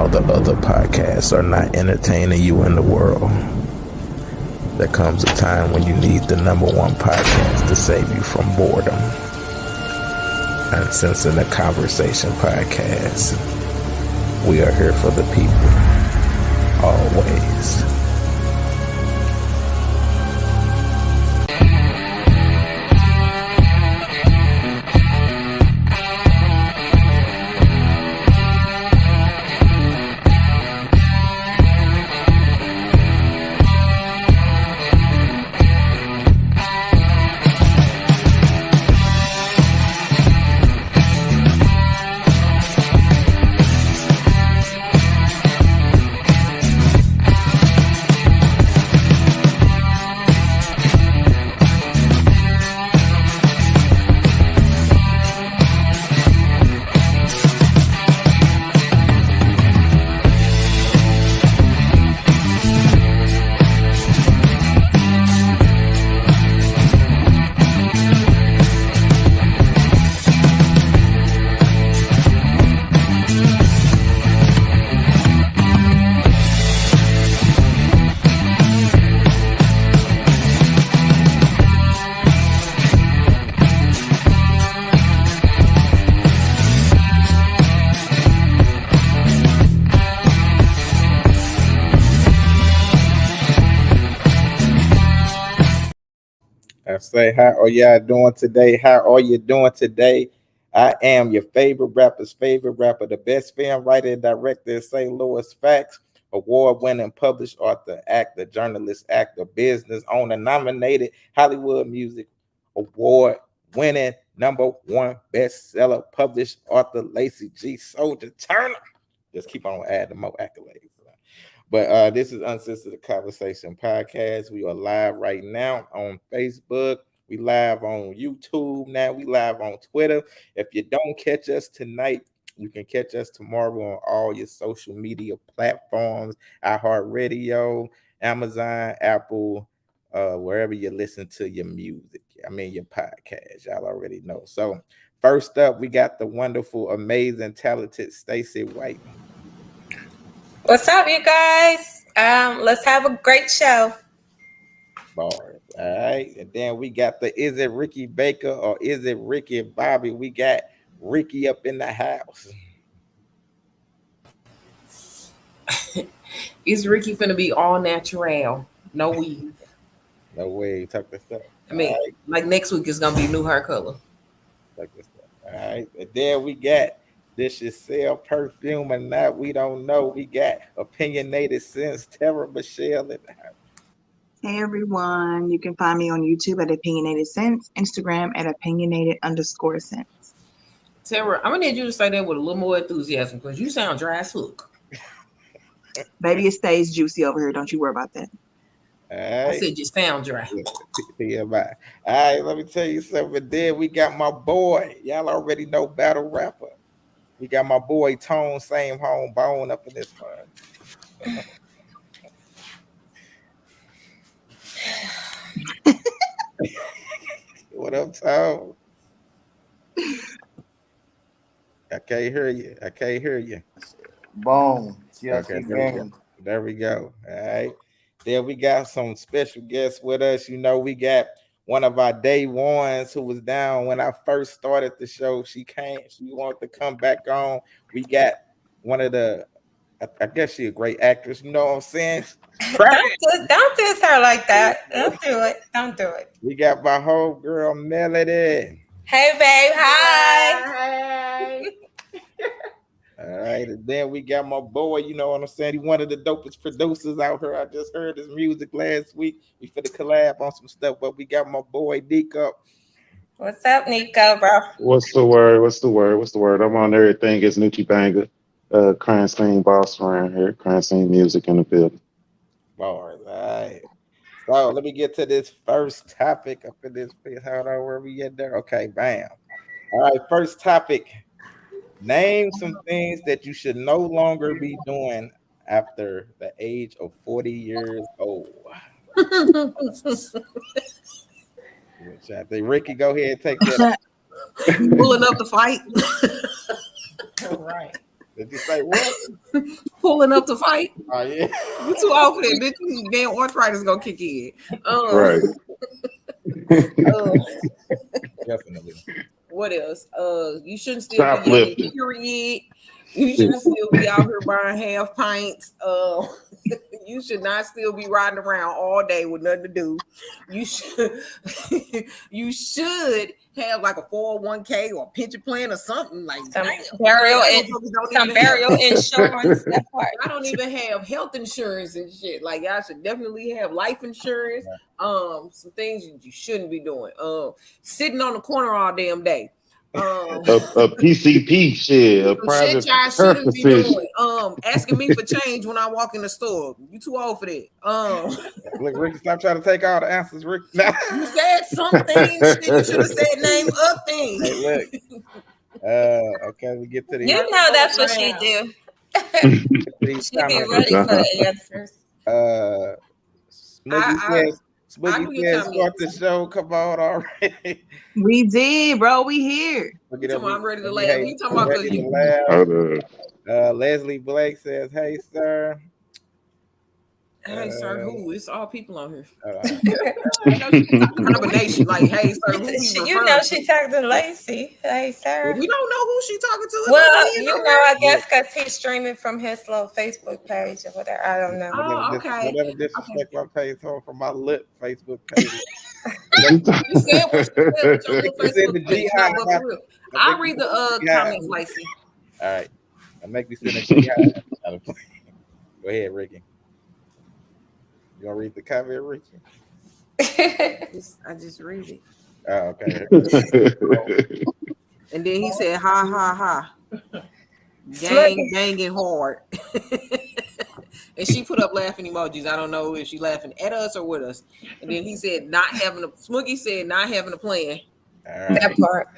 all the other podcasts are not entertaining you in the world, there comes a time when you need the number one podcast to save you from boredom. UnCensor The Conversation Podcast. We are here for the people, always. I say, how are y'all doing today? How are you doing today? I am your favorite rapper's favorite rapper, the best film writer and director in St. Louis. Facts, award-winning published author, actor, journalist, actor, business owner, nominated Hollywood Music Award-winning #1 bestseller, published author, Lacey G. Soldier Turner. Just keep on adding more accolades. But this is UnCensor The Conversation Podcast. We are live right now on Facebook. We live on YouTube now. We live on Twitter. If you don't catch us tonight, you can catch us tomorrow on all your social media platforms, iHeartRadio, Amazon, Apple, wherever you listen to your music. Your podcast. Y'all already know. So first up, we got the wonderful, amazing, talented Stacey White. What's up, you guys? Let's have a great show. Bars. All right. And then we got the is it Ricky Baker or is it Ricky Bobby? We got Ricky up in the house. Is Ricky finna be all natural? No weave. No way. Talk this up. Like next week is gonna be new hair color. Talk this up. All right. And then we got this is sell perfume or not, we don't know. We got opinionated sense, Tara Michelle in the house. Hey everyone, you can find me on YouTube at Opinionated Sense, Instagram at opinionated_sense. Tara, I'm gonna need you to say that with a little more enthusiasm because you sound dry as hook. Baby, it stays juicy over here. Don't you worry about that. All right. I said you sound dry. Yeah, bye. All right, let me tell you something. Then we got my boy. Y'all already know battle rapper. We got my boy Tone, same home bone up in this one. What up, Tone? I can't hear you. Boom. Yes, okay, there we go. All right. Then we got some special guests with us. We got one of our day ones who was down when I first started the show. She wanted to come back on. We got one of I guess she's a great actress. You know what I'm saying? Don't diss her like that. Don't do it. We got my whole girl Melody. Hey, babe. Hi. All right, and then we got my boy, you know what I'm saying? He's one of the dopest producers out here. I just heard his music last week. We finna collab on some stuff, but we got my boy Nico. What's up, Nico, bro? What's the word? I'm on everything. It's Nucci Banger, crime scene boss around here, crime scene music in the building. All right. So let me get to this first topic up in this piece. Hold on, where we get there? Okay, bam. All right, first topic. Name some things that you should no longer be doing after the age of 40 years old. Which I think Ricky, go ahead and take that. Pulling up the fight. All right. Did you say what? Pulling up to fight. Oh yeah. You too old for that, bitch. Damn arthritis gonna kick in. Right. Definitely. What else? You shouldn't still be Shoplifting. yelling, period. You shouldn't still be out here buying half pints. You should not still be riding around all day with nothing to do. You should you should have like a 401k or a pension plan or something like Some that. burial Have- insurance. That part. I don't even have health insurance and shit. Like y'all should definitely have life insurance. Some things you shouldn't be doing. Sitting on the corner all damn day. A PCP shit, a Some private shit y'all shouldn't be position. doing. Asking me for change when I walk in the store. You too old for that. Look, Ricky, stop trying to take all the answers, Ricky. Nah. You said some things. Shit, you should have said name of things. Hey, look. Okay, we get to the You know that's what she do. She be ready for the answers. Smoothie said, start the show. Come on already. We did, bro. We here. I'm ready to laugh. You talking about ready to laugh. Leslie Blake says, hey, sir. Hey, sir, who? It's all people on here. Combination, like, hey, sir, who you know she talking to Lacey. Hey, sir. We don't know who she talking to. Well, you know, I guess because he's streaming from his little Facebook page or whatever. I don't know. Oh, okay. Whatever disrespect I paid for from my lit Facebook page. You said what you said on your Facebook page. I'll read the comments, Lacey. All right. I'll make me send a jihad. Go ahead, Ricky. You gonna read the comment, Ricky? I just read it. Oh, okay. And then he said, ha, ha, ha. Dang it hard. And she put up laughing emojis. I don't know if she's laughing at us or with us. And then he said, Smoogie said, not having a plan. All right. That part.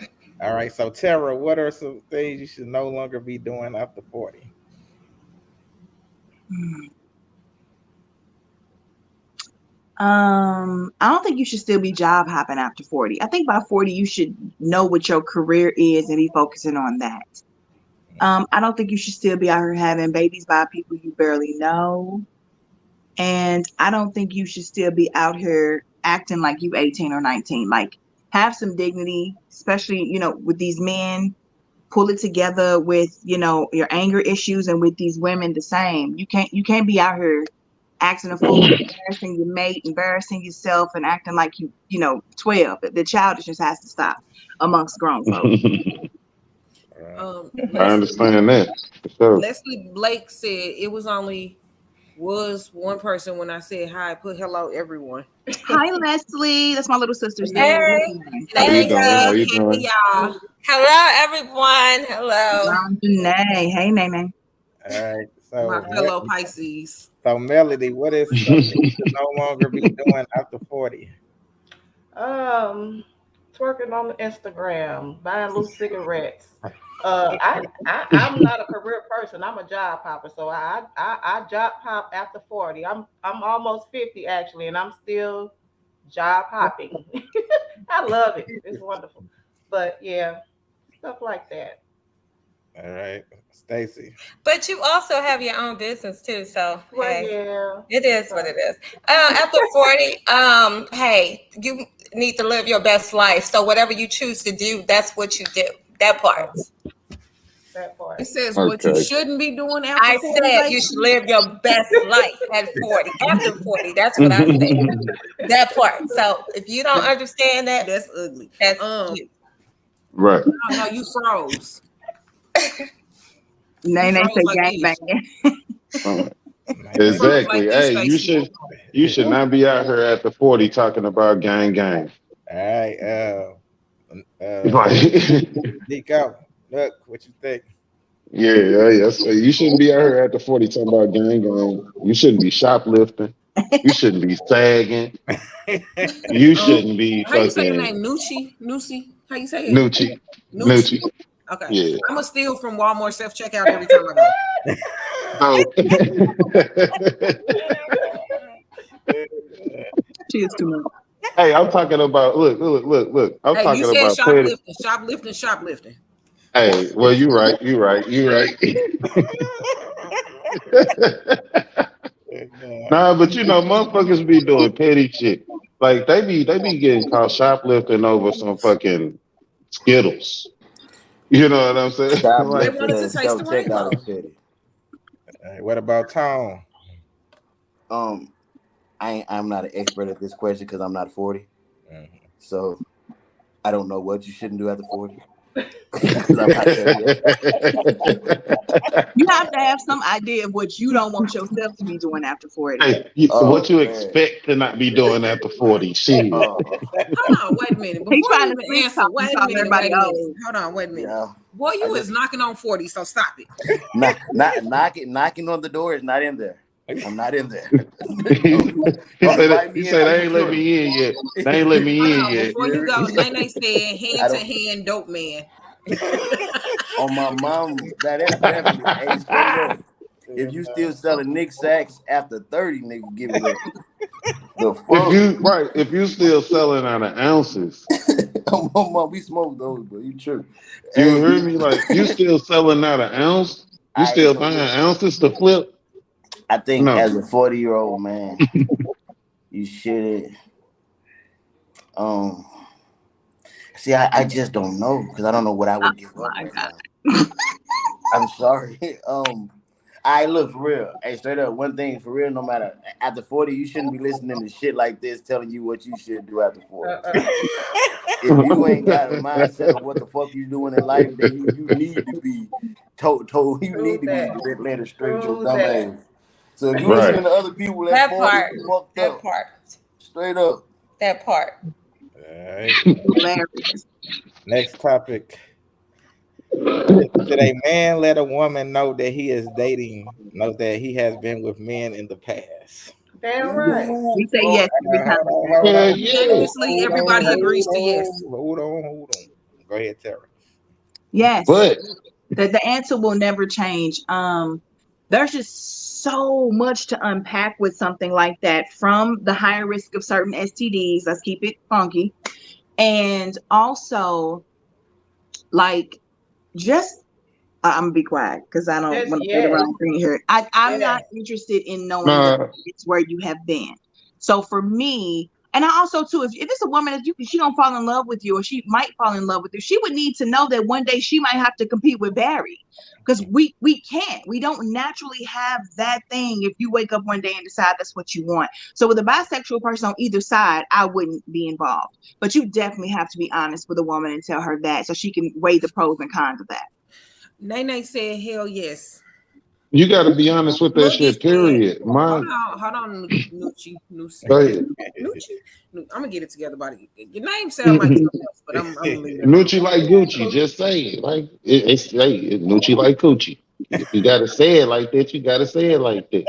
All right. So, Tara, what are some things you should no longer be doing after 40? I don't think you should still be job hopping after 40. I think by 40 you should know what your career is and be focusing on that. I don't think you should still be out here having babies by people you barely know. And I don't think you should still be out here acting like you 18 or 19. Like, have some dignity, especially, you know, with these men. Pull it together with, you know, your anger issues, and with these women the same. You can't be out here acting a fool, embarrassing your mate, embarrassing yourself, and acting like you know, 12. The childishness has to stop amongst grown folks. I understand that. For sure. Leslie Blake said it was one person when I said hi, put hello everyone. Hi, Leslie. That's my little sister's name. How you doing? Y'all. Hello, everyone. Hello. Janae. Hey, Nene. All right. So, My fellow Pisces. So, Melody, what is something you should no longer be doing after 40? Twerking on Instagram, buying little cigarettes. I'm not a career person. I'm a job hopper, so I job hop after 40. I'm almost 50 actually, and I'm still job hopping. I love it. It's wonderful. But yeah, stuff like that. All right, Stacy. But you also have your own business too, so Well, hey, yeah, it is what it is. After 40, hey, you need to live your best life. So whatever you choose to do, that's what you do. That part. that part. It says what you shouldn't be doing after I 40. said you should live your best life at 40. After 40, that's what I said. That part. So if you don't understand that, That's ugly. that's You. Right. No, you froze. Nene say gang banging. Exactly. Like Hey, this, you should not be out here after 40 talking about gang. All right. Like, Nico, look, what you think? yeah. So you shouldn't be out here after 40 talking about gang. You shouldn't be shoplifting. You shouldn't be sagging. You shouldn't be How you say your fucking name? Nucci? How you say it? Nucci. Okay. Yeah. I'm gonna steal from Walmart self checkout every time I go. She is too much. Hey, I'm talking about look. I'm Hey, talking you said about shoplifting. Hey, well, you right. Nah, but motherfuckers be doing petty shit. Like they be getting caught shoplifting over some fucking Skittles. You know what I'm saying? They Like, wanted Shoplifting to and taste self the checkout rainbow. is petty. What about Tone? Um, I'm not an expert at this question because I'm not 40. Mhm. So I don't know what you shouldn't do after 40. 'Cause I'm not there yet. You have to have some idea of what you don't want yourself to be doing after 40. hey, what Oh you man. expect to not be doing after 40? Shit. Hold on, wait a minute. He Before trying you to even slick answer, talk and call everybody wait a minute. old. Hold on, wait a minute. Yeah. Boy, you I is just knocking on 40, so stop it. knocking on the door is not in there. I'm not in there. he Don't said invite he me in said they ain't let prematurely. me in yet. They ain't let me Hold in on, yet. before you go, Nene said I hand to don't hand dope man. on my mom. That's definitely a straight up. If you still selling Nick Sacks after 30, nigga, give it up. The fuck? If you still selling out of ounces, Mom, we smoke those, but you true. you Hey, heard me? Like you still selling out of ounce? You all right, still so buying look, ounces to flip? I think No. as a 40-year-old man, you should um see I just don't know because I don't know what I would give up My right God. now. I'm sorry. I look for real. Hey, straight up, one thing for real, no matter after 40, you shouldn't be listening to shit like this telling you what you should do after 40. If you ain't got a mindset of what the fuck you doing in life, then you need to be told you need to be led straight with your dumb ass. So if you Right. listening to other people at That 40, part. you fucked That up. part. Straight up. That part. All right. Hilarious. Next topic. Should a man let a woman know that he is dating, know that he has been with men in the past? Damn right. We say Oh, yes every time. Hell yeah. Unanimously, everybody agrees to yes. Hold on. Go ahead, Tara. Yes. But The answer will never change. There's just so much to unpack with something like that, from the higher risk of certain STDs. Let's keep it funky. And also, like, just I'm gonna be quiet because I don't Just want to play the yes. wrong thing here. I'm Yes. not interested in knowing the nah, it's where you have been. So for me, and I also too, if it's a woman that she don't fall in love with you, or she might fall in love with you, she would need to know that one day she might have to compete with Barry, because we can't. We don't naturally have that thing. If you wake up one day and decide that's what you want. So with a bisexual person on either side, I wouldn't be involved. But you definitely have to be honest with a woman and tell her that, so she can weigh the pros and cons of that. Nene said hell yes. you got to be honest with that Noogie shit. said, Period. My, hold on, Noochie. go ahead. I'm gonna get it together, buddy. Your name sounds like something else, but I'm gonna leave it alone. Nucci like Gucci. Just say it. Like it's Nucci like Gucci. If you gotta say it like that, you gotta say it like that.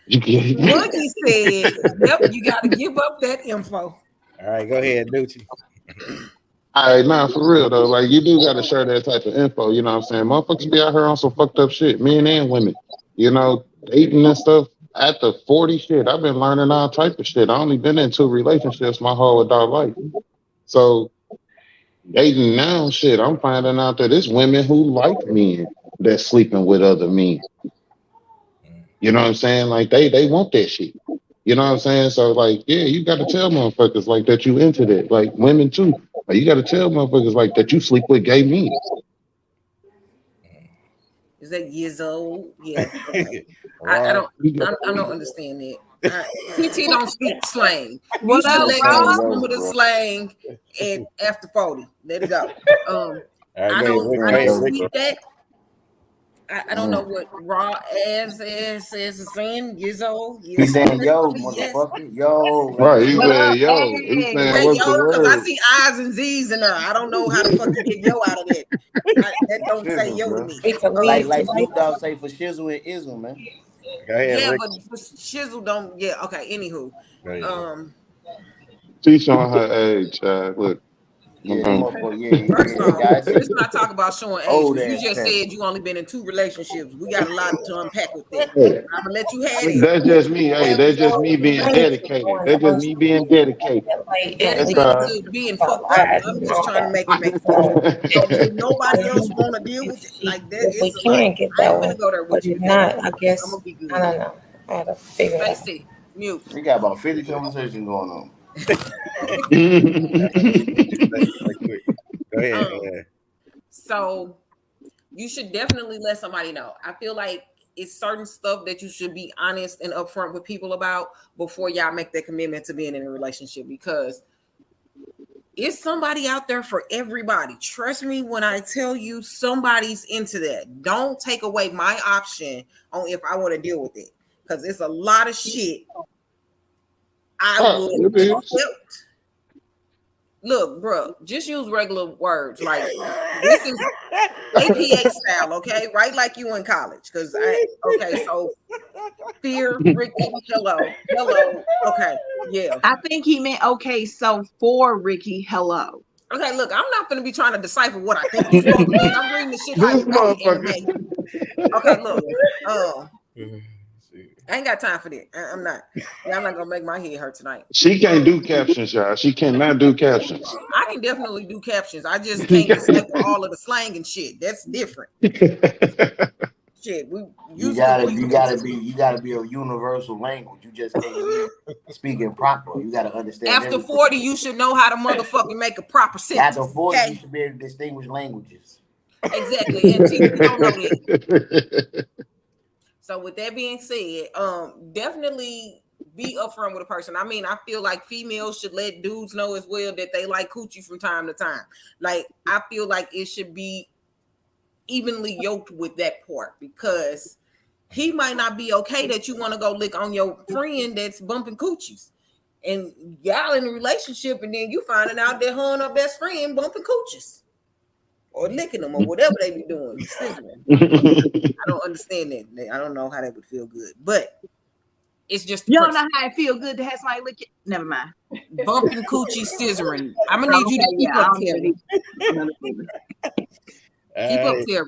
You Noogie said, yep, you got to give up that info. All right, go ahead, Ducci. All right, nah, for real though. Like you do gotta share that type of info. You know what I'm saying? Motherfuckers be out here on some fucked up shit, men and women. You know, dating and stuff. After 40 shit, I've been learning all type of shit. I only been in 2 relationships my whole adult life. So dating now, shit, I'm finding out that it's women who like men that's sleeping with other men. You know what I'm saying? Like they want that shit. You know what I'm saying? So like, yeah, you gotta tell motherfuckers like that you into that. Like women too. Like, you gotta tell motherfuckers like that you sleep with gay men. Is that years old? Yeah. I Right. don't understand that. PT don't speak slang. You What should up, let Rob? go of Yo, some of the bro. slang and after 40. Let it go. All right, I go ahead, Rick. don't Go ahead, Rick. speak that. I don't know what raw ass is saying. Years old. Years He's saying, yo, old. Yes. motherfucker. Yo. Right. He What up, said, yo. He hey? saying, Say what's the yo, because I word? see I's and Z's in there. I don't know how the fuck you get yo out of that. That don't say Shizzle, yo to bro. me. It's a lead Like to Snoop Dogg say for shizzle and ism, man. Go ahead, Yeah, Rick. but shizzle don't. Yeah, okay. Anywho, Go ahead. um, She's showing her age, child. Look. Yeah, Mhm. First off, guys. let's not talk about showing age. Old 'Cause you ass just pimp. said you only been in 2 relationships. We got a lot to unpack with that. Hey, I'm gonna let you have it. that's just me. Hey, that's just me being dedicated. That's just me being dedicated. That's Dedicated all. to being fucked up. I'm just trying to make it make sense. So if nobody else want to deal with it like that, If we it's like can get I that ain't one, gonna go there with but you if today. not, I guess I'm gonna be good. I don't know. I had to figure it out. Stacey, mute. We got about 50 conversations going on. Go ahead. So you should definitely let somebody know. I feel like it's certain stuff that you should be honest and upfront with people about before y'all make that commitment to being in a relationship, because it's somebody out there for everybody. Trust me when I tell you somebody's into that. Don't take away my option on if I want to deal with it, because it's a lot of shit I Oh, would it is. accept. Look, bro, just use regular words. Like, this is APA style, okay? Right, like you in college. Because okay, so fear, Ricky, hello, okay, yeah. I think he meant okay. So for Ricky, hello. Okay, look, I'm not gonna be trying to decipher what I think you're supposed to mean. I'm reading the shit how This you wrote it in the motherfucker. manual. Okay, look, I ain't got time for that. I'm not. Yeah, I'm not gonna make my head hurt tonight. She can't do captions, y'all. She cannot do captions. I can definitely do captions. I just can't decipher all of the slang and shit. That's different. Shit, You gotta be a universal language. You just can't be speaking proper. You gotta understand. After everything. 40, you should know how to motherfucking make a proper sentence. After 40, okay? you should be able to distinguish languages. Exactly. And people don't know that. So with that being said, definitely be upfront with a person. I mean, I feel like females should let dudes know as well that they like coochie from time to time. Like, I feel like it should be evenly yoked with that part, because he might not be okay that you want to go lick on your friend that's bumping coochies, and y'all in a relationship, and then you finding out that her and her best friend bumping coochies or licking them or whatever they be doing. I don't understand that. I don't know how that would feel good, but it's just You don't know how it feel good to have somebody lick it. Never mind. bumping coochie scissoring. I'm gonna need you to keep up, Terry. Keep up, Terry.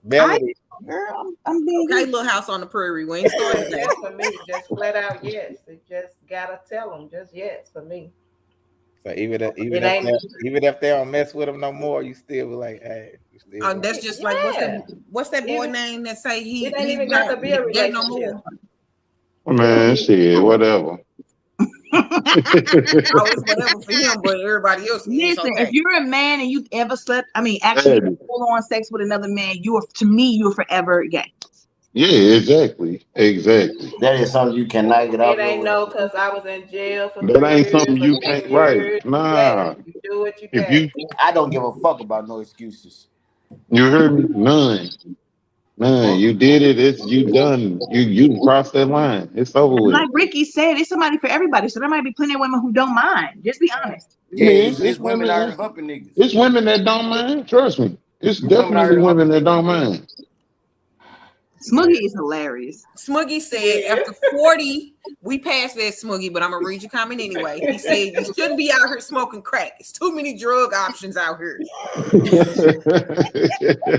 Melody. Girl, I'm being Okay, Little House on the Prairie. We ain't started Yes that. for me, just flat out yes. It just gotta tell them, just yes for me. So even if they don't mess with him no more, you still be like, hey, you still That's just like what's that boy name that say he It ain't he even got to be a get no relationship. more? Man, shit, whatever. Oh, it's whatever for him, but everybody else is Listen, okay. if you're a man and you've ever slept, actually full on sex with another man, you are forever gay. Yeah, exactly. That is something you cannot get out. It ain't no because I was in jail for That 3 ain't years something or you 10 can't years. write. Nah. You do what you If can. you I don't give a fuck about no excuses. you heard me, none. You did it. It's you done. You crossed that line. It's over with. Like Ricky said, it's somebody for everybody. So there might be plenty of women who don't mind. Just be honest. Yeah, it's it's women out women. here humping niggas. It's women that don't mind. Trust me. It's Women out definitely here women that humping don't niggas. mind. Smuggy is hilarious. Smuggy said after 40, we passed that, Smuggy, but I'm gonna read your comment anyway. He said you shouldn't be out here smoking crack. It's too many drug options out here.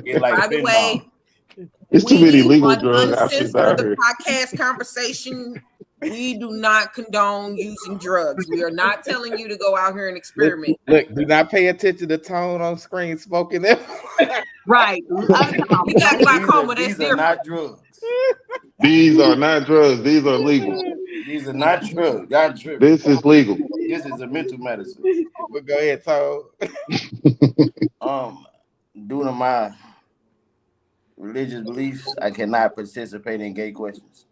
Yeah, like By the way, it's too many legal on drug options out UnCensor The here. Podcast Conversation, we do not condone using drugs. We are not telling you to go out here and experiment. Look, do not pay attention to tone on screen smoking them. Right. You got glaucoma. That's These are different. not drugs. These are not drugs. These are legal. These are not drugs. Y'all tripping. This is legal. This is a mental medicine. But go ahead, Tone. Due to my religious beliefs, I cannot participate in gay questions.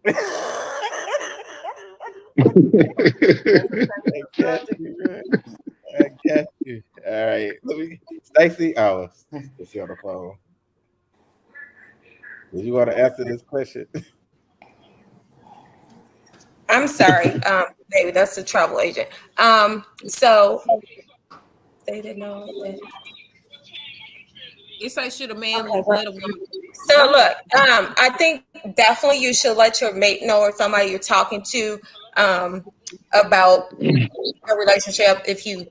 I got you. All right. Stacey. Oh, is she on the phone? Did you want to answer this question? I'm sorry, baby. That's the travel agent. So they didn't know that. You say should a man let a woman? So look, I think definitely you should let your mate know or somebody you're talking to about your relationship. If you've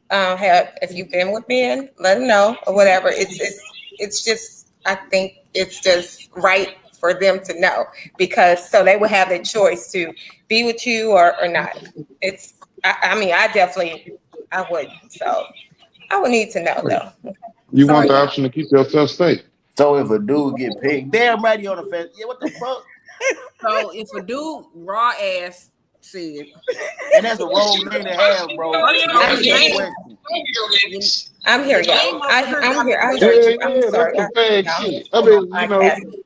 been with men, let them know or whatever. It's just, I think it's just right for them to know, because so they will have the choice to be with you or not. I mean, I would. So I would need to know though. You want Sorry, the y'all. option to keep yourself safe. So if a dude get picked, damn right he on the fence. Yeah, what the fuck? So if a dude raw ass said, And that's a wrong name to have, bro. First To off, answer the that name- question. I'm here, y'all. I'm here. I heard you. I'm sorry. That's the fag Y'all. shit. I mean, you know,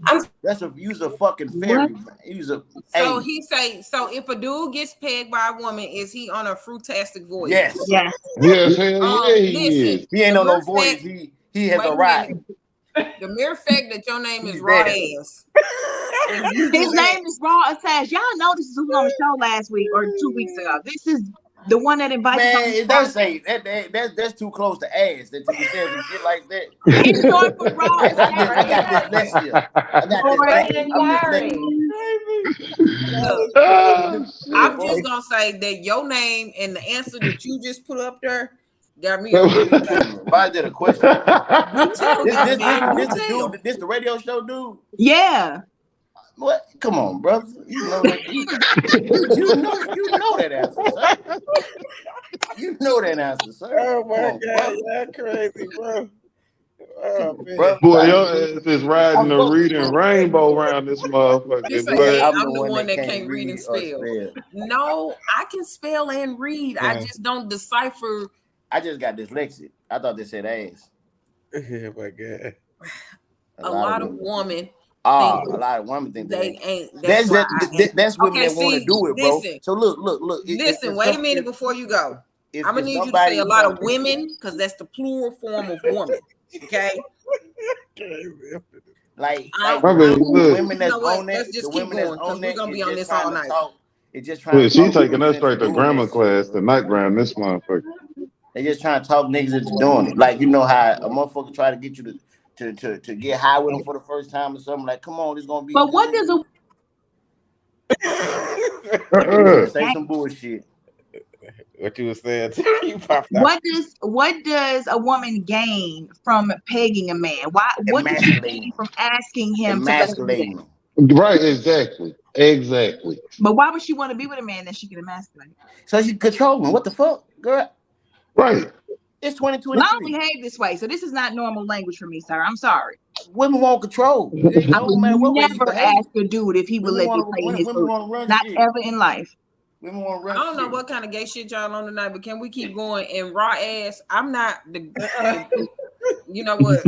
I'm That's a use a fucking fairy, man. Use a so hey, he say, so if a dude gets pegged by a woman, is he on a fruitastic voyage? yes. Yes. yes, hell yeah, he Listen, is. He ain't the on no mere voyage. fact- He has wait a arrived. minute. The mere fact that your name is He's raw there. ass, and you His just name is Raw Attach. Y'all know this is who was on the show last week or 2 weeks ago. This is the one that invited us on the Man, show. don't say that's too close to ass that you say some shit like that. It's short for Raw I Attach. got dyslexia. I got dyslexia. I'm dyslexic. look, I'm Shit. just gonna say that your name and the answer that you just put up there got me on the Why is that a question? You tell This young man, this you the tell. dude. This the radio show dude. Yeah. What? Come on, brother. You know that. You know that answer, sir. You know that answer, sir. Oh Come my on, god, brother. yeah, crazy, bro. Oh man. Brother, Boy, your ass is riding the fuck with reading you. rainbow around this Just motherfucker, say, boy. yeah, I'm I'm the one that can't read and or spell. spell. No, I can spell and read. I Yeah. just don't decipher. I just got dyslexic. I thought they said ass. Oh my god. A lot of women A think lot of women think they that. ain't. That's That's why. that's women Okay, that want to see, do it, bro. listen. So look. Listen, wait a minute before you go. If I'm gonna need you to somebody say a lot of women because that's the plural form of woman. Okay. like I mean, look. women that's You know what? on that, Let's just the keep women that's going, 'cause on we're that gonna is be on just this trying all to night. talk. It's just trying Look, to she talk taking niggas us into straight to doing grammar that class, shit, the bro. night ground, this motherfucker. They just trying to talk niggas into doing it. Like, you know how a motherfucker try to get you to get high with them for the first time or something. Like, come on, it's gonna be But good. what does a You say some bullshit. What you were saying? You popped out. what does a woman gain from pegging a man? What does she gain from asking him to go do that? Emasculating them. Right, exactly. But why would she want to be with a man that she can emasculate? So you control them. What the fuck, girl? Right. It's Well, I don't 2023. behave this way, so this is not normal language for me, sir. I'm sorry. Women want control. It I don't would matter what way you never behave. ask a dude if he would let me play in his Women booty. want to run Not shit. ever in life. Women want to I run don't know shit. what kind of gay shit y'all on tonight, but can we keep going? And raw ass, I'm not you know what?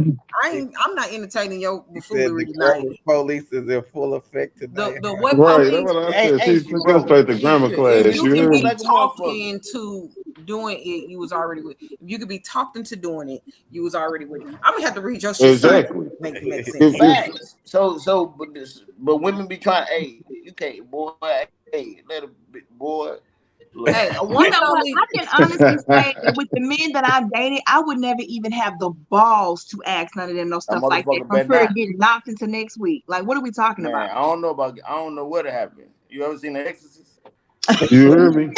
I'm not entertaining your He said buffoonery the tonight. grammar police is in full effect today. The what Right, that's police? what I Hey, said. hey, She took bro, us straight to grammar shit. class. If You you can hear be me? like a talked motherfucker. into doing it, you was already with. If you could be talked into doing it, you was already with it. I'm gonna have to read your shit. Exactly. Make sense. Facts. But women be trying. Hey, you can't, boy. Hey, let a boy. Look, Hey, a You one know and what? only. I can honestly say that with the men that I've dated, I would never even have the balls to ask none of them no stuff like that. motherfucker From better fear of not. getting knocked into next week. Like, what are we talking Man, about? I don't know what happened. You ever seen The Exorcist? You hear me?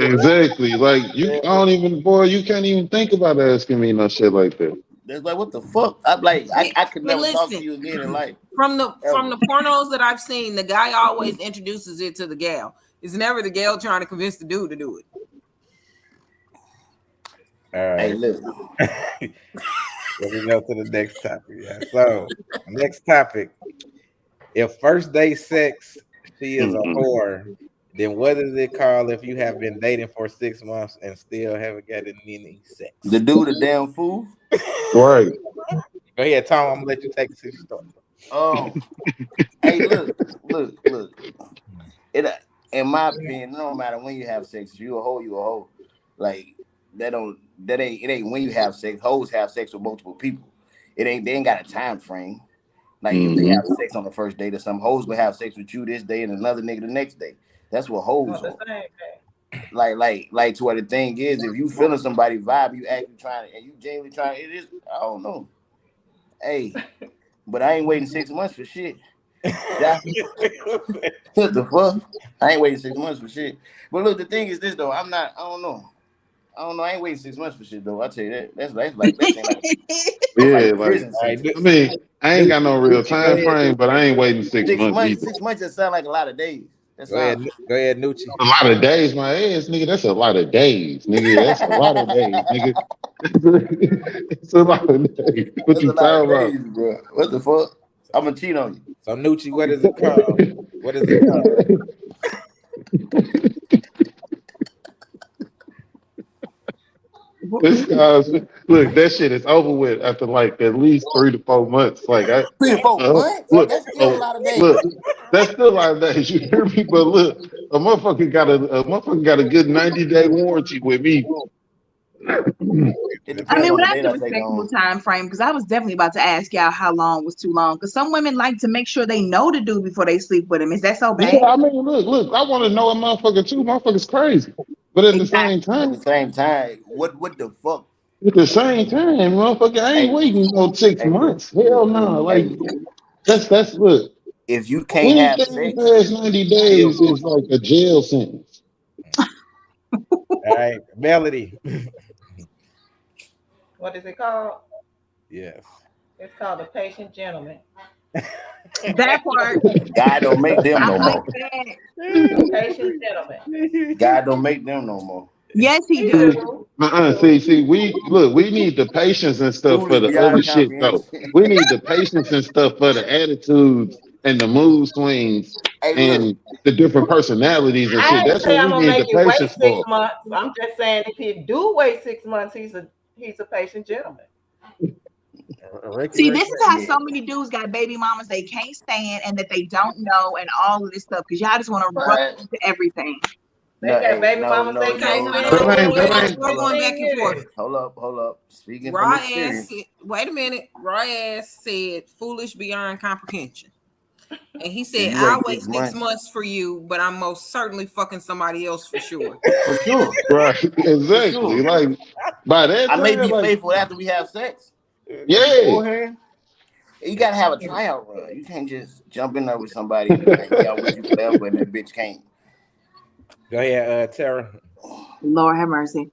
Exactly. Like you, I don't even, boy. You can't even think about asking me no shit like that. That's like, what the fuck? I'm like, I could But never talk to listen, you again in life. from the Ever. pornos that I've seen, the guy always introduces it to the gal. It's never the gal trying to convince the dude to do it. All right. Hey, look. Let me go to the next topic. Yeah. So, next topic. If first day sex, she is a whore, then what is it called if you have been dating for 6 months and still haven't gotten any sex? The dude a damn fool. Right. Go ahead, Tom. I'm gonna let you take it since you started. Hey, look. It, in my opinion, it don't matter when you have sex. If you a hoe, you a hoe. Like it ain't when you have sex. Hoes have sex with multiple people. They ain't got a time frame. Like if they have sex on the first date, or some hoes will have sex with you this day and another nigga the next day. That's what hoes are. Like to where the thing is, if you feeling somebody vibe, you actually trying and you genuinely trying. It is, I don't know. Hey, but I ain't waiting 6 months for shit. Yeah. What the fuck? I ain't waiting 6 months for shit. But look, the thing is this though. I don't know. I ain't waiting 6 months for shit though. I tell you that. That's like Yeah, like prison sentence. I mean, I ain't got no real time frame, but I ain't waiting 6 months either. 6 months just sound like a lot of days. That's Go ahead, Nucci. A lot of days, my ass, nigga. That's a lot of days, nigga. That's a lot of days, nigga. It's a lot of days. What you talking about, bro? What the fuck? I'm gonna cheat on you. So Nucci, what is it called? What is it called? Look, that shit is over with after like at least 3 to 4 months. Like 3 to 4 months? Look, that's still a lot of days. Look, that's still a lot of days. You hear me? But look, a motherfucker got a good 90-day warranty with me. I mean, well, that's a respectable time frame because I was definitely about to ask y'all how long was too long. Because some women like to make sure they know the dude before they sleep with him. Is that so bad? Yeah, I mean, look, I want to know a motherfucker too. Motherfucker's crazy. But at the same time, what the fuck? At the same time, motherfucker, I ain't waiting no 6 months. Hell no. Like that's look. If you can't have sex past 90 days is like a jail sentence. All right, Melody. What is it called? Yes. It's called The Patient Gentleman. That part. God don't make them no more. Patient gentleman. God don't make them no more. Yes, he do. See, we need the patience and stuff for the other shit though. We need the patience and stuff for the attitudes and the mood swings and the different personalities and shit. That's what we need the patience for. I'm just saying, if he do wait 6 months, he's a patient gentleman. See, this is how so many dudes got baby mamas they can't stand and that they don't know and all of this stuff because y'all just want to rush into everything. They got baby mamas they can't stand. We're going back and forth. Hold up. Speaking Raw from experience. wait a minute. Raw ass said foolish beyond comprehension. And he said, I'll wait 6 months for you, but I'm most certainly fucking somebody else for sure. For sure. Right. Exactly. Sure. Like by that time, I may be faithful after we have sex. Yeah. Beforehand, you gotta have a tryout run. You can't just jump in there with somebody and y'all with you forever and that bitch can't. Go ahead, Tara. Lord have mercy.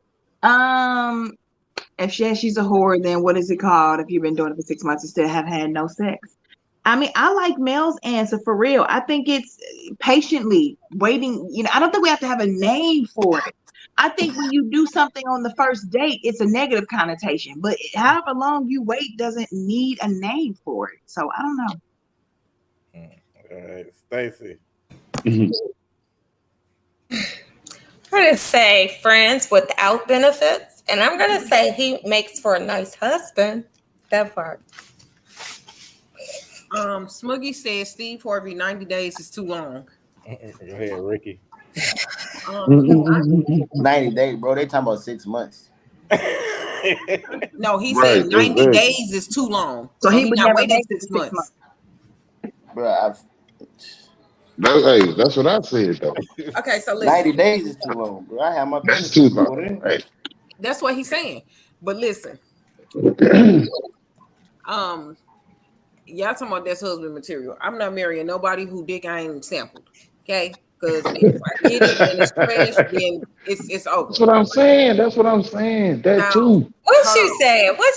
If she's a whore, then what is it called if you've been doing it for 6 months and still have had no sex? I mean, I like Mel's answer for real. I think it's patiently waiting. You know, I don't think we have to have a name for it. I think when you do something on the first date, it's a negative connotation. But however long you wait doesn't need a name for it. So I don't know. All right, Stacy. I'm going to say friends without benefits. And I'm going to say he makes for a nice husband. That part. Smuggy says Steve Harvey 90 days is too long. Go ahead, Ricky. 90 days, bro. They talking about 6 months. No, he said 90 days is too long. So he not waiting 6 months. Bro, that's what I said though. Okay, so listen. 90 days is too long, bro. I have my that's too long. Right. That's what he's saying. But listen. Y'all talking about that's husband material. I'm not marrying nobody who dick I ain't sampled. Okay? Because if I get it and it's trash, then it's over. That's what I'm saying. That now, too. What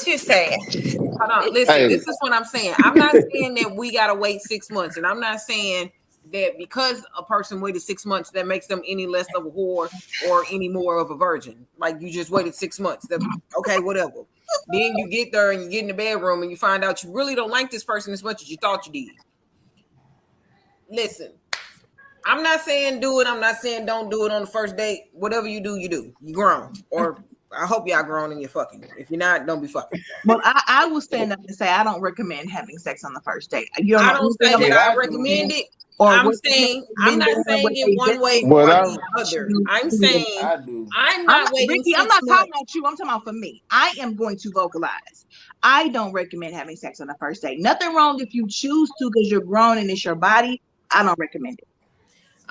you saying? Hold on. Listen, This is what I'm saying. I'm not saying that we gotta wait 6 months, and I'm not saying that because a person waited 6 months that makes them any less of a whore or any more of a virgin. Like you just waited 6 months. Okay, whatever. Then you get there and you get in the bedroom and you find out you really don't like this person as much as you thought you did. Listen, I'm not saying do it. I'm not saying don't do it on the first date. Whatever you do, you do. You grown. Or I hope y'all grown and you're fucking. If you're not, don't be fucking. Well, I will stand up and say I don't recommend having sex on the first date. I don't say that I recommend it. I'm not saying it one way or the other. I'm saying I'm not waiting. Ricky, I'm not talking about you. I'm talking about for me. I am going to vocalize. I don't recommend having sex on the first date. Nothing wrong if you choose to because you're grown and it's your body. I don't recommend it.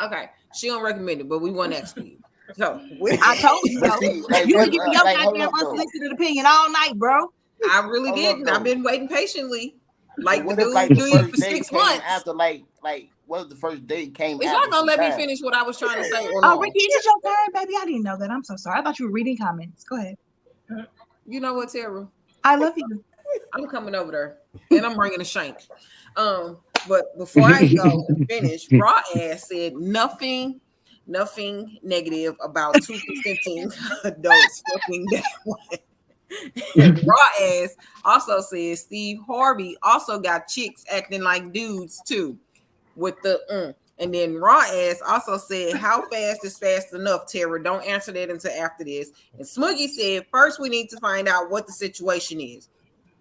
Okay, she don't recommend it, but we want to ask you. So I told you, bro. You were giving your goddamn unsolicited opinion all night, bro. I really didn't. I've been waiting patiently. Like What the if dude like the do you first for date 6 came months. after like what if the first date came Is after y'all gonna let me time? finish what I was trying to say or Oh, no? Ricky, is it your turn, baby? I didn't know that. I'm so sorry. I thought you were reading comments. Go ahead. You know what, Tara? I love you. I'm coming over there and I'm bringing a shank. But before I go and finish, Raw Ass said nothing negative about two consenting adults fucking that way. And Raw Ass also says Steve Harvey also got chicks acting like dudes too, with the And then Raw Ass also said, "How fast is fast enough, Tara? Don't answer that until after this." And Smuggy said, "First, we need to find out what the situation is.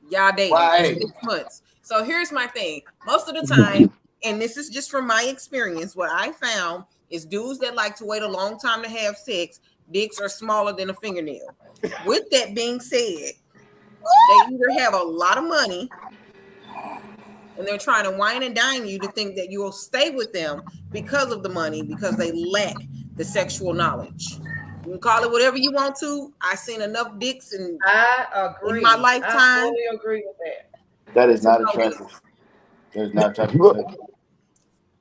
Y'all dating Right. 6 months." So here's my thing. Most of the time, and this is just from my experience, what I found is dudes that like to wait a long time to have sex, dicks are smaller than a fingernail. With that being said, they either have a lot of money and they're trying to wine and dine you to think that you will stay with them because of the money, because they lack the sexual knowledge. You can call it whatever you want to. I've seen enough dicks I agree. in my lifetime. I fully agree with that. That is not attractive. That is not attractive.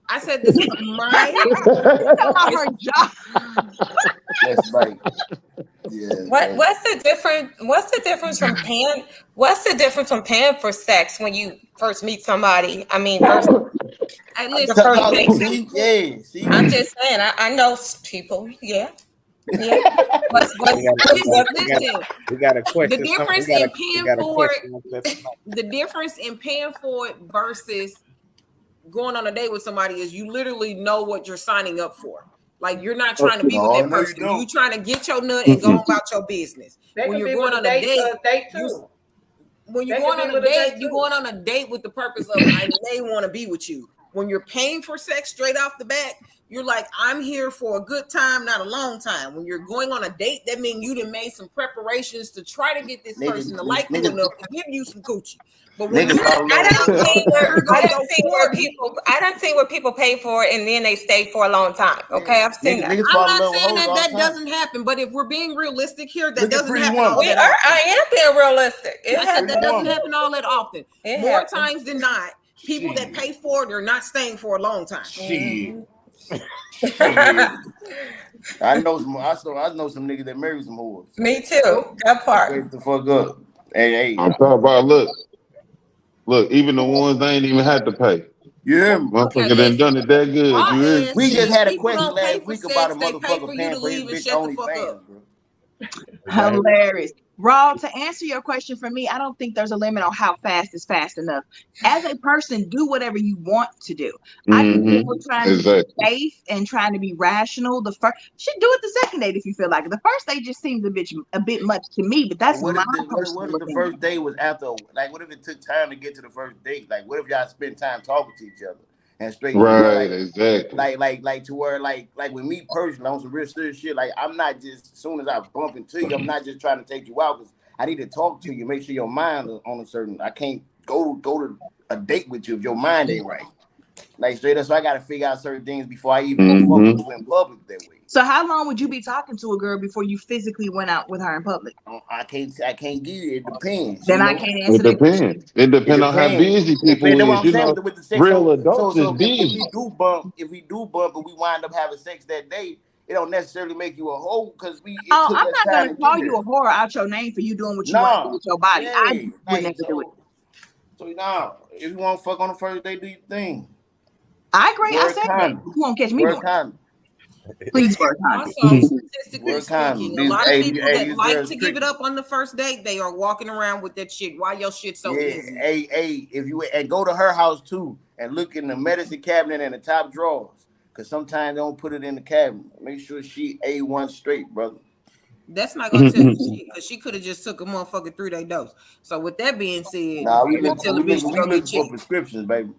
I said this is my. About her job. That's right. Yeah. What's the difference? What's the difference from paying? What's the difference from paying for sex when you first meet somebody? I mean, first. Hey, the listen, first date. See? I'm just saying. I know people. Yeah. Yeah. listen. We got a question. The difference in paying for it. The difference in paying for it versus going on a date with somebody is you literally know what you're signing up for. Like you're not trying to be with that person. You're trying to get your nut and go about your business. When you're going on a date too. When you're going on a date, you're going on a date with the purpose of I may want to be with you. When you're paying for sex straight off the bat, you're like, I'm here for a good time, not a long time. When you're going on a date, that means you done made some preparations to try to get this person to like you enough to give you some coochie. But when I don't think where people pay for it and then they stay for a long time. Okay, I've seen that. I'm not saying that doesn't happen, but if we're being realistic here, that doesn't happen all that often. I am being realistic. I said that doesn't happen all that often. More times than not, people that pay for it are not staying for a long time. Shit. I know some niggas that marry some whores. Me too. That part. Wait the fuck up. Hey. I'm talking about look, even the ones they ain't even had to pay. Yeah, motherfucker done it that good. We just had a question last week about a motherfucker paying for his bitch OnlyFans, bro. Hilarious. Raw, to answer your question for me, I don't think there's a limit on how fast is fast enough. As a person, do whatever you want to do. I think people trying to be safe and trying to be rational. The first should do it the second date if you feel like it. The first date just seems a bit much to me, but that's what my if the first date was after? Like, what if it took time to get to the first date? Like, what if y'all spent time talking to each other and straight? Right, exactly. Like to where like with me personally on some real serious shit. Like, I'm not just as soon as I bump into you, I'm not just trying to take you out. Because I need to talk to you, make sure your mind is on a certain. I can't go to a date with you if your mind ain't right. Like straight up, so I got to figure out certain things before I even go fuck with you in public that way. So how long would you be talking to a girl before you physically went out with her in public? I can't give you. It depends. Then I can't answer. It depends. It depends on how busy people is. You know, with the sex, real adults is busy. If we do bump, and we wind up having sex that day, it don't necessarily make you a hoe because we. I'm not gonna call you a whore out your name for you doing what you want to do with your body. Yeah, I would never do it. So now, if you want to fuck on the first day, do your thing. I agree. I said that. You won't catch me. Please work on it. Also, statistically speaking, a lot of people that like to give it up on the first date, they are walking around with that shit. Why your shit so easy? Hey, if you and go to her house too and look in the medicine cabinet and the top drawers, because sometimes they don't put it in the cabinet. Make sure she A1 straight, brother. That's not gonna tell you shit because she could have just took a motherfucker through their dose. So with that being said, we look for prescriptions, baby.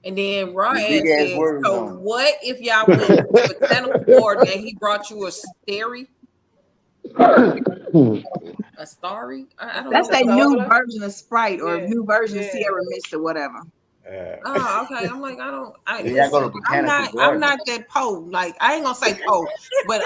And then Ryan said, so what if y'all went to a botanical garden and he brought you a starry? A starry? I don't That's know. that new version of Sprite or new version of Sierra Mist or whatever. Oh, okay. I'm like, I don't. Yeah, I go to I'm botanical not. I'm garden. not that po. Like, I ain't gonna say po, but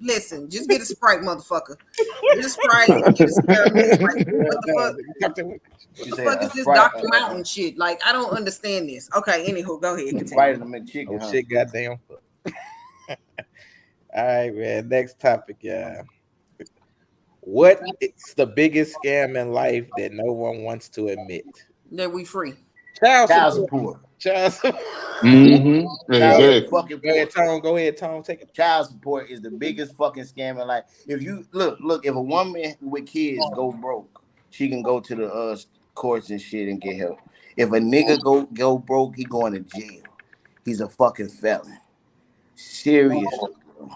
listen. Just get a Sprite, motherfucker. Get a Sprite. Get a spearmint. Like, what the fuck? What the fuck is this Dr. Mountain shit? Like, I don't understand this. Okay. Anywho, go ahead. Sprite and the McChicken. Oh shit, goddamn. All right, man. Next topic, yeah. What is the biggest scam in life that no one wants to admit? That we free. Child support. Child support. Exactly. Go ahead, Tom. Take it. Child support is the biggest fucking scam in life. If you look, if a woman with kids go broke, she can go to the courts and shit and get help. If a nigga go broke, he going to jail. He's a fucking felon. Seriously, bro.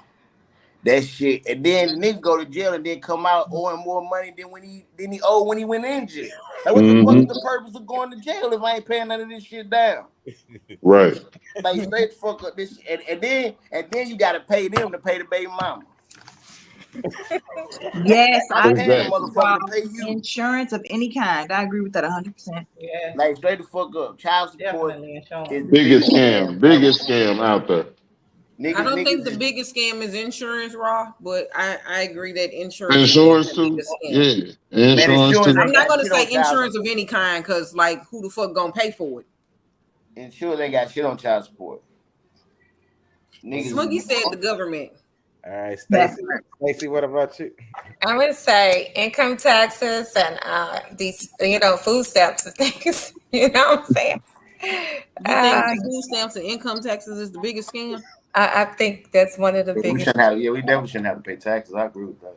That shit. And then the nigga go to jail and then come out owing more money than he owed when he went in jail. Like, what the fuck is the purpose of going to jail if I ain't paying none of this shit down? Right. Like, straight the fuck up this shit. And then you gotta pay them to pay the baby mama. Yes, I paying the motherfucker to pay you. Insurance of any kind. I agree with that 100%. Yeah. Like, straight the fuck up. Child support is the biggest scam out there. I don't think the biggest scam is insurance, Raw, but I agree that insurance. Insurance too. Yeah, insurance too. I'm not gonna say insurance of any kind because, like, who the fuck gonna pay for it? Insurance ain't got shit on child support. Smuggy said the government. All right, Stacey, what about you? I'm gonna say income taxes and these, food stamps and things. You know what I'm saying? You think food stamps and income taxes is the biggest scam? I think that's one of the biggest. We definitely shouldn't have to pay taxes. I agree with that.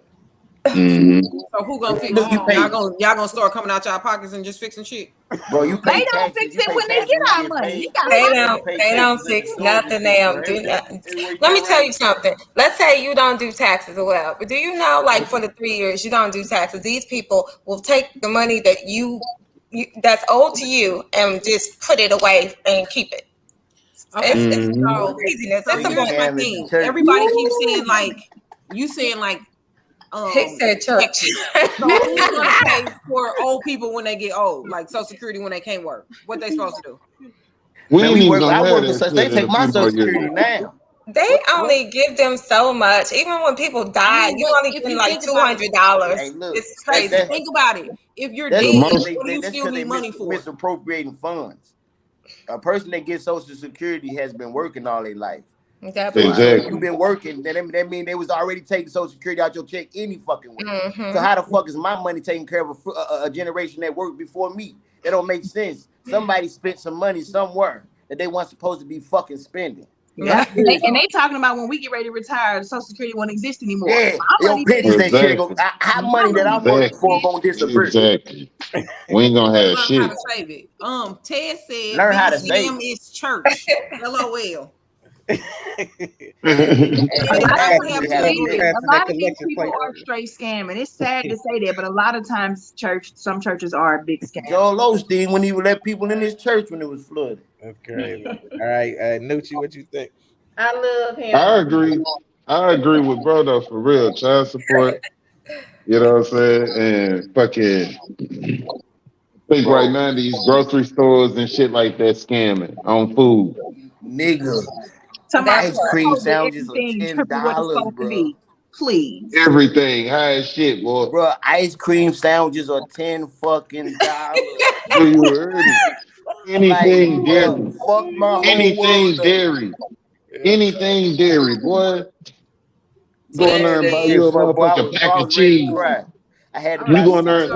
So who gonna fix it? Y'all gonna start coming out y'all pockets and just fixing shit? Bro, you pay They don't taxes, fix it when they get our money. They don't fix nothing. They don't do nothing. Let me tell you something. Let's say you don't do taxes or whatever. But do you know, like, for the 3 years you don't do taxes, these people will take the money that you that's owed to you and just put it away and keep it. Okay. It's craziness. It's my thing. Everybody keeps saying, like, you saying, like, he said church. So who's gonna pay for old people when they get old, like Social Security when they can't work? What they supposed to do? They take my Social Security now. They only give them so much. Even when people die, you only give like $200. It's crazy. Think about it. If you're dead, what do you still need money for? Misappropriating funds. A person that gets Social Security has been working all their life. Exactly. You've been working. That mean they was already taking Social Security out your check any fucking way. So how the fuck is my money taking care of a generation that worked before me? That don't make sense. Somebody spent some money somewhere that they weren't supposed to be fucking spending. Yeah, and they talking about when we get ready to retire, Social Security won't exist anymore. Yeah, your pensions that shit go. How money that I'm working for gonna disappear? Exactly. We ain't gonna have shit. How to save it. Ted said, "Learn how to save it. Is church." LOL. A lot of these people are straight scamming. It's sad to say that, but a lot of times some churches are a big scam. Joel Osteen when he would let people in his church when it was flooded. Okay. All right, Nucci, what you think? I love him. I agree with bro though, for real. Child support. You know what I'm saying? And fucking think right now these grocery stores and shit like that scamming on food. Nigga. Ice cream sandwiches are $10, bro. Please. Everything high as shit, boy. Bro, ice cream sandwiches are $10 fucking. You heard it. Anything dairy. Fuck my anything dairy. Anything dairy, boy. Go in there and buy you a motherfucking pack of cheese. I had you go in there and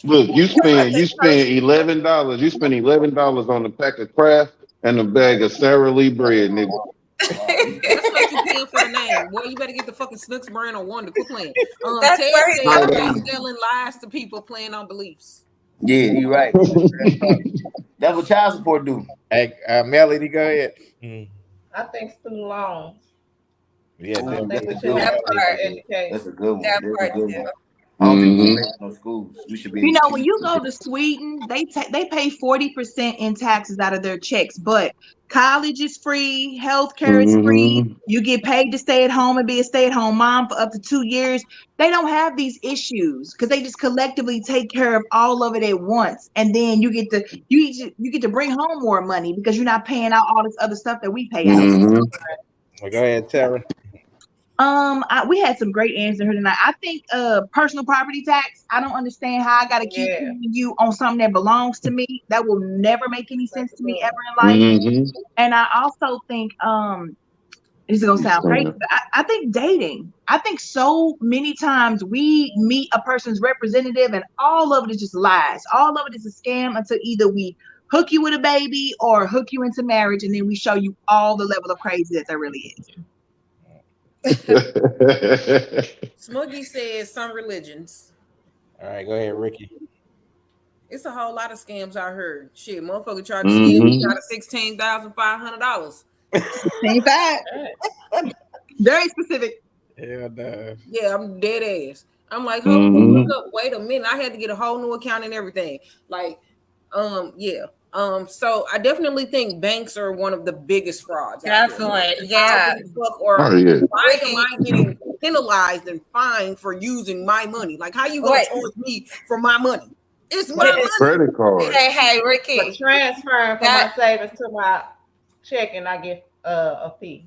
look, you spend $11. You spend $11 on a pack of Kraft and a bag of Sara Lee bread, nigga. That's what you paying for the name. Boy, you better get the fucking Snooks brand or Wonder. Quit playing. That's Ted selling lies to people playing on beliefs. Yeah, you're right. That's what child support do. Hey, Melody, go ahead. I think student loans. Yeah, that's a good one. That's a good one. I don't think we should pay for no schools. We should be. You know, when you go to Sweden, they pay 40% in taxes out of their checks, but college is free, healthcare is free. You get paid to stay at home and be a stay-at-home mom for up to 2 years. They don't have these issues because they just collectively take care of all of it at once, and then you get to bring home more money because you're not paying out all this other stuff that we pay out. Well, go ahead, Tara. We had some great answers here tonight. I think personal property tax. I don't understand how I got to keep paying you on something that belongs to me. That will never make any sense to me ever in life. And I also think this is gonna sound crazy, but I think dating. I think so many times we meet a person's representative and all of it is just lies. All of it is a scam until either we hook you with a baby or hook you into marriage, and then we show you all the level of crazy that there really is. Smuggy says some religions. All right, go ahead, Ricky. It's a whole lot of scams I heard. Shit, motherfucker tried to scam me out of $16,500. Ain't that very specific? Yeah, no. Yeah, I'm dead ass. I'm like, hold up, wait a minute. I had to get a whole new account and everything. Like, yeah. So I definitely think banks are one of the biggest frauds. Definitely, yeah. Or why am I getting penalized and fined for using my money? Like, how you gonna charge me for my money? It's my money. Credit card. Hey, Ricky. For transferring from my savings to my check, and I get a fee.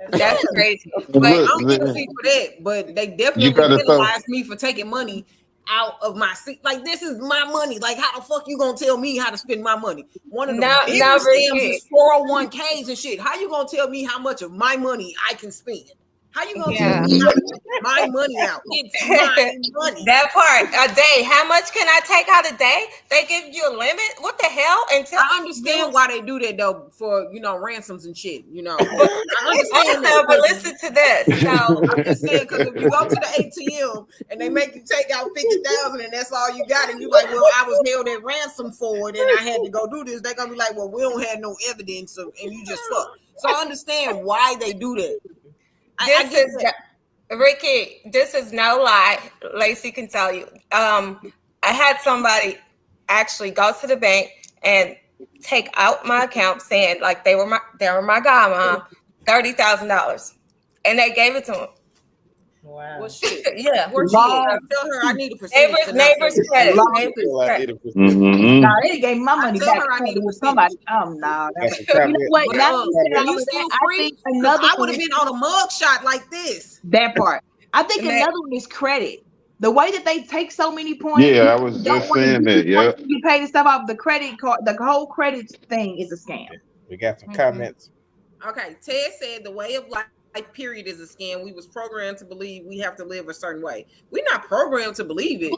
That's crazy. But I don't get a fee for that. But they definitely penalized me for taking money out of my seat. Like, this is my money. Like, how the fuck you gonna tell me how to spend my money? One of the biggest scams is 401ks and shit. How you gonna tell me how much of my money I can spend? How you gonna tell me how to take my money out? It's my money. That part, a day. How much can I take out a day? They give you a limit. What the hell? Until I understand why they do that though, for ransoms and shit. I understand that. But listen to this. So I'm just saying, because if you go to the ATM and they make you take out 50,000 and that's all you got, and you like, well, I was held at ransom for it and I had to go do this, they're gonna be like, well, we don't have no evidence and you just fuck. So I understand why they do that. Ricky, this is no lie. Lacey can tell you. I had somebody actually go to the bank and take out my account, saying like they were my godmom, $30,000, and they gave it to him. Wow. Well, shit. Yeah. Where she at? Tell her I need a percentage. Neighbors credit. Nah, they gave my money back to somebody. No. You know what? You still free? I would have been on a mug shot like this. That part. I think another one is credit. The way that they take so many points. Yeah, I was just saying that. Yeah. You pay the stuff off the credit card. The whole credit thing is a scam. We got some comments. Okay, Ted said the way of life period is a scam. We was programmed to believe we have to live a certain way. We're not programmed to believe it.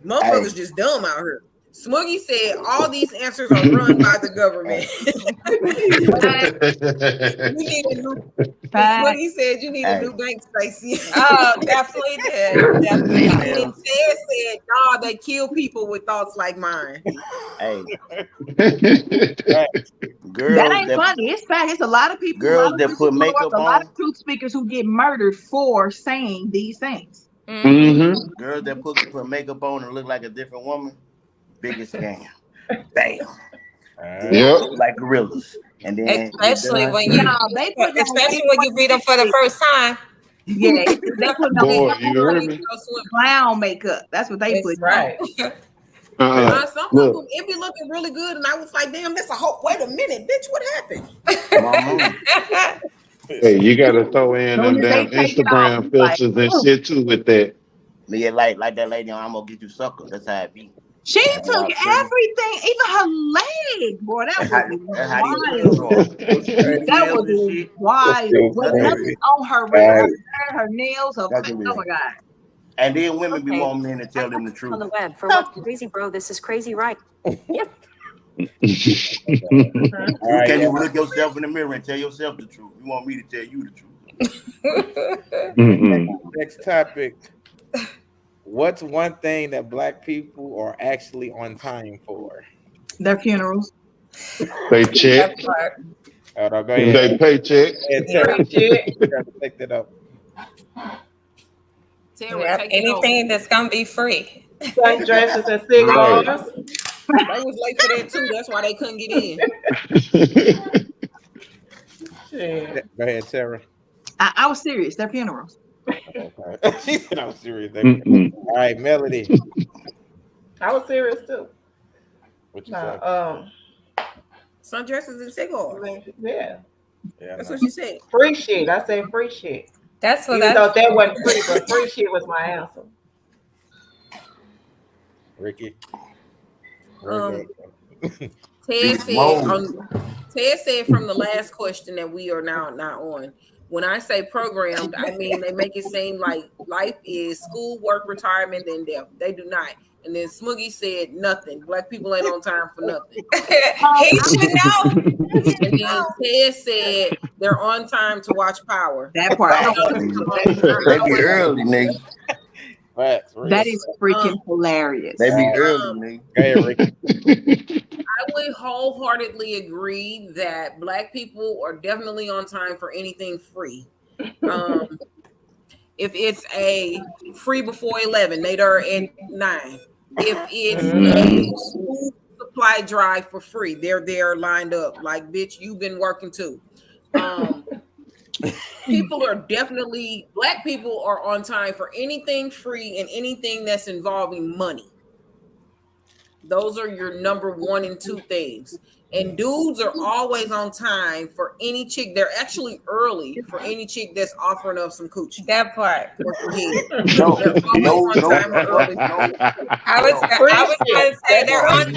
Motherfuckers just dumb out here. Smuggy said all these answers are run by the government. Smuggy said you need a new bank, Stacey. Oh, definitely did. Definitely. And Ted said, nah, they kill people with thoughts like mine. Hey. Girls that ain't funny. It's fact. It's a lot of people. Girls that put makeup on. A lot of truth speakers who get murdered for saying these things. Girls that put makeup on and look like a different woman. Biggest scam. Bam. Like gorillas. And then especially when you read them for the first time. Yeah, they put clown makeup. That's what they put. Right. Some of them, it be looking really good, and I was like, "Damn, that's a whole." Wait a minute, bitch, what happened? Hey, you gotta throw in them damn Instagram filters and shit too with that. Yeah, like that lady on "I'm gonna get you sucker." That's how it be. She took everything, even her leg, boy. That was wild. That was wild. But nothing on her nails, her face. Oh my god. And then women be wanting men to tell them the truth. On the web for what? Crazy, bro. This is crazy, right? Yep. Can you look yourself in the mirror and tell yourself the truth? You want me to tell you the truth? Next topic. What's one thing that Black people are actually on time for? Their funerals. They check. Hold on, go ahead. They paycheck. Take that up. Tara, take it anything that's gonna be free. Sundresses and cigars. They was late for that too. That's why they couldn't get in. Shit. Go ahead, Tara. I was serious. They're funerals. Okay. She said I'm serious. All right, Melody. I was serious too. What you say? Sundresses and cigars. Yeah. That's what she said. Free shit. I said free shit. That's what Even though that wasn't free, but free shit was my answer. Ricky. Ted said from the last question that we are now not on. When I say programmed, I mean they make it seem like life is school, work, retirement, then death. They do not. And then Smoogie said nothing. Black people ain't on time for nothing. He should know. And then Ted said they're on time to watch Power. That part. They be early, nigga. That is freaking hilarious. They be early, nigga. Hey, Ricky. I would wholeheartedly agree that Black people are definitely on time for anything free. If it's a free before 11, they are at 9. If it's a school supply drive for free, they're there lined up. Like, bitch, you've been working too. People are definitely, Black people are on time for anything free and anything that's involving money. Those are your number 1 and 2 things. And dudes are always on time for any chick. They're actually early for any chick that's offering up some coochie. That part. No. I was going to say they're on.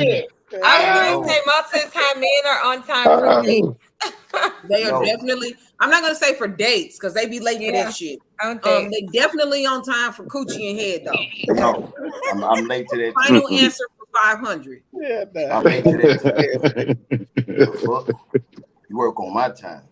I was going to say most of the time men are on time for dates. They are definitely. I'm not going to say for dates because they be late for that shit. They definitely on time for coochie and head though. No, I'm late to that. Final answer for 500. Yeah, I'm late to that. You work on my time.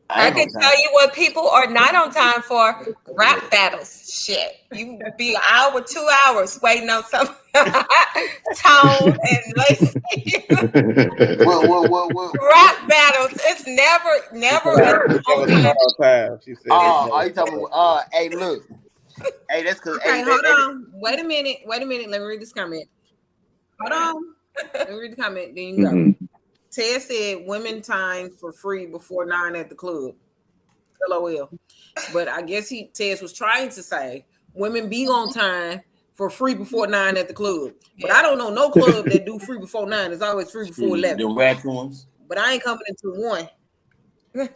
I can tell you what people are not on time for: rap battles. Shit, you be an hour, 2 hours waiting on some tone and listen. What? Rap battles. It's never on time. She said. Are you talking about? Hey, look. Hey, that's because. Okay, hold on. Wait a minute. Let me read this comment. Hold on. Let me read the comment. Then you go. Ted said women time for free before 9 at the club. LOL. But I guess Ted was trying to say women be on time for free before 9 at the club. But I don't know no club that do free before 9. It's always free before 11. The raccoons. But I ain't coming into 1. So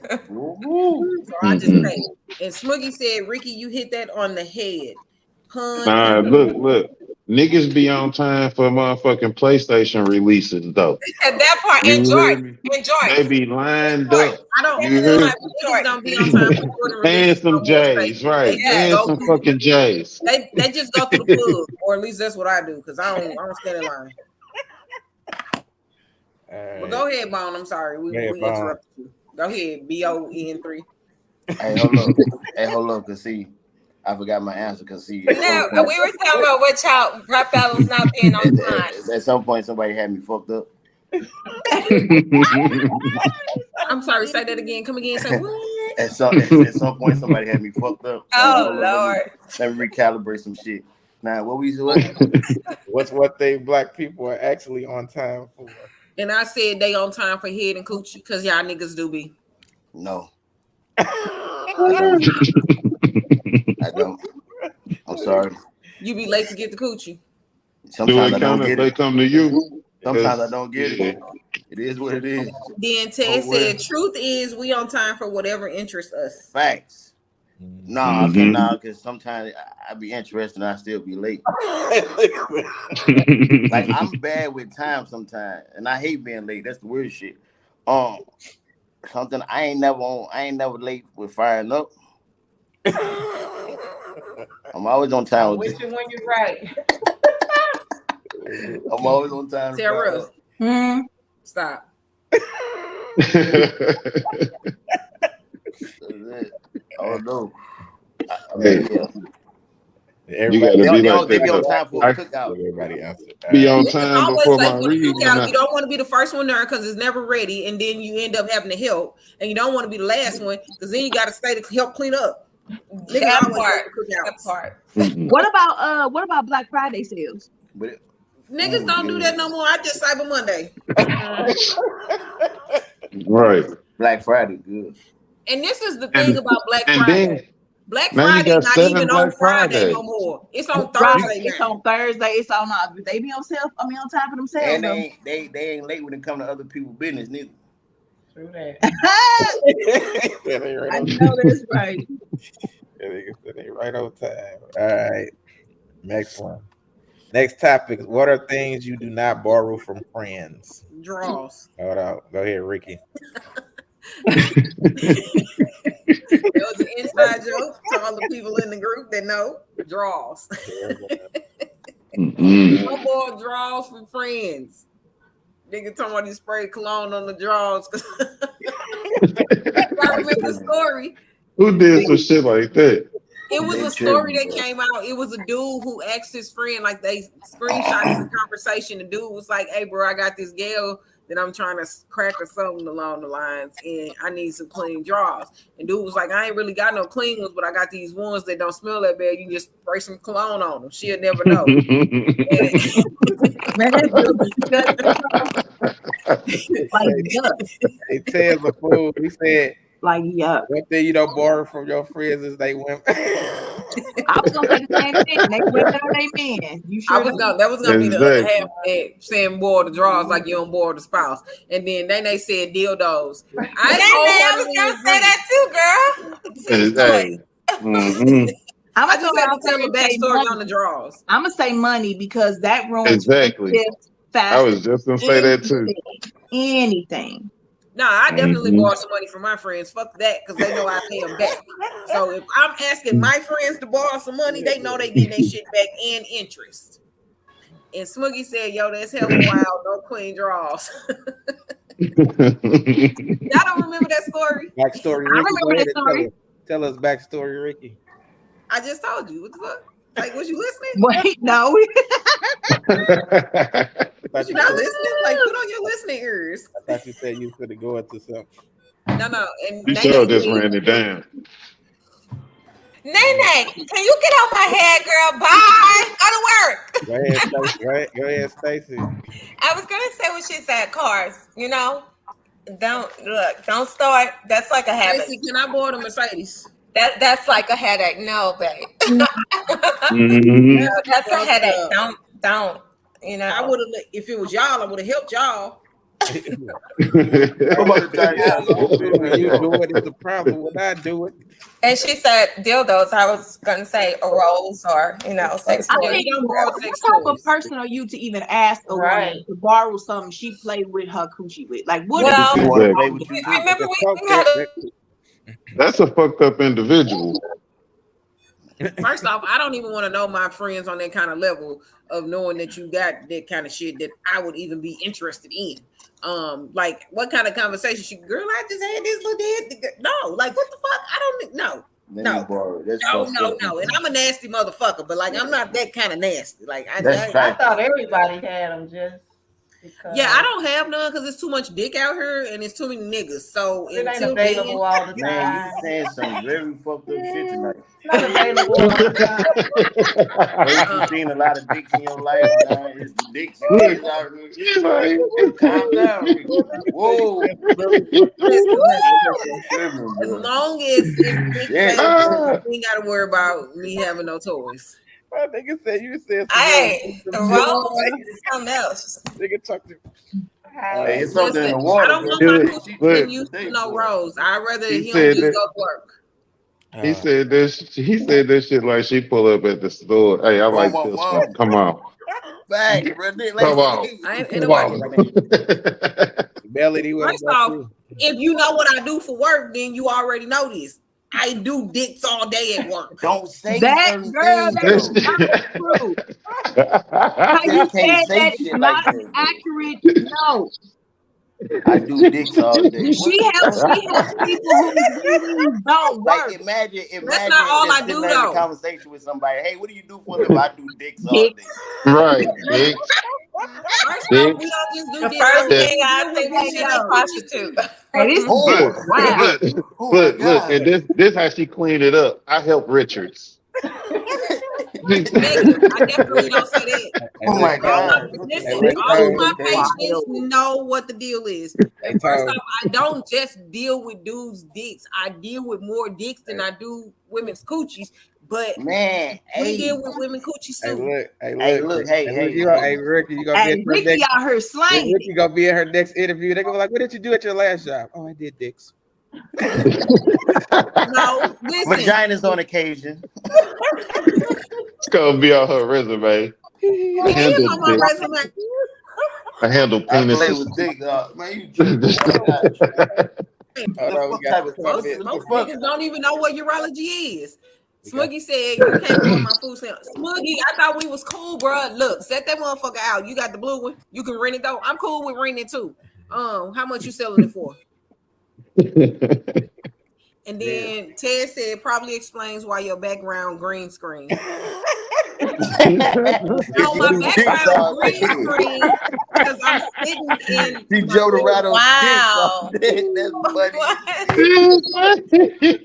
I just say. And Smoogie said, Ricky, you hit that on the head. Look. Niggas be on time for motherfucking PlayStation releases though. And that part, enjoy. They be lined up. I don't be on time for and some J's, right? And some fucking J's. They just go through the club, or at least that's what I do, because I don't stand in line. But go ahead, Bone. I'm sorry, we interrupted you. Go ahead, BON3. Hey, hold up, cause see. I forgot my answer because see. But now we were talking about what y'all rap battles not being on time. At some point, somebody had me fucked up. I'm sorry. Say that again. Come again. Say what? At some point, somebody had me fucked up. Oh Lord. Let me recalibrate some shit. Now, What's what they Black people are actually on time for? And I said they on time for head and coochie because y'all niggas do be. No. I don't. I'm sorry. You be late to get the coochie. Sometimes I don't get it. They come to you. Sometimes I don't get it. It is what it is. Then Ted said, "Truth is, we on time for whatever interests us." Facts. No, because sometimes I be interested and I still be late. Like I'm bad with time sometimes, and I hate being late. That's the weird shit. Something I ain't never late with firing up. I'm always on time. With you when you're right. I'm always on time. Sarah, stop. Oh no. You gotta be like they be on time for a cookout. Everybody answered. Be on time before my read. You don't want to be the first one there because it's never ready, and then you end up having to help, and you don't want to be the last one because then you got to stay to help clean up. Niggas That always part. go to That cookouts. part. What about Black Friday sales? But Niggas don't do that no more. I just Cyber Monday. Right. Black Friday, good. And this is the thing about Black And Friday. then Black now you Friday got not 7 even Black on Friday Fridays. no more. It's on Right. Thursday It's now. on Thursday. It's on. They be on on time for themselves. And though. they ain't late when it come to other people's business neither. True that. I know that's right. They right on time. All right. Next one. Next topic. What are things you do not borrow from friends? Draws. Hold on. Go ahead, Ricky. That was an inside joke to all the people in the group that know. Draws. No more draws from friends. Nigga talking about he sprayed cologne on the draws. I remember the story. Who did some shit like that? It was a story that came out. It was a dude who asked his friend, like they screenshotted the conversation. The dude was like, "Hey, bro, I got this gal that I'm trying to crack or something along the lines, and I need some clean drawers." And dude was like, "I ain't really got no clean ones, but I got these ones that don't smell that bad. You can just spray some cologne on them. She'll never know." They tell the fool. He said, like, yuck. one thing you don't borrow from your friends is they women. I was gonna say the same thing. They women or they men. You sure? That was gonna be the other half of that, saying borrow the drawers like you don't borrow the spouse. And then they said dildos. I was gonna say that too, girl. Hey. Mhm. I just had to tell a backstory on the drawers. I'm gonna say money because that room Exactly. I was just gonna say that too. Anything. No, I definitely borrow some money from my friends. Fuck that, because they know I pay them back. So if I'm asking my friends to borrow some money, they know they get their shit back and interest. And Smuggy said, "Yo, that's hella wild. No clean drawers." Y'all don't remember that story? Backstory. I Ricky, remember that story. Tell us backstory, Ricky. I just told you. What the fuck? Like, was you listening? Wait, no. You not listening? Like, put on your listening ears. I thought you said you could go into something. No. And You sure just ran it down. Nene, can you get on my head, girl? Bye. Go to work. Go ahead, Stacey. Go ahead, Stacey. I was gonna say what she said. Cars, don't start. That's like a habit. Tracy, can I borrow the Mercedes? That's like a headache. No, babe. Mhm. No, that's a headache. Don't. I would have, if it was y'all, I would have helped y'all. When you do it, it's a problem. When I do it, And she said dildos. I was gonna say a rose or sex I toys. mean, don't borrow what sex type of toys. person are you to even ask a Right. woman to borrow something she played with her coochie with? Like, what? Well, You want to play with you too? remember we had a That's a fucked up individual. First off, I don't even want to know my friends on that kind of level of knowing that you got that kind of shit that I would even be interested in. Like what kind of conversation she, girl, I just had this little dead. No, like what the fuck? I don't know. No. And I'm a nasty motherfucker, but like I'm not that kind of nasty. Like I thought everybody had them just because. Yeah, I don't have none because it's too much dick out here and it's too many niggas. So it ain't until available all the time. Man, you saying some very fucked up shit tonight. Not available all the time. You've seen a lot of dicks in your life, man. It's the dicks and dicks out here. Calm down, Ricky. Whoa. As long as it's dick, we ain't gotta worry about me having no toys. my nigga said you said. Hey, the rose is something else. Nigga talk to. Hey, it's something in the I water. don't want my coochie to use no rose. I'd rather he don't just go to work. He said this. He said this shit like she pull up at the store. Hey, I like this one. Come on. Back, bro. Come on. I ain't Come nobody on. right now. Melody, what First about off, you? if you know what I do for work, then you already know this. I do dicks all day at work. Don't say That certain girl, things, that's though. not true. How You you can't said say that is shit not like that. accurate. No, I do dicks all day. she helps people who really don't work. Like imagine That's not all just I do, sitting there in a though. conversation with somebody. Hey, what do you do for them? I do dicks all day. Right. Dick. First off, we don't just do The this. first Yeah. thing I think we should be prostitute. Hey, this is Look, wow. look, Oh my look, God. and this how she cleaned it up. I help Richards. Negative. I definitely don't say that. Oh my God. Listen, Hey, all of my okay. patients know what the deal is. And first off, I don't just deal with dudes' dicks. I deal with more dicks than I do women's coochies. But Man, we hey, deal with women coochies Hey, too. look, hey, Ricky, you gonna be Hey, in her Ricky next. out here slanging. Ricky gonna be in her next interview. They gonna be like, "What did you do at your last job?" Oh, I did dicks. No, listen. vaginas on occasion. It's gonna be on her resume. It is on my resume. I handle I play penises. with dick. Man, you tripping. Oh, no, we What got type of Most what the fuck? niggas don't even know what urology is. Smuggy said you can't want my food stamp. Smuggy, I thought we was cool, bro. Look, set that motherfucker out. You got the blue one. You can rent it though. I'm cool with renting it too. How much you selling it for? And then Ted said probably explains why your background green screen. No, my background green screen because I'm sitting in. He Joe Dorado. Wow. That's funny.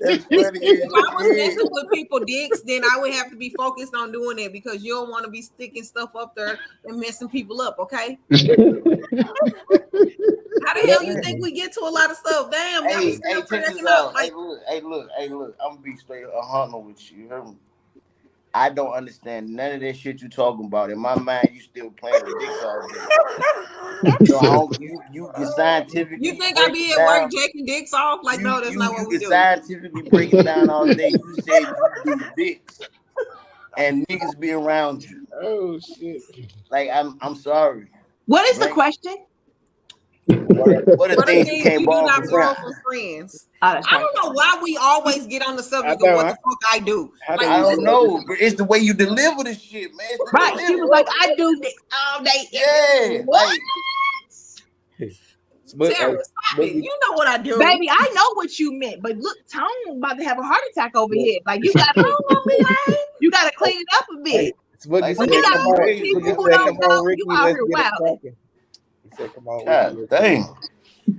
That's funny. If I was messing with people dicks, then I would have to be focused on doing it because you don't want to be sticking stuff up there and messing people up, okay? How the hell you think we get to a lot of stuff? Damn, y'all Hey, still check this cracking out. up. Like, Hey, look. I'm gonna be straight 100 with you. You heard me? I don't understand none of that shit you talking about. In my mind, you still playing with dicks all day. So I don't, you can scientifically. you think I be at work jacking dicks off? Like, no, that's not what we You do. can scientifically break it down all day. You said you do dicks, and niggas be around you. Oh shit! Like I'm sorry. What is the Right. question? What are What are things things you can't you do borrow not from borrow friends? from friends? Oh, that's I right. don't know why we always get on the subject I know, of what the fuck I do. How Like, I don't know, but it's the way you deliver the shit, man. It's the Right. She delivery. was like, I do this all day. Yeah, What? like Tara, stop it. You know what I do. Baby, I know what you meant, but look, Tone about to have a heart attack over here. Like you gotta clean it up a bit. Smuggy Like, said, When you got "Come on, people Smuggy who said, don't come on, know, Ricky, you out let's here get it wilding. cracking." He said, "Come on, God Ricky, dang.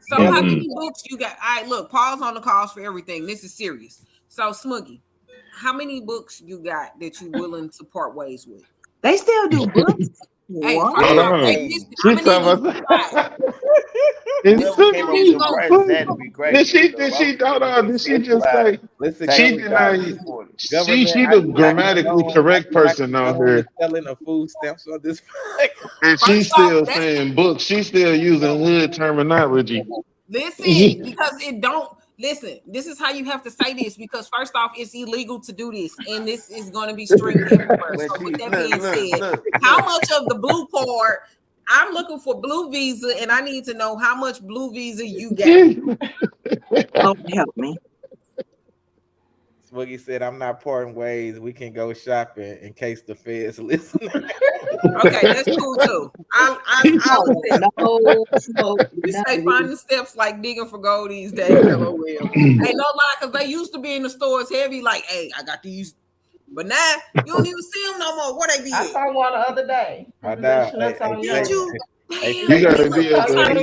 So how many books you got? All right, look, pause on the calls for everything. This is serious. So Smuggy, how many books you got that you willing to part ways with? They still do books. Hey, What? first Hold off, on. hey, listen, how She many talking books you got? about Whoever came up with It's them gonna- prices had to be crazy. Did she hold on? Did she just say Listen, she government, denied government, she I the do not grammatically condone- correct I do not person on condone here, the selling of food stamps on this. and she's First off, still that's- saying books. She's still using hood terminology. Listen, because it don't listen. This is how you have to say this because first off, it's illegal to do this, and this is going to be strict everywhere. But So see, with that look, being said, look. how much of the blue card? I'm looking for blue visa, and I need to know how much blue visa you got. Lord help me. Smuggy said, "I'm not parting ways. We can go shopping in case the feds listen." Okay, that's cool too. I you say find the steps like digging for gold these days. LOL. Ain't no lie, because they used to be in the stores heavy, like, hey, I got these. But now you don't even see them no more. Where they be I at? saw one the other day. I know. Nuts on Did yours. you? Hey, Damn, You gotta nigga, be at the hood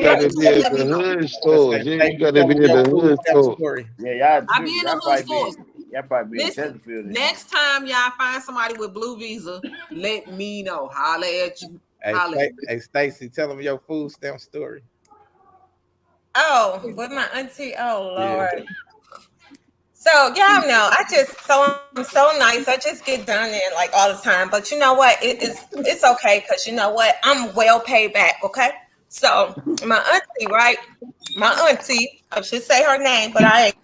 stores. You gotta be at the hood stores. Yeah, y'all. I be in the hood stores. Y'all probably be in Listen, Chesterfield. next time y'all find somebody with blue visa, let me know. Holla at you. Hey, Stacy, tell them your food stamp story. Oh, with my auntie. Oh Lord. Yeah. So y'all know, I'm so nice. I just get done there like all the time. But you know what? It's okay because you know what? I'm well paid back. Okay. So my auntie, right? My auntie, I should say her name, but I ain't.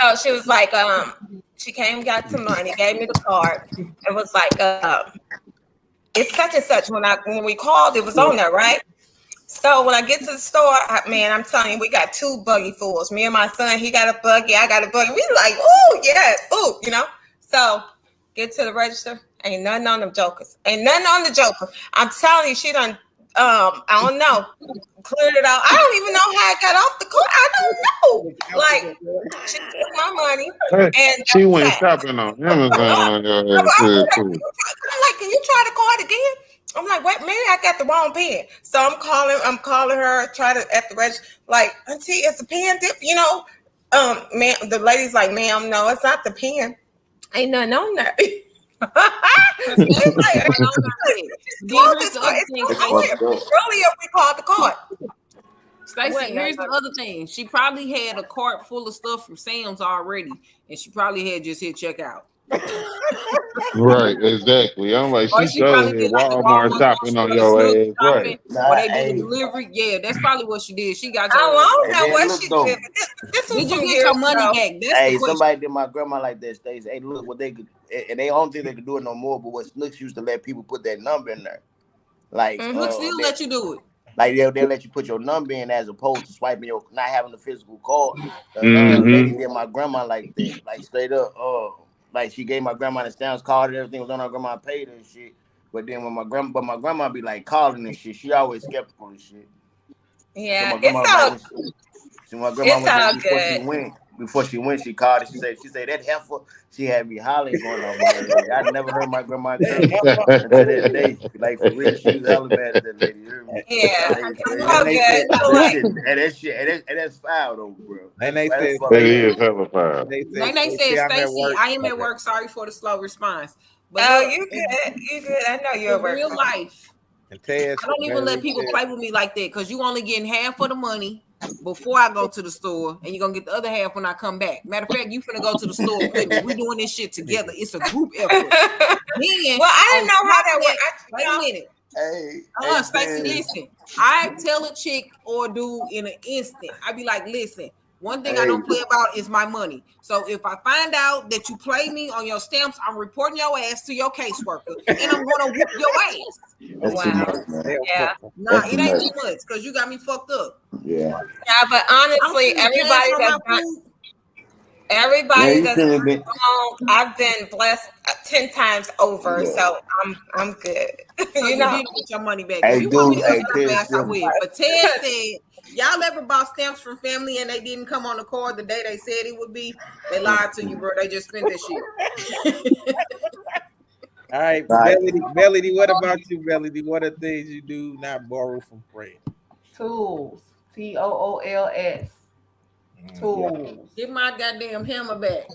So she was like, she came, got some money, gave me the card, and was like, it's such and such. When we called, it was on there, right? So when I get to the store, I'm telling you, we got two buggy fulls. Me and my son, he got a buggy, I got a buggy. We like, oh yeah, food, you know. So get to the register, ain't nothing on them jokers. Ain't nothing on the joker. I'm telling you, she done. I don't know, cleared it out. I don't even know how I got off the car. I don't know. Like she took my money and She went shopping on Amazon. I'm like, can you try the card again? I'm like, wait, maybe I got the wrong pen. So I'm calling her, try to at the register, like, auntie, it's a pen dip, ma'am. The lady's like, ma'am, no, it's not the pen. Ain't nothing on there. Earlier we called the cart. Stacey, here's the other thing. She probably had a cart full of stuff from Sam's already, and she probably had just hit checkout. Right, exactly. I'm like, she goes here Walmart shopping on your ass, right? Or they did a delivery. Yeah, that's probably what she did. She got your I don't know what she did. Did you get your money back? That's hey, somebody did my grandma like that, Stacey. Hey, look what they could, and they don't think they could do it no more. But what Snooks used to let people put that number in there, like Snooks still let you do it. Like they'll let you put your number in as opposed to swiping your, not having the physical card. Lady did my grandma like that, like straight up. Like she gave my grandma the stamps card and everything was on her. Grandma paid her and shit. But then when my grandma be like calling and shit, she always skeptical and shit. Yeah, so my grandma before she went, she called and she said that heifer, she had me hollering going on. Like, I never heard my grandma curse until that day. Like for real, she was hella mad at that lady. Yeah, and that's foul though, bro. And they said that is hella foul. They said, Stacey, I am at work. Sorry for the slow response. But you good. You good. I know you're at work. Real life. I don't even let people play with me like that because you only getting half of the money before I go to the store, and you're gonna get the other half when I come back. Matter of fact, you finna go to the store with me. We're doing this shit together. It's a group effort. Then, I didn't know how that worked. Wait a minute. Stacey, listen. I tell a chick or dude in an instant. I be like, listen. One thing I don't play about is my money. So if I find out that you play me on your stamps, I'm reporting your ass to your caseworker, and I'm gonna whoop your ass. Wow. Yeah. Nah, it ain't too much because you got me fucked up. Yeah. Yeah, but honestly, everybody that's I've been blessed 10 times over, so I'm good. So you did get your money back. Hey, you dude, want me to back, I Ted, will. But Ted said, y'all ever bought stamps from family and they didn't come on the card the day they said it would be? They lied to you, bro. They just spent that shit. All right, Melody, what about you, Melody? What are things you do not borrow from friends? Tools. TOOLS. Tools. Get my goddamn hammer back.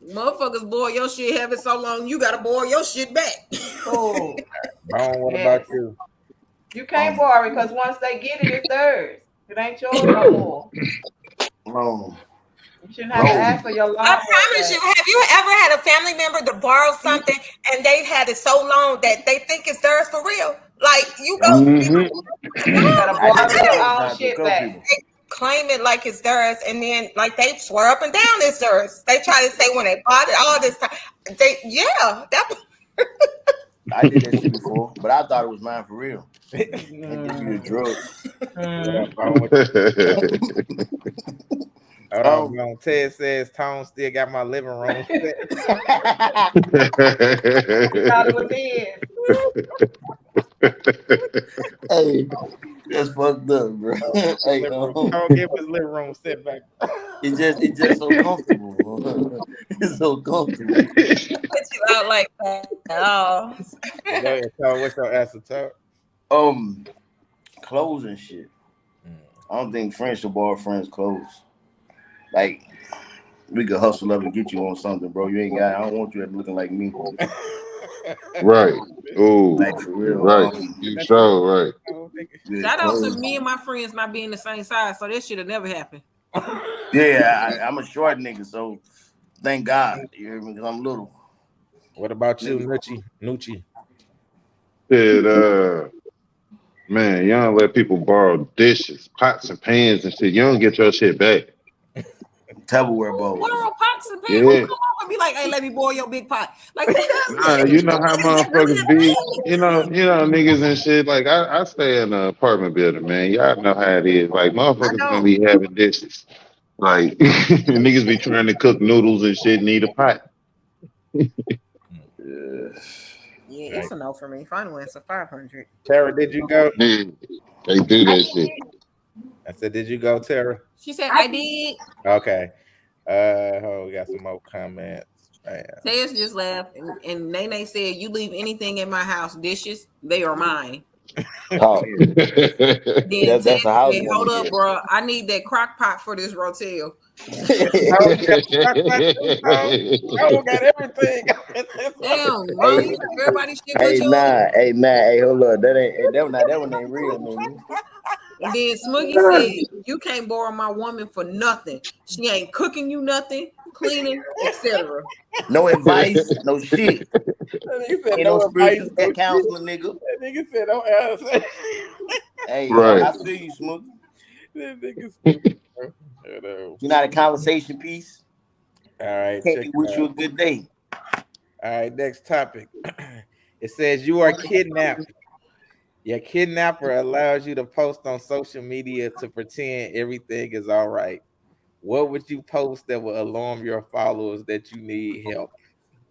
Motherfuckers boil your shit, have it so long, you gotta boil your shit back. Oh. What about you? You can't borrow it because once they get it, it's theirs. It ain't yours no more. You shouldn't have to ask for your loan. I promise you, have you ever had a family member to borrow something and they've had it so long that they think it's theirs for real? Like you go, you gotta borrow your own shit back. They claim it like it's theirs, and then like they swear up and down it's theirs. They try to say when they bought it all this time. I did that shit before, but I thought it was mine for real. They give you a drug. Ted says Tone still got my living room. Hey, that's fucked up, bro. Hey, don't give his living room set back. It's just so comfortable. It's so comfortable. Put you out like that. Oh. What's your answer, Tone? Clothes and shit. I don't think friends should borrow friends' clothes. Like, we could hustle up and get you on something, bro. You ain't got. I don't want you looking like me. Right. Oh. Like for real. Right. You sure right. Shout out to me and my friends not being the same size, so that should have never happened. Yeah, I'm a short nigga, so thank God. You hear me? Because I'm little. What about you, Nucci? Said, man, you don't let people borrow dishes, pots, and pans and shit. You don't get your shit back. Tupperware bowls. Borrow pots and pans. Who come over and be like, hey, let me borrow your big pot. Like, you know how motherfuckers be. You know, niggas and shit. Like, I stay in an apartment building, man. Y'all know how it is. Like, motherfuckers gonna be having dishes. Like, niggas be trying to cook noodles and shit, need a pot. Yeah, it's a no for me. Final answer, 500. Tara, did you go? Yeah, they do that shit. I said, did you go, Tara? She said, I did. Okay. We got some more comments. Tez just laughed, and Nene said, "You leave anything in my house, dishes, they are mine." Oh, Then Tez that's a house said, "Hold woman. up, bro. I need that crock pot for this rotel." I got everything. Damn, right? Everybody shit but Hey, yours. nah, hey, hold up. That one ain't real, nigga. And then Smuggy said, "You can't borrow my woman for nothing. She ain't cooking you nothing, cleaning, etc." No advice, no shit. That nigga said Ain't no no advice, spiritual no shit. counseling, nigga. That nigga said don't answer. Hey, Right. I feel you, Smoothie. That nigga stupid, bro. I know. You're not a conversation piece. All right, Can't check be it with you a out. good day. All right, next topic. It says you are kidnapped. Your kidnapper allows you to post on social media to pretend everything is all right. What would you post that will alarm your followers that you need help?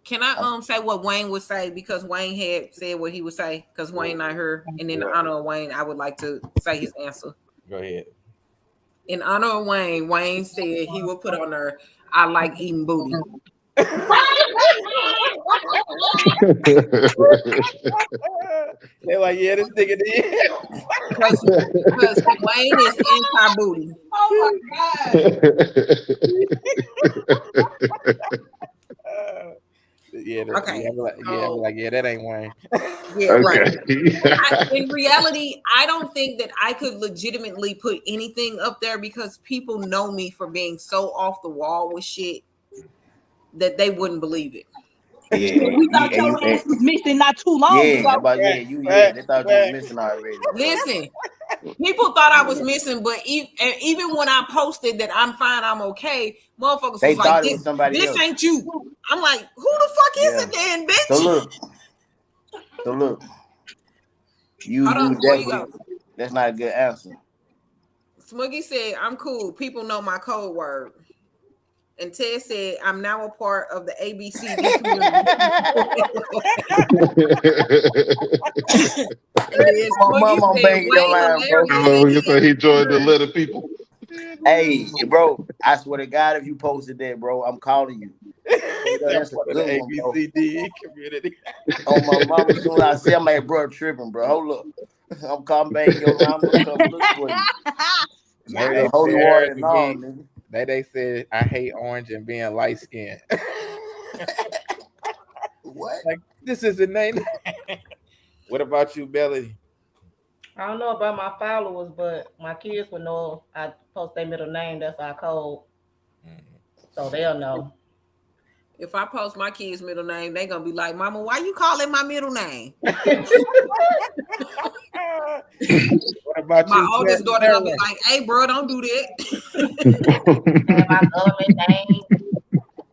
Can I say what Wayne would say, because Wayne had said what he would say, because Wayne not here, and in honor of Wayne, I would like to say his answer. Go ahead. In honor of Wayne, Wayne said he would put on there, "I like eating booty." They're like, yeah, this nigga did. Because Wayne is anti-booty. Oh Yeah, Okay. yeah, that ain't Wayne. Yeah, right. Okay. In reality, I don't think that I could legitimately put anything up there, because people know me for being so off the wall with shit that they wouldn't believe it. Yeah, we thought your ass was missing not too long yeah, ago. they thought you was missing already. Listen, people thought I was missing, but even when I posted that I'm fine, I'm okay, motherfuckers They was thought like, it was somebody this else. ain't you. I'm like, who the fuck is it then, bitch? So look, you Hold on, before you definitely, that's not a good answer. Smuggy said, "I'm cool. People know my code word." And Ted said, "I'm now a part of the ABC community." My mama banging your line, bro. He joined the little people. Hey, bro, I swear to God, if you posted that, bro, I'm calling you. That's a Part of good the one, bro. ABCDE community. On my mama, as soon as I see, I'm like, bro, tripping, bro. Hold up. I'm calling bang your line. I'm gonna come look for you. They Holy said water to and all, me, nigga. they said I hate orange and being light skinned. What? Like, this is the name. What about you, Belly? I don't know about my followers, but my kids will know I post their middle name. That's our code, so they'll know. If I post my kid's middle name, they gonna be like, "Mama, why you calling my middle name?" What about My you, oldest daughter gonna be like, "Hey, bro, don't do that." And my government name.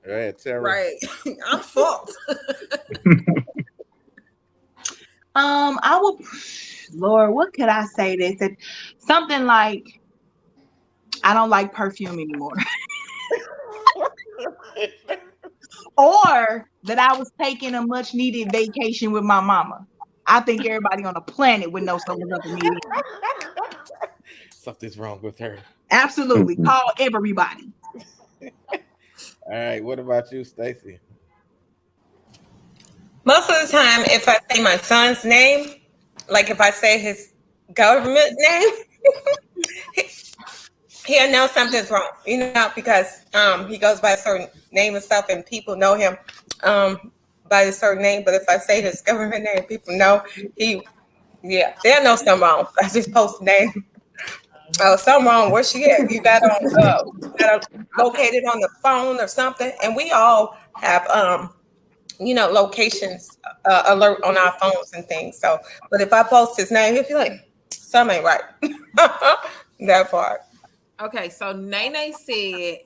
Right. I'm fucked. I would, Lord, what could I say that said something like, "I don't like perfume anymore." Or that I was taking a much needed vacation with my mama. I think everybody on the planet would know something's up with me. Something's wrong with her. Absolutely. Call everybody. All right. What about you, Stacy? Most of the time, if I say my son's name, like if I say his government name, he'll know something's wrong, because he goes by a certain name and stuff, and people know him by a certain name. But if I say his government name, people know they'll know something wrong. I just post the name. Oh, something wrong. Where's she at? You got located on the phone or something. And we all have locations alert on our phones and things. So, but if I post his name, he'll be like, something ain't right. That part. Okay, so Nene said,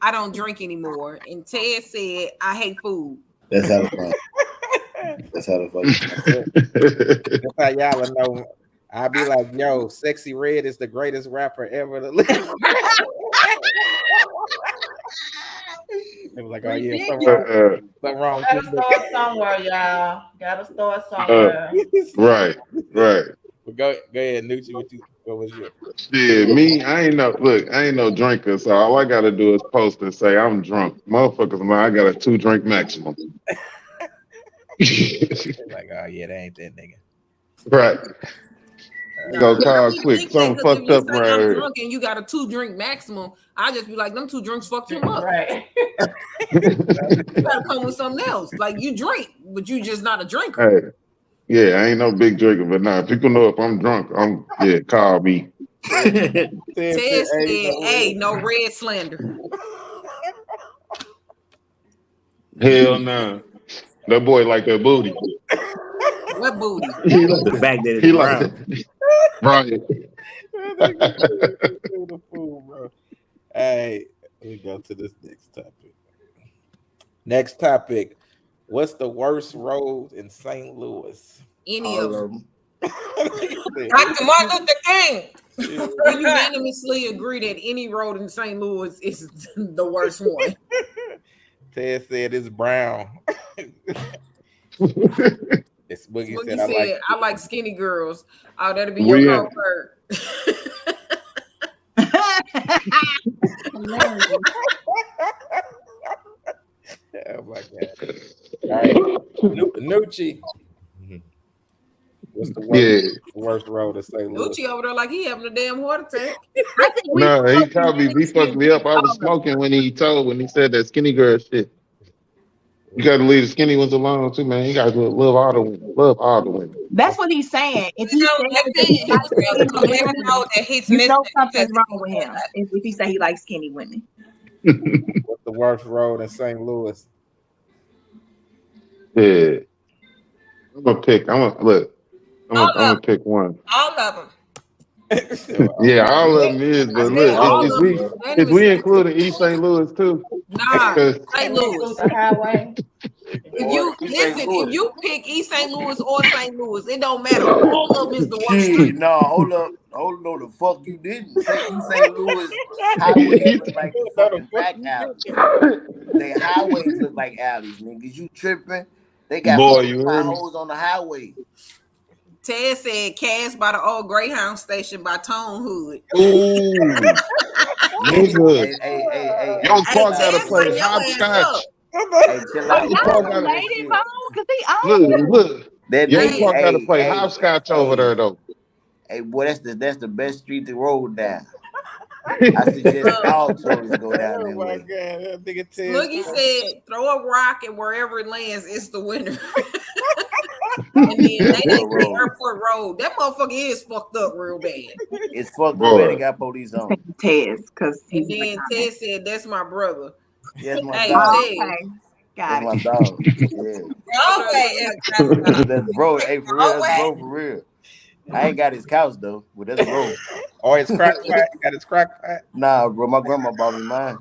"I don't drink anymore," and Ted said, "I hate food." That's how the fun. That's how the fuck. That's how y'all will know. I'll be like, yo, Sexy Red is the greatest rapper ever to live. They was like, oh yeah, something wrong. Gotta start somewhere, y'all. Gotta start somewhere. Right. But go ahead, Nucci. What was your? Yeah, me, I ain't no drinker, so all I gotta do is post and say I'm drunk. Motherfuckers, man, I got a 2-drink maximum. Like, oh yeah, that ain't that nigga. Right. Go call quick. Think Something that 'cause fucked if up you say right I'm here. drunk and you got a 2-drink maximum, I just be like, them 2 drinks fucked him up. Right. You gotta come with something else. Like you drink, but you just not a drinker. Hey, yeah, I ain't no big drinker, but nah, people know if I'm drunk, call me. Ted said, hey, no red slander. Hell nah. That boy like that booty. What booty? The fact that it's brown. Right. Hey, we go to this next topic. What's the worst road in St. Louis? Any of them. Dr. Martin Luther King. We unanimously agree that any road in St. Louis is the worst one. Ted said it's brown. It's Boogie Boogie said, I like skinny girls. Oh, that'll be Where you your at? code oh my God. All right. Nucci. What's the worst road in St. Louis? Nucci over there like he having a damn heart attack. No, he called me. He fucked me up. I was smoking when he said that skinny girl shit. You got to leave the skinny ones alone too, man. You got to love all the women. That's what he's saying. If he he's you know something's wrong with him. If he say he likes skinny women. What's the worst road in St. Louis? Yeah, I'm gonna pick one. All of them. Yeah, all of them is, but look, if we include East St. Louis too. Nah, St. Louis. The highway. If you pick East St. Louis or St. Louis, it don't matter. All of them is the worst. Shit, no, hold up. No, the fuck you didn't. East St. Louis highways look like the fucking back alleys. They highways look like alleys, niggas. You tripping? They got potholes on the highway. Ted said cast by the old Greyhound station by Tone Hood. Ooh. Nigga. Hey, Yo, Clark gotta play hopscotch. Hey, chill out. Look. Yo, Clark gotta play hey, hopscotch over there though. Hey, boy, that's the best street to roll down. I suggest all tourists go down that way. Look, he said, throw a rock and wherever it lands, it's the winner. And then they Airport Road. That motherfucker is fucked up real bad. It's fucked up. They got police on. Ted, because and then Ted said, "That's my brother." Yes, my hey, dog. Ted. Got that's my dog. Yeah. That's bro. Hey, for real. That's bro for real. I ain't got his couch though, but that's bro. Oh, his crack pipe. Got his crack pipe. Nah, bro. My grandma bought me mine.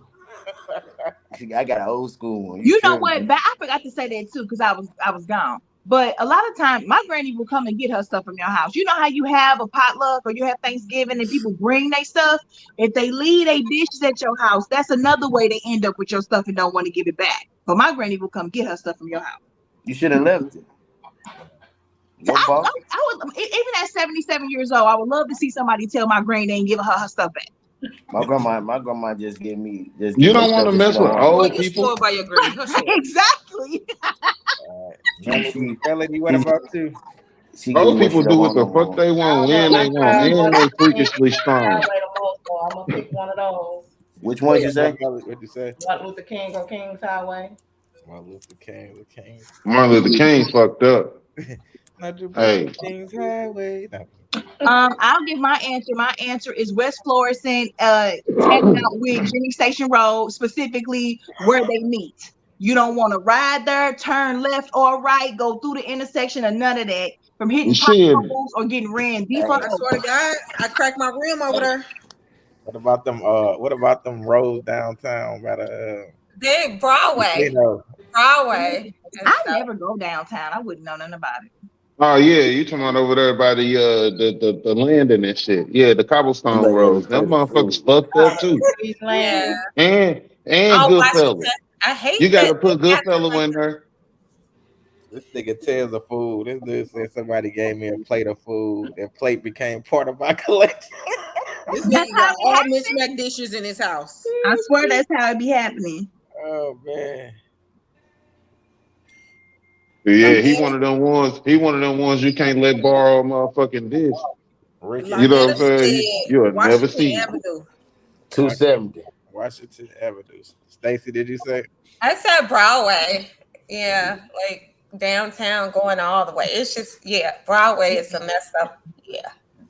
I got an old school one. You know what? But I forgot to say that too because I was gone. But a lot of times, my granny will come and get her stuff from your house. You know how you have a potluck or you have Thanksgiving and people bring their stuff? If they leave their dishes at your house, that's another way they end up with your stuff and don't want to give it back. But my granny will come get her stuff from your house. You should have left it. I would, even at 77 years old, I would love to see somebody tell my granny and give her stuff back. My grandma just gave me. You don't want to mess with old people. By your granny. Exactly. Melody, what about you? Old people do what the fuck they want when they want, and they freakishly strong. I'm gonna pick one of those. Which one you say? What'd you say? Martin Luther King on King's Highway. Martin Luther King. Martin Luther King fucked up. Hey. King's Highway. No. I'll give my answer. My answer is West Florissant, heading out with Jenny Station Road, specifically where they meet. You don't want to ride there, turn left or right, go through the intersection or none of that. From hitting potholes or getting ran deep. I swear to God, I cracked my rim over there. What about them roads downtown by the Big Broadway? Broadway. I never go downtown. I wouldn't know nothing about it. Oh yeah, you talking about over there by the landing and shit. Yeah, the cobblestone roads. Them motherfuckers fucked up too. Yeah. And Goodfellas. I hate you gotta put Goodfellas in there. This nigga tells of food. This dude said somebody gave me a plate of food. That plate became part of my collection. This That's nigga how got it all happens. mismatched dishes in his house. I swear that's how it be happening. Oh man. Yeah, he one of them ones. He one of them ones you can't let borrow a motherfucking dish. Ricky, You know what I'm Lynetta saying? said, You'll never Washington see. Avenue. 270. Washington Avenue. Stacy, did you say? I said Broadway. Yeah, like downtown going all the way. It's just, yeah, Broadway is a mess up. Yeah.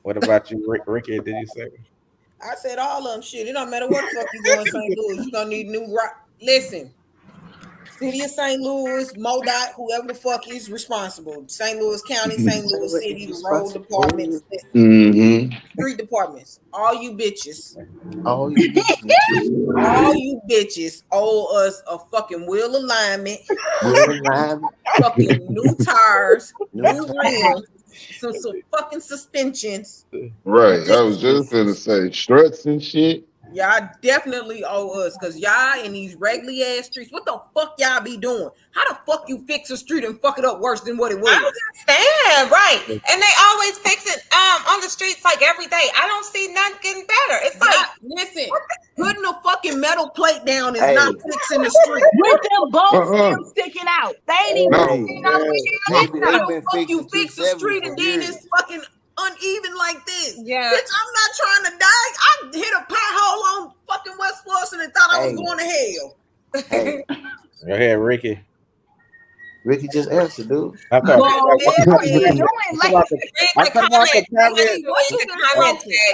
What about you, Ricky? Did you say? I said all of them shit. It don't matter where the fuck you go in St. Louis. You gonna need new rock. Listen, City of St. Louis, MoDOT, whoever the fuck is responsible. St. Louis County, St. Louis City, the road departments, Mm-hmm. street departments. All you bitches. Oh, you All you bitches owe us a fucking wheel alignment, fucking new tires, new rims, some fucking suspensions. Right. I was just gonna say struts and shit. Y'all definitely owe us because y'all in these regular ass streets. What the fuck y'all be doing? How the fuck you fix a street and fuck it up worse than what it was? I understand, right? And they always fix it on the streets like every day. I don't see none getting better. It's like, listen, putting a fucking metal plate down is Hey. not fixing the street. With them bolts still sticking out. They ain't even No. sticking out. How the been fuck you fixing fix a 270 street and for then years. it's fucking uneven like this? Yeah. Bitch, I'm not trying to die. I hit a pothole on fucking West Florissant and thought I was Hey. going to hell. Hey, Go ahead, Ricky. Ricky just answered, dude. I thought. What you doing? Like, I'm coming off the comments. What you doing?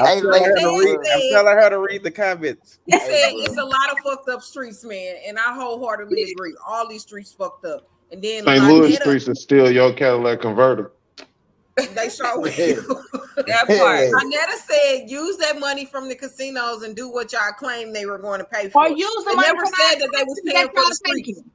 I'm telling her to lady, read. I'm telling her to read the comments. He said it's a lot of fucked up streets, man, and I wholeheartedly agree. All these streets fucked up, and then St. Louis Lynetta, streets is still your Cadillac converter. they sure will. that part. Lynetta said use that money from the casinos and do what y'all claimed they were going to pay for. or use the They money never from said that they was paying for the y'all streets. taking.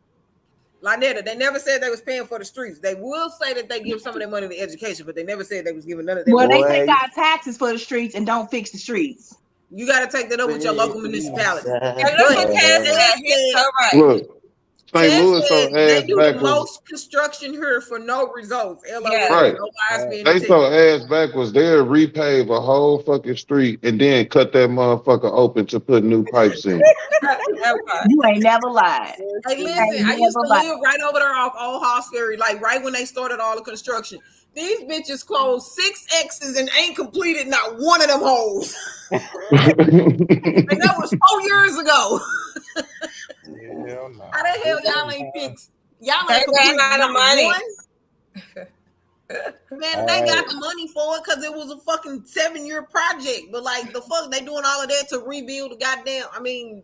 Lynetta, they never said they was paying for the streets. They will say that they give some of their money to education, but they never said they was giving none of that Well, money. they take Boy. our taxes for the streets and don't fix the streets. You got to take that up with your local municipality. And look what Taz said. He's so right. Look, St. Ted Louis so said they ass do the backwards. most construction here for no results. LOL. Yeah. Right. No lies being They told. so ass backwards. They'll repave a whole fucking street and then cut that motherfucker open to put new pipes in. That part. You ain't never lied. Hey, listen, I used to live right over there off Old House Ferry, like right when they started all the construction. These bitches closed 6 X's and ain't completed not one of them holes. And that was 4 years ago. Hell no. How the hell y'all ain't fixed? Y'all They ain't completed ran out of not money. one? Man, they got the money for it because it was a fucking 7-year project. But like the fuck, they doing all of that to rebuild the goddamn. I mean,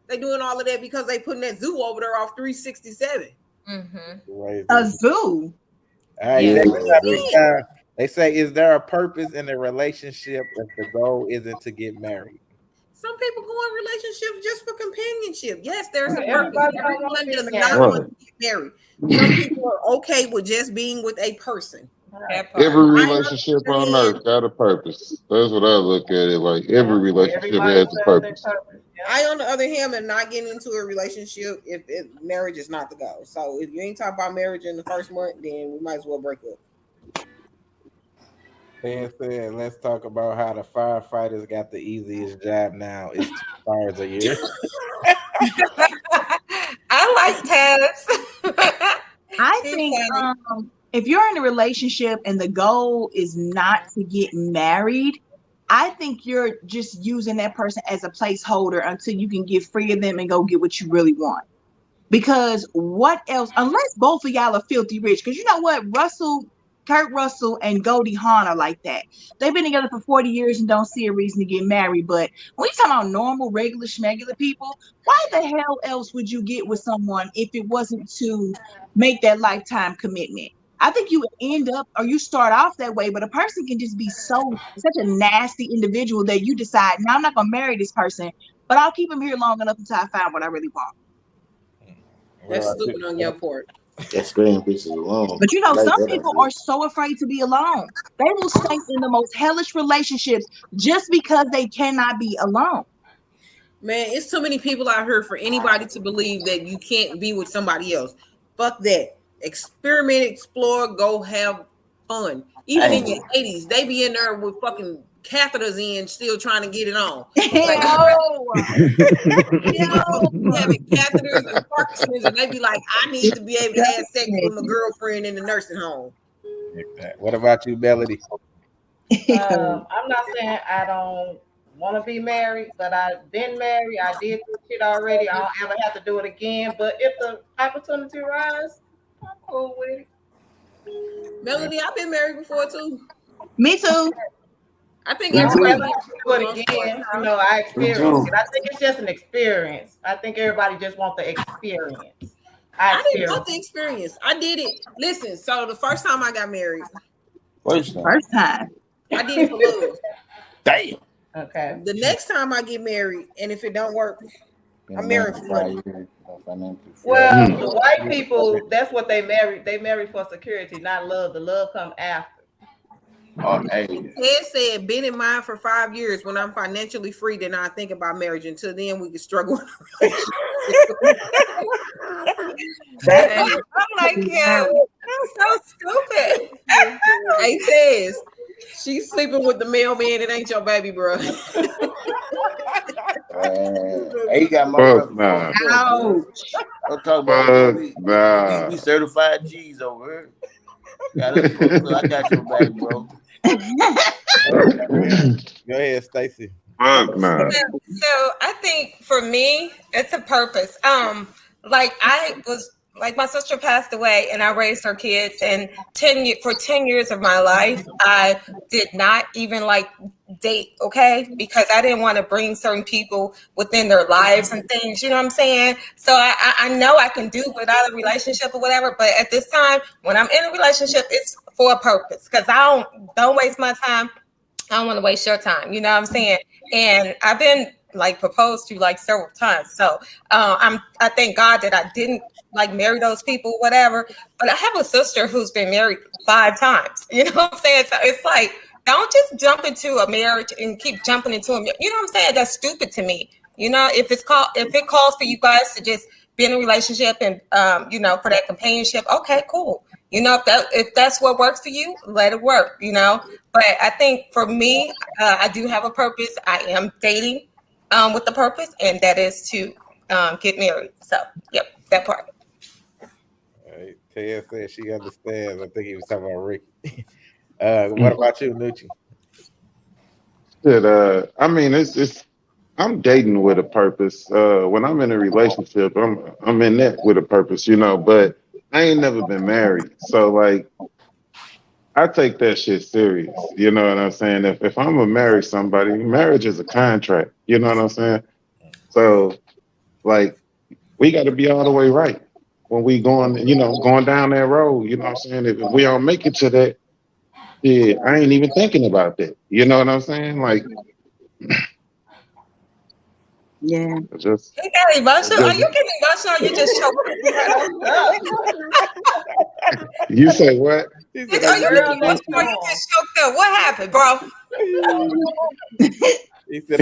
they doing all of that because they putting that zoo over there off 367. Mm-hmm. A zoo. All right, Yeah. they say, is there a purpose in a relationship if the goal isn't to get married? Some people go in relationships just for companionship. Yes, there's a purpose. Everybody don't Everyone want to does get not married. want to get married. Some people are okay with just being with a person. That part. Every relationship on earth got a purpose. That's what I look at it like. Every relationship Everybody has a serves their purpose. purpose. Yeah. I, on the other hand, am not getting into a relationship if marriage is not the goal. So if you ain't talking about marriage in the first month, then we might as well break up. Ted said, let's talk about how the firefighters got the easiest job now. It's 2 fires a year. I like Tabs. I He's think funny. if you're in a relationship and the goal is not to get married, I think you're just using that person as a placeholder until you can get free of them and go get what you really want. Because what else, unless both of y'all are filthy rich, because you know what, Kurt Russell and Goldie Hawn are like that. They've been together for 40 years and don't see a reason to get married. But when you talking about normal, regular, schmegular people, why the hell else would you get with someone if it wasn't to make that lifetime commitment? I think you end up, or you start off that way, but a person can just be such a nasty individual that you decide, now I'm not going to marry this person, but I'll keep him here long enough until I find what I really want. That's stupid on your part. That screen bitches alone. But you know, Like some that, people I are so afraid to be alone. They will stay in the most hellish relationships just because they cannot be alone. Man, it's too many people out here for anybody to believe that you can't be with somebody else. Fuck that. experiment, explore, go have fun. Even in your 80s, they be in there with fucking catheters in, still trying to get it on. Like, having catheters and Parkinson's, and they be like, I need to be able to have sex with my girlfriend in the nursing home. What about you, Melody? I'm not saying I don't want to be married, but I've been married. I did this shit already. I don't ever have to do it again. But if the opportunity arises, I'm cool with it. Melody, I've been married before too. Me too. I think everybody everybody do it again. You know, I experienced it. I think it's just an experience. I think everybody just wants the experience. I didn't want the experience. I did it. Listen, so the first time I got married. First time. I did it for love. Damn. Okay. The next time I get married, and if it don't work, I'm married for money. Well, the white people, that's what they marry. They marry for security, not love. The love come after. Hey. Ted said, been in mine for 5 years. When I'm financially free, then I think about marriage. Until then, we can struggle in a relationship. I'm like, yeah, that's so stupid. Hey, Tez, she's sleeping with the mailman. It ain't your baby, bro. Hey, you got my brother. Ouch. Don't talk about we certified G's over here. I got your back, bro. Go ahead, Stacy. So I think for me, it's a purpose. Like my sister passed away and I raised her kids, and for 10 years of my life, I did not even date, okay? Because I didn't want to bring certain people within their lives and things, you know what I'm saying? So I know I can do without a relationship or whatever, but at this time, when I'm in a relationship, it's for a purpose, because I don't waste my time. I don't want to waste your time, you know what I'm saying? And I've been proposed to several times. So I thank God that I didn't marry those people, whatever. But I have a sister who's been married 5 times. You know what I'm saying? So it's don't just jump into a marriage and keep jumping into a, you know what I'm saying? That's stupid to me. You know, if it calls for you guys to just be in a relationship and for that companionship, okay, cool. You know, if that's what works for you, let it work, you know. But I think for me, I do have a purpose. I am dating with the purpose, and that is to get married. So, yep, that part. Tia said she understands. I think he was talking about Ricky. What about you, Nucci? I mean, it's I'm dating with a purpose. When I'm in a relationship, I'm in that with a purpose, you know. But I ain't never been married, so I take that shit serious. You know what I'm saying? If I'm gonna marry somebody, marriage is a contract. You know what I'm saying? So we got to be all the way right when we going down that road. You know what I'm saying? If we don't make it to that, yeah, I ain't even thinking about that. You know what I'm saying? Yeah. You got emotional? Are you getting emotional? Or you just choked? You say what? Are you getting emotional? Or you just choked up? What happened, bro? He said,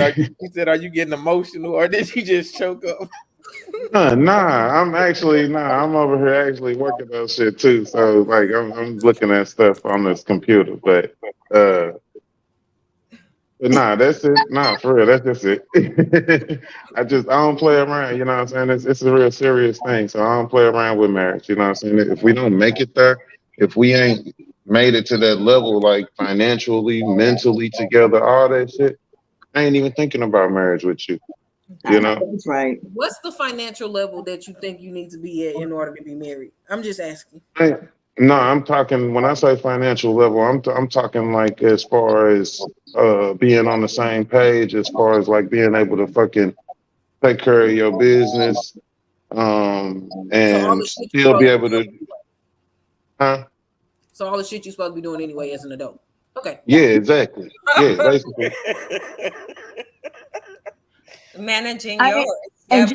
"Are you getting emotional, or did you just choke up?" I'm over here actually working on shit too. So I'm looking at stuff on this computer, but that's it. For real, that's just it. I don't play around. You know what I'm saying? It's a real serious thing. So I don't play around with marriage. You know what I'm saying? If we don't make it there, if we ain't made it to that level, financially, mentally together, all that shit, I ain't even thinking about marriage with you. You know? That's right. What's the financial level that you think you need to be at in order to be married? I'm just asking. No, I'm talking, when I say financial level, I'm talking as far as being on the same page, as far as being able to fucking take care of your business, and still be able to, So all the shit you're supposed to be doing anyway as an adult. Okay. Yeah, exactly. Yeah, basically. Managing yours. And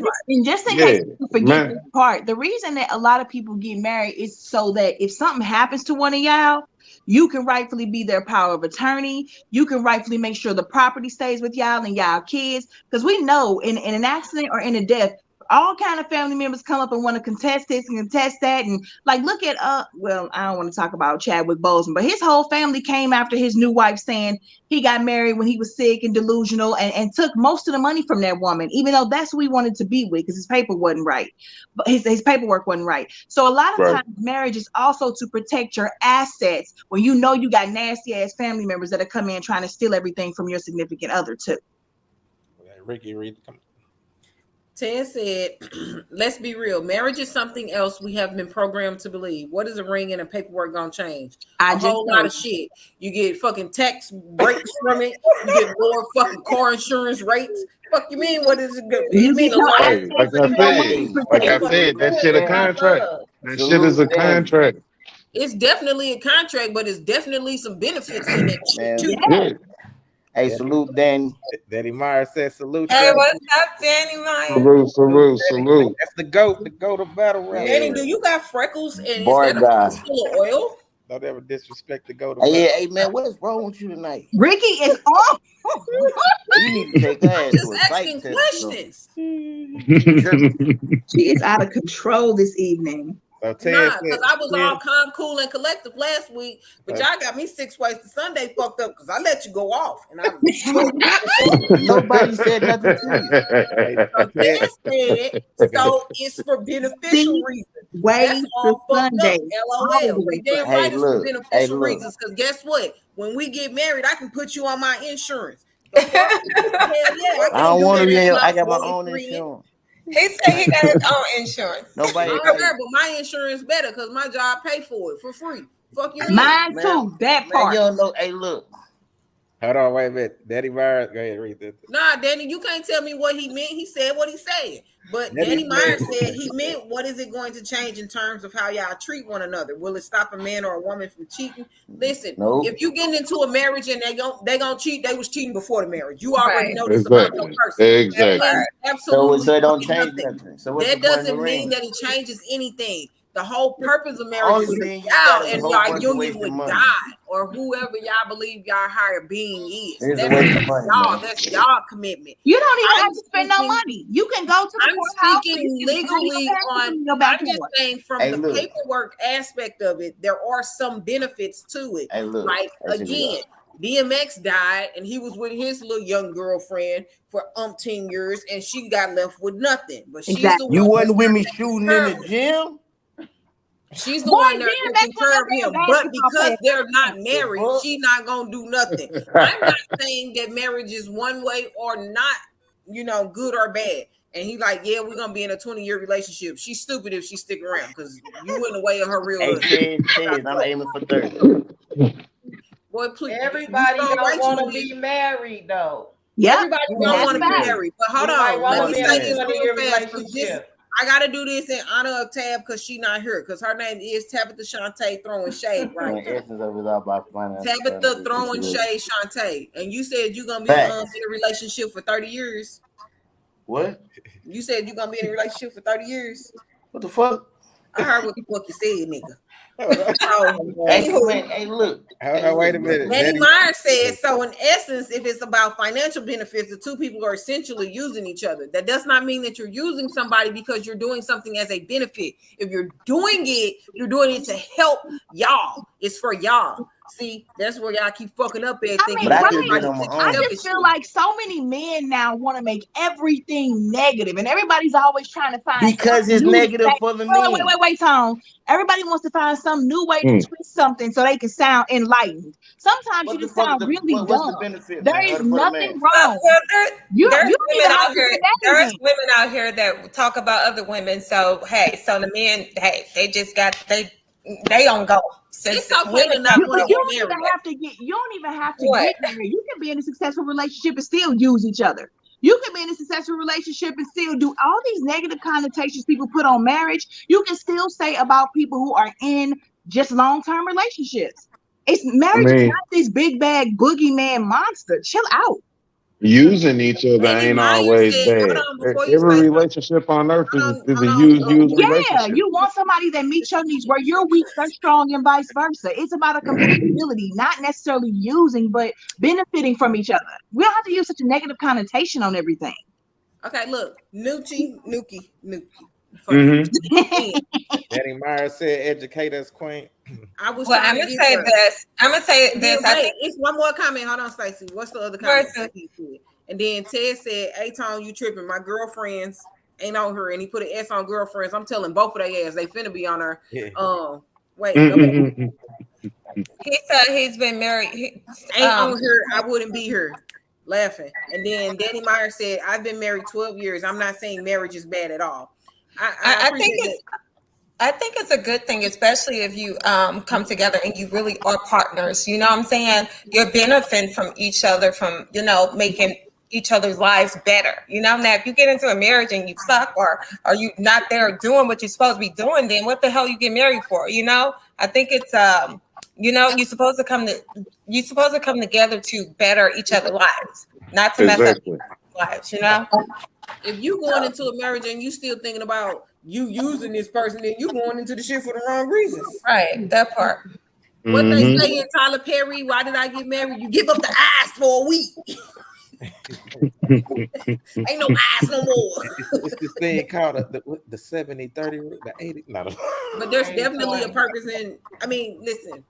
just in case you forget this part, the reason that a lot of people get married is so that if something happens to one of y'all, you can rightfully be their power of attorney. You can rightfully make sure the property stays with y'all and y'all kids. Because we know in an accident or in a death, all kind of family members come up and want to contest this and contest that, and like look at well, I don't want to talk about Chadwick Boseman, but his whole family came after his new wife saying he got married when he was sick and delusional, and took most of the money from that woman, even though that's who he wanted to be with, because his paper wasn't right, but his paperwork wasn't right. So a lot of times marriage is also to protect your assets when you know you got nasty ass family members that are coming in trying to steal everything from your significant other too. Ricky, read the comment. Ted said, let's be real. Marriage is something else we have been programmed to believe. What is a ring and a paperwork gonna change? A whole lot of shit. You get fucking tax breaks from it. You get lower fucking car insurance rates. Fuck you mean? What is it? You mean like I said, that shit a contract. That shit is a contract. It's definitely a contract, but it's definitely some benefits in it too. Yeah. Hey, salute, Danny. Daddy Myers said salute. Hey, what's up, Danny Myers? Salute. That's the goat of battle rap. Danny, do you got freckles and is Boy, that full of oil? Don't ever disrespect the goat of Hey, battle. hey, man, what is wrong with you tonight? Ricky is off. You need to take that. Just asking questions. She is out of control this evening. So because I was all calm, cool, and collective last week, but y'all got me 6 ways to Sunday fucked up because I let you go off, and I'm nobody said nothing to you. So it's for beneficial reasons. Ways to Sunday. LOL. We damn right it's for beneficial reasons. Because guess what? When we get married, I can put you on my insurance. I don't want to be. I got my own insurance. He said he got his own insurance. Nobody. But my insurance better because my job pay for it for free. Fuck you. Mine too. That part. You don't know. Hey, look. Hold on, wait a minute. Daddy Myers, go ahead, read this. Nah, Danny, you can't tell me what he meant. He said what he said. But Danny Myers said he meant, what is it going to change in terms of how y'all treat one another? Will it stop a man or a woman from cheating? Listen, if you get into a marriage and they gonna cheat, they was cheating before the marriage. You already know this about your person. Exactly. Absolutely. So it don't change nothing. So that doesn't mean that it changes anything. The whole purpose of marriage is to out and y'all union with God or whoever y'all believe y'all higher being is. That's y'all commitment. You don't even have to spend no money. You can go to the courthouse. I'm speaking legally on. I'm just saying from the paperwork aspect of it, there are some benefits to it. Like again, DMX died and he was with his little young girlfriend for umpteen years and she got left with nothing. But she's the one you wasn't with me shooting in the gym. She's the one that taking care of him, but because they're not married, she's not gonna do nothing. I'm not saying that marriage is one way or not, good or bad. And he like, yeah, we're gonna be in a 20-year relationship. She's stupid if she stick around because you in the way of her real. I'm aiming for 30. Boy, please. Everybody don't want to be married though. Yeah, everybody don't want to be married. But hold on, let me say this real fast. I gotta do this in honor of Tab because she's not here. Because her name is Tabitha Shantae throwing shade, right? Tabitha throwing shade, Shantae. And you said you're gonna be in a relationship for 30 years. What? You said you're gonna be in a relationship for 30 years. What the fuck? I heard what the fuck you said, nigga. Hey, look. Wait a minute. Danny Myers said, so in essence, if it's about financial benefits, the two people are essentially using each other. That does not mean that you're using somebody because you're doing something as a benefit. If you're doing it to help y'all. It's for y'all. See, that's where y'all keep fucking up everything. I just feel like so many men now want to make everything negative, and everybody's always trying to find because it's negative for the men. Wait, Tom. Everybody wants to find some new way to twist something so they can sound enlightened. Sometimes you just sound really dumb. There is nothing wrong. There's women out here that talk about other women. So so the men, they don't go. Since women not want to get married. You don't even have to get married. You can be in a successful relationship and still use each other. You can be in a successful relationship and still do all these negative connotations people put on marriage. You can still say about people who are in just long-term relationships. Marriage is not this big bag boogeyman monster. Chill out. Using each other ain't always bad. Every relationship on earth is a use relationship. Yeah, you want somebody that meets your needs where you're weak, they're strong, and vice versa. It's about a compatibility, not necessarily using, but benefiting from each other. We don't have to use such a negative connotation on everything. Okay, look, Nuki. Danny Myers said, "Educate us, Queen." I was Well, trying I'm to gonna get say her. this. I'm gonna say And this. then, I wait, think it's one more comment. Hold on, Stacey. What's the other comment? versus He said? And then Ted said, "Hey, Tone, you tripping? My girlfriends ain't on her." And he put an S on girlfriends. I'm telling both of their ass they finna be on her. Yeah. Wait, go back. he said he's been married. Ain't on her. I wouldn't be her. Laughing. And then Danny Meyer said, "I've been married 12 years. I'm not saying marriage is bad at all." I think it's a good thing, especially if you come together and you really are partners. You know what I'm saying? You're benefiting from each other, from making each other's lives better. You know, now if you get into a marriage and you suck or you not there doing what you're supposed to be doing, then what the hell you get married for? You know, I think it's you're supposed to come together to better each other's lives, not to mess up lives. You know. If you going into a marriage and you still thinking about you using this person, then you going into the shit for the wrong reasons. Right, that part. What they say in Tyler Perry, why did I get married? You give up the ass for a week. Ain't no ass no more. It's this thing called the 70-30, the 80. No. But there's definitely a purpose in. I mean, listen,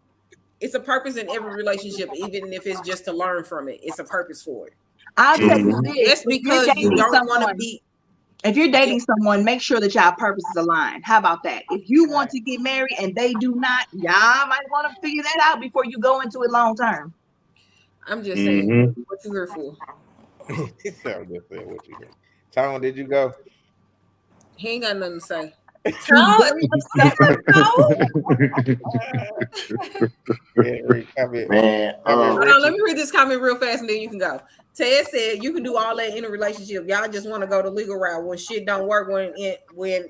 it's a purpose in every relationship, even if it's just to learn from it. It's a purpose for it. I'll tell you this. It's because you don't want to be. If you're dating someone, make sure that y'all purposes align. How about that? If you want to get married and they do not, y'all might want to figure that out before you go into it long term. I'm just saying what you here for. I'm just saying what you here. Tone, did you go? He ain't got nothing to say. Man, hold on, let me read this comment real fast and then you can go. Ted said you can do all that in a relationship. Y'all just want to go the legal route when shit don't work. When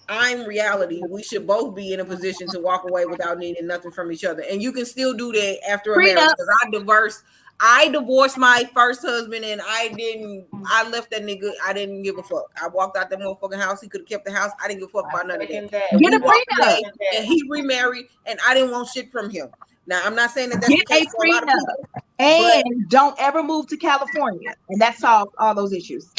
I'm reality, we should both be in a position to walk away without needing nothing from each other. And you can still do that after a marriage. Because I divorced my first husband and I left that nigga. I didn't give a fuck. I walked out that motherfucking house. He could have kept the house. I didn't give a fuck about none of that. Get a prenup. And he remarried and I didn't want shit from him. Now I'm not saying that's the case for a lot of people. And don't ever move to California. And that solves all those issues.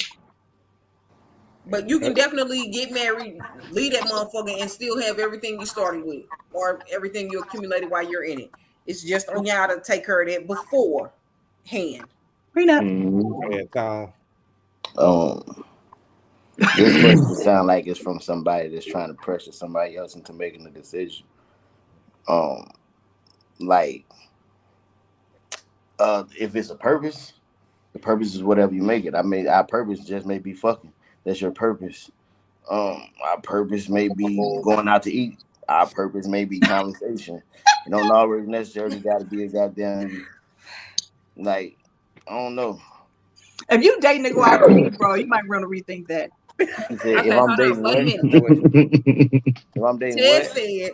But you can definitely get married, leave that motherfucker, and still have everything you started with or everything you accumulated while you're in it. It's just on y'all to take care of that beforehand. Prenup. This question sounds like it's from somebody that's trying to pressure somebody else into making a decision. If it's a purpose, the purpose is whatever you make it. I mean, our purpose just may be fucking. That's your purpose. Our purpose may be going out to eat. Our purpose may be conversation. You don't always necessarily got to be a goddamn, I don't know. If you dating a go out to eat, bro, you might want to rethink that. If I'm dating Ted said,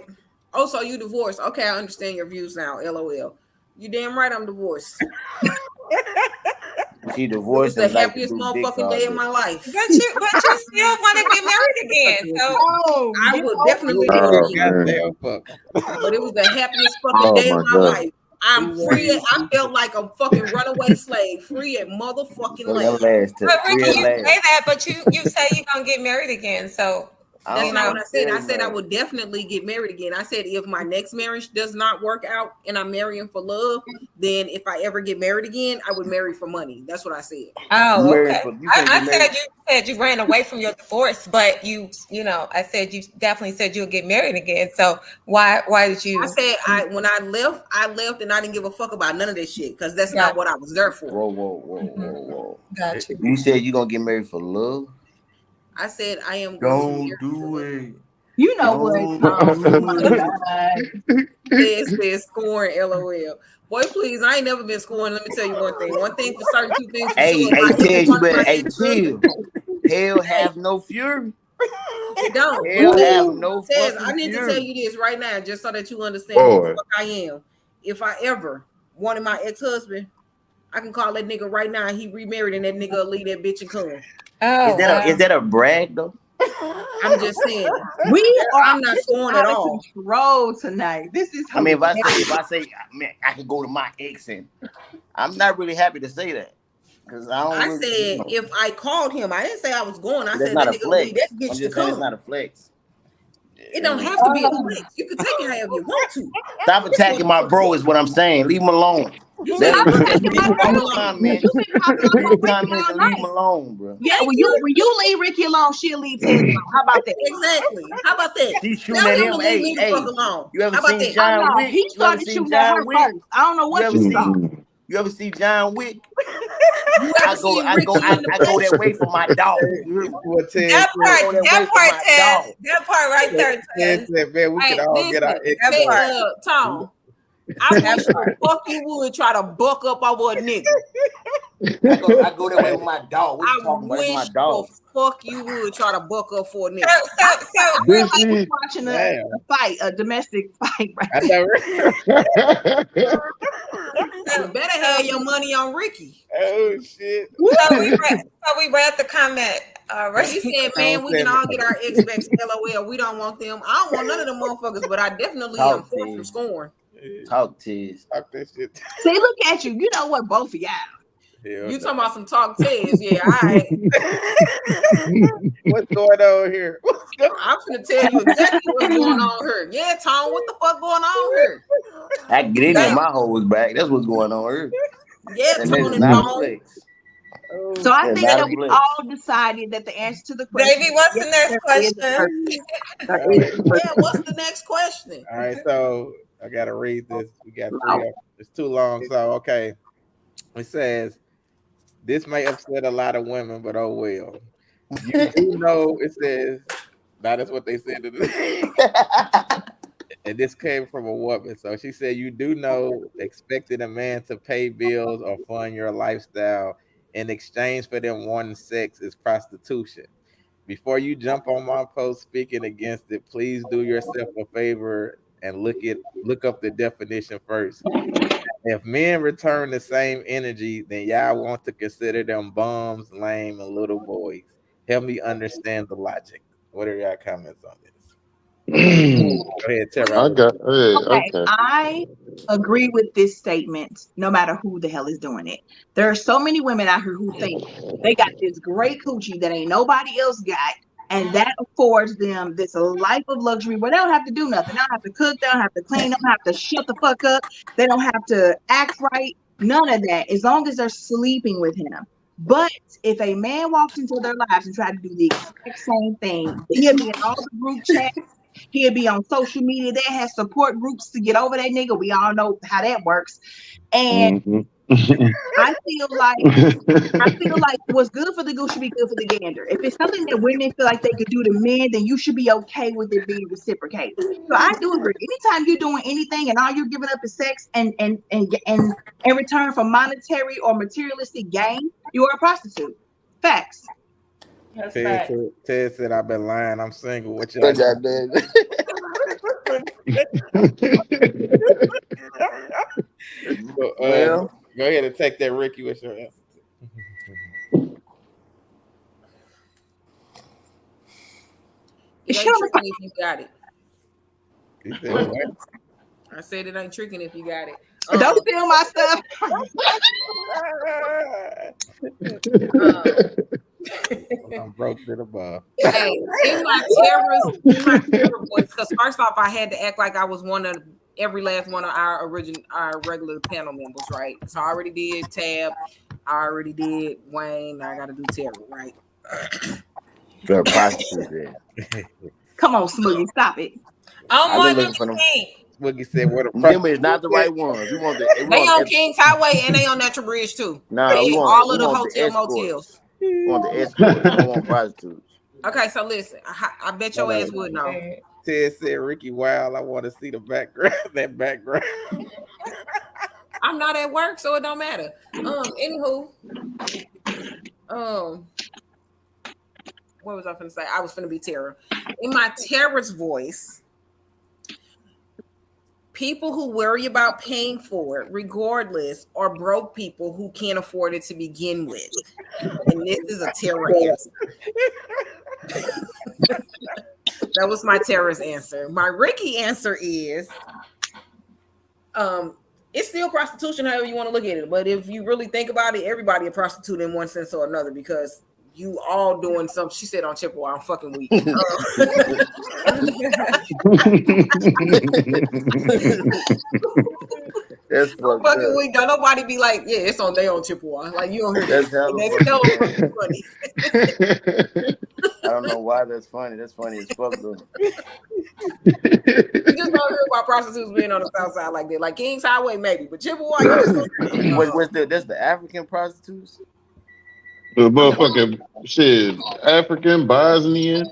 "Oh, so you divorced? Okay, I understand your views now. LOL. You damn right, I'm divorced. She divorced. It's the happiest motherfucking day of my life. But you still want to get married again. So I would definitely get married again. But it was the happiest fucking day of my life. I'm free. I felt like a fucking runaway slave, free at motherfucking land. But Ricky, you say that, but you say you're gonna get married again. So that's not what I said. I said I would definitely get married again. I said if my next marriage does not work out and I'm marrying for love, then if I ever get married again, I would marry for money. That's what I said. Oh, okay. I said you ran away from your divorce, but I said you definitely said you'll get married again. So why did you? I said when I left and I didn't give a fuck about none of this shit because that's not what I was there for. Whoa. Gotcha. You said you're gonna get married for love? I said I am. Don't do it. You know what? Says scoring. LOL. Boy, please. I ain't never been scoring. Let me tell you one thing. One thing for certain, two things. Chill. Hell have no fury. It don't. Hell have no fury. I need to tell you this right now, just so that you understand who the fuck I am. If I ever wanted my ex-husband, I can call that nigga right now. He remarried and that nigga will leave that bitch and come. Oh, is that a brag though? I'm just saying. I'm not scoring at all. Control tonight. This is. If I say, man, I could go to my ex and I'm not really happy to say that. Because I said if I called him, I didn't say I was going. I that's said not that a nigga flex. need that I'm bitch to just saying it's come. not a flex. It don't have to be a flex. You can take it however you want to. Stop attacking my bro is what I'm saying. Leave him alone. You Let said him attacking my bro. comment. You've been popping off Read on the Ricky comments all and leave him night. alone, bro. Yeah, when you leave Ricky alone, she'll leave Ted alone. How about that? Exactly. How about that? She's shooting Tell at him him. to leave me the Hey, fuck alone. you ever How about seen that? John No, Wick? he started shooting at her first. I don't know what you saw. You ever see John Wick? You ever seen Ricky in the I go that way for my dog. That part right there. Ted said, man, we can all get our Tom. I wish the fuck you would try to buck up over a nigga. I go that way with my dog. What you I talking about? It's my wish dog. the fuck you would try to buck up for a nigga. I feel like we're watching a fight, a domestic fight right now. You better have your money on Ricky. Oh shit. So we read the comment. He said, man, we can all get our ex-backs LOL. We don't want them. I don't want none of them motherfuckers, but I definitely am for some scorn. Talk Tiz. Talk that shit. See, look at you. You know what, both of y'all. You talking about some talk Tiz? Yeah, all right. What's going on here? I'm gonna tell you exactly what's going on here. Yeah, Tom, what the fuck going on here? I get in there, my hoe was back. That's what's going on here. Yeah, And Tom it's not a flex. So I think that we all decided that the answer to the question. Baby, what's the next question? Yeah, what's the next question? All right, so I gotta read this. We got three. It's too long. So okay. It says this may upset a lot of women, but oh well. You do know it says that is what they said to this. And this came from a woman. So she said, you do know expecting a man to pay bills or fund your lifestyle in exchange for them wanting sex is prostitution. Before you jump on my post speaking against it, please do yourself a favor and look up the definition first. If men return the same energy, then y'all want to consider them bums, lame, and little boys. Help me understand the logic. What are y'all comments on this? Go ahead, Tara. Okay. I agree with this statement, no matter who the hell is doing it. There are so many women out here who think they got this great coochie that ain't nobody else got, and that affords them this life of luxury where they don't have to do nothing. They don't have to cook, they don't have to clean, they don't have to shut the fuck up, they don't have to act right, none of that, as long as they're sleeping with him. But if a man walked into their lives and tried to do the exact same thing, he'll be in all the group chats, he'll be on social media, they have support groups to get over that nigga. We all know how that works. And I feel like what's good for the goose should be good for the gander. If it's something that women feel like they could do to men, then you should be okay with it being reciprocated. So I do agree. Anytime you're doing anything and all you're giving up is sex and in return for monetary or materialistic gain, you are a prostitute. Facts. Ted said, I've been lying. I'm single. What you Good job, man. Go ahead and take that, Ricky. What's your answer? It ain't tricking if you got it. You said what? I said it ain't tricking if you got it. Don't steal my stuff. I'm broke to the bar. Hey, in my terror voice, because first off, I had to act like I was one of every last one of our regular panel members, right? So I already did Tab, I already did Wayne. Now I got to do Terry, right? Fair prostitute. Come on, Smoothie, stop it. I'm one of the King. Smoothie said, "What a them is not the right ones. We want the. They on Kings Highway and they on Natural Bridge too. Nah, we want all of the hotel motels. We want the escorts. We don't want prostitutes. Okay, so listen, I bet your ass would know. Ted said, Ricky, wow, I want to see the background. That background. I'm not at work, so it don't matter. Anywho, what was I finna say? I was finna be Tara. In my Tara's voice, people who worry about paying for it, regardless, are broke people who can't afford it to begin with. And this is a Tara answer. That was my Tara's answer. My Ricky answer is, it's still prostitution, however you want to look at it. But if you really think about it, everybody a prostitute in one sense or another because you all doing something. She said on Chippewa, I'm fucking weak. That's fucked fucking up. weak. Don't nobody be like, yeah, it's on day on Chippewa. Like you don't hear That's that. hella That's funny. I don't know why that's funny. That's funny as fuck though. You just don't hear about prostitutes being on the south side like that. Like Kings Highway, maybe, but Chippewa, you just don't hear that. That's the African prostitutes? The motherfucking shit, African, Bosnian,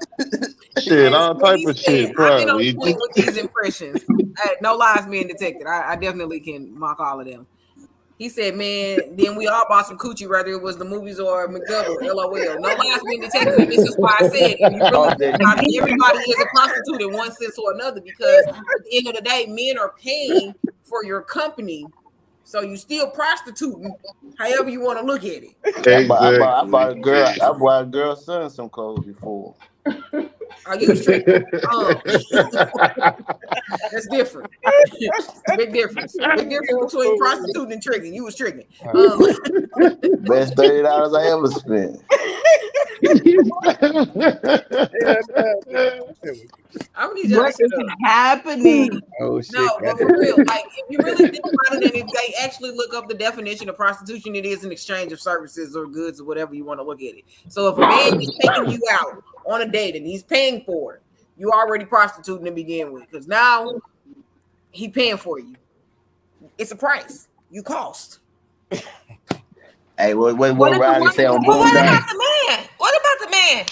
shit, all type of shit, probably. I've been on point with these impressions. No lies being detected. I definitely can mock all of them. He said, man, then we all bought some coochie, whether it was the movies or McDouble, LOL. No lies being detected. And this is why I said, if you really think about it, everybody is a prostitute in one sense or another because at the end of the day, men are paying for your company. So you still prostituting, however you want to look at it. Exactly. I bought a girl's son some clothes before. Are you straight? That's different. Big difference. Big difference between prostituting and tricking. You was tricking. Best $30 I ever spent. What is happening? Oh shit! No, but for real, like if you really think about it, and if they actually look up the definition of prostitution, it is an exchange of services or goods or whatever you want to look at it. So if a man is taking you out on a date and he's paying for it, you already prostituting to begin with because now he paying for you. It's a price. You cost. Hey, what Riley say on But what Boondocks? about the man? What about the man?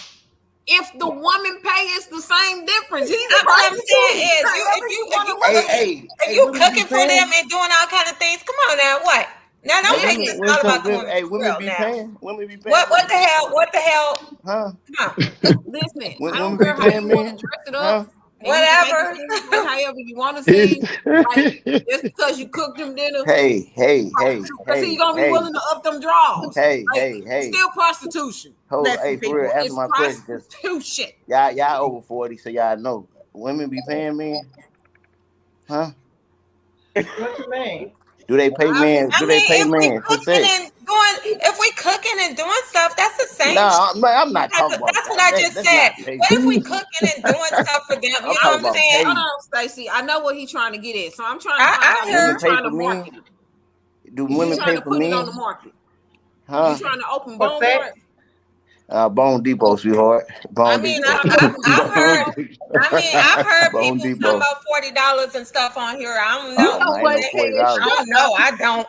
If the woman pay, it's the same difference. He's What I'm saying is, if you cooking for them and doing all kind of things, come on now, what? Now don't make this all about the women. Hey, women be paying. Women be paying. What the hell? What the hell? Huh? Listen, I Women don't be care how paying you me. want to dress it up. Huh? Whatever. However you want to see. Like, just because you cook them dinner. Hey. Because you're going to be willing to up them draws. Hey. Still prostitution. Hey, for real, answer my question. Prostitution. Y'all over 40, so y'all know. Women be paying men? Huh? What you mean? Do they pay men? Do they pay men for sex? If we cooking and doing stuff, that's the same. No, I'm not talking about that's that. what I just said. What if we cooking and doing stuff for them? You know what I'm saying? Hold on, Stacey. I know what he's trying to get at. So I'm trying to find out market it. Do women pay for men? On the market? Huh? You trying to open Bone Mart? Bone Depot, sweetheart. I've heard people talking about $40 and stuff on here. I don't know. I don't.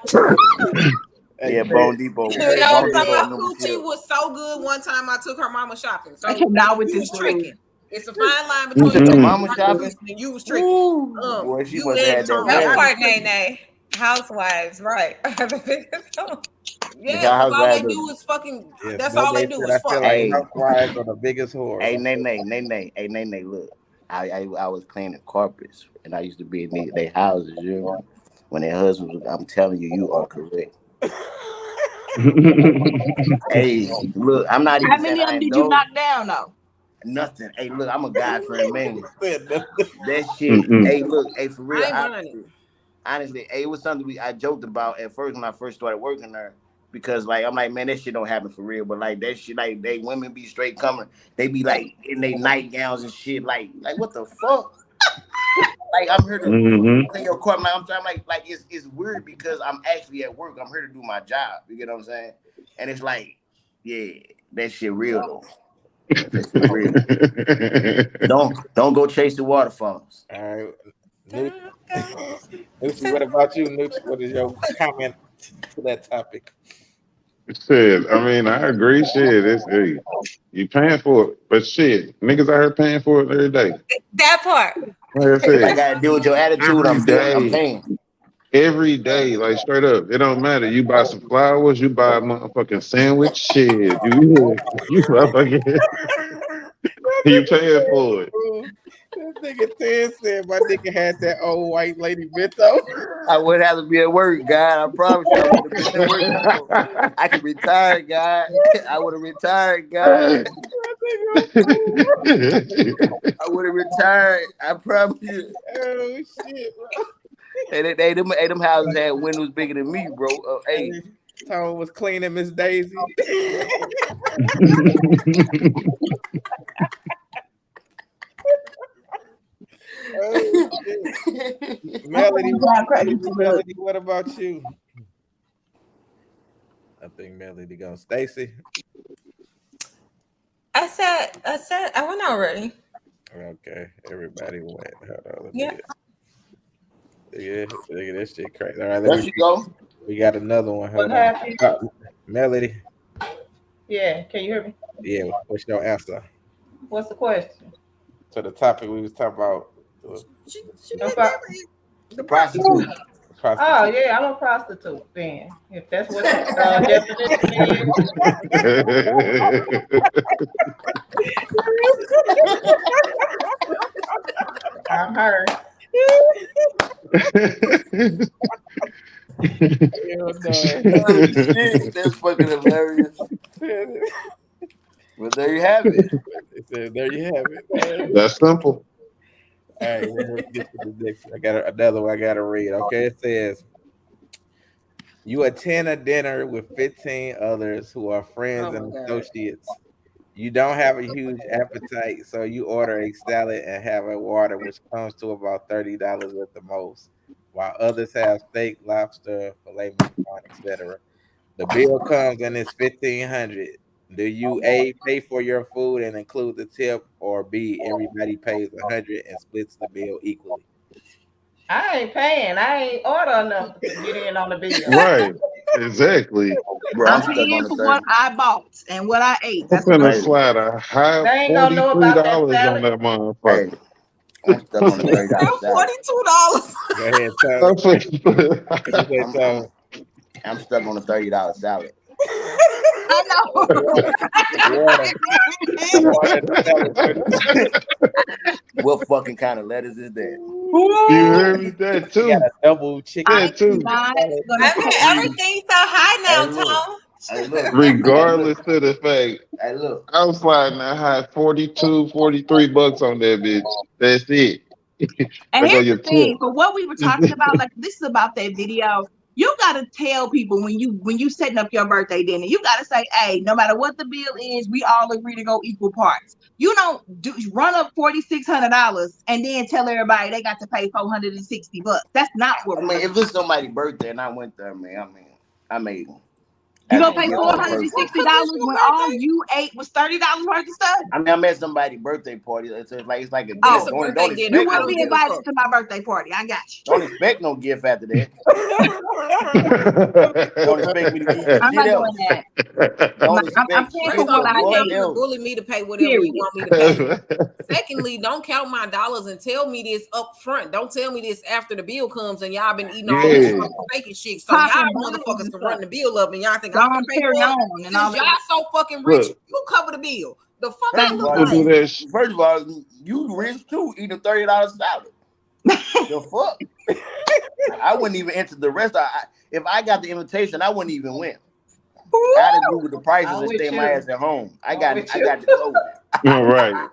Yeah, Bone Depot. Coochie was so good. One time I took her mama shopping. So now with this tricking. It's a fine line between your mama shopping and you was tricking. Boy, she must have had that part, Nene. Housewives, right? Yeah, all they do is fucking. That's all they do is fuck. Hey, housewives are the biggest whore. Hey, Nene, look. I was cleaning carpets, and I used to be in their houses. You know, when their husbands, I'm telling you, you are correct. Hey, look, I'm not even. How many of them did you knock down though? Nothing. Hey, look, I'm a guy friend, man. That shit. Hey, look, hey, for real. Honestly, hey, it was something I joked about at first when I first started working there. Because like I'm like, man, that shit don't happen for real. But like that shit, like they women be straight coming. They be like in their nightgowns and shit. Like what the fuck? Like I'm here to clean your car. I'm trying like it's weird because I'm actually at work. I'm here to do my job. You get what I'm saying? And it's like, yeah, that shit real though. That shit real. Don't go chase the waterfalls. All right. Nucci, what about you, Nucci? What is your comment to that topic? Shit, I mean, I agree. Shit, hey, you paying for it, but shit, niggas out here paying for it every day. That part. Like I said, I gotta deal with your attitude. I'm paying. Every day, like straight up, it don't matter. You buy some flowers, you buy a motherfucking sandwich, shit. You motherfucking, you paying for it. This nigga Ted said my nigga had that old white lady bento. I would have to be at work, God. I promise you, I would have been at work. I could retire, God. I would have retired, God. I would have retired. I promise you. Oh shit, bro. Them houses had windows bigger than me, bro. Hey, Tone was cleaning Miss Daisy. Oh, Melody, what about you? I think Melody gone. Stacy. I said I went already. Okay, everybody went. Hold on, Yeah. Yeah, look at this shit crazy. All right, there she go. We got another one. Hold What on. happened? Melody. Yeah, can you hear me? Yeah, what's your answer? What's the question? So the topic we was talking about. The prostitute. Oh yeah, I'm a prostitute then. If that's what the definition is. I'm her. That's fucking hilarious. Well, there you have it. There you have it. That's simple. All right, let's get to the next one. I got another one I got to read. Okay, it says, you attend a dinner with 15 others who are friends and associates. You don't have a huge appetite, so you order a salad and have a water, which comes to about $30 at the most, while others have steak, lobster, filet mignon, etc. The bill comes and it's $1,500. Do you A, pay for your food and include the tip, or B, everybody pays $100 and splits the bill equally? I ain't paying. I ain't order enough to get in on the bill. Right. Exactly. Bro, I'm paying for what I bought and what I ate. I'm gonna slide a high They ain't gonna know about that $43 salad. on that motherfucker. I'm stuck on the $30 salad. $42. Go ahead, I'm stuck on the $30 salad. I know. What fucking kind of lettuce is that? You heard me? That too. got a double chicken. That too. I mean, everything's so high now, Tom. Hey, look. Regardless of the fact, Hey, look. I was sliding that high $42, $43 on that bitch. That's it. And here's the thing, for what we were talking about, like this is about that video. You gotta tell people when you setting up your birthday dinner, you gotta say, hey, no matter what the bill is, we all agree to go equal parts. You don't run up $4,600 and then tell everybody they got to pay $460. That's not what. I mean, if it's somebody's birthday and I went there, man, I made them. You gonna pay $460 when all you ate was $30 worth of stuff? I mean, I'm at somebody's birthday party. It's like a gift. Don't you wouldn't be invited to my birthday party. I got you. Don't expect no gift after that. Don't expect me to give you I'm not doing that. I'm paying for what I ate. Bully me to pay whatever you want me to pay. Secondly, don't count my dollars and tell me this up front. Don't tell me this after the bill comes and y'all been eating all this bacon shit. So y'all motherfuckers can run the bill up and y'all think I'm gonna pay for it. And all y'all so fucking rich, you cover the bill. The fuck I look like? First of all, you rich too, eating a $30 salad. The fuck? I wouldn't even enter the rest. If I got the invitation, I wouldn't even win. I had to Google the prices and stay my ass at home. I got the clothes. All right.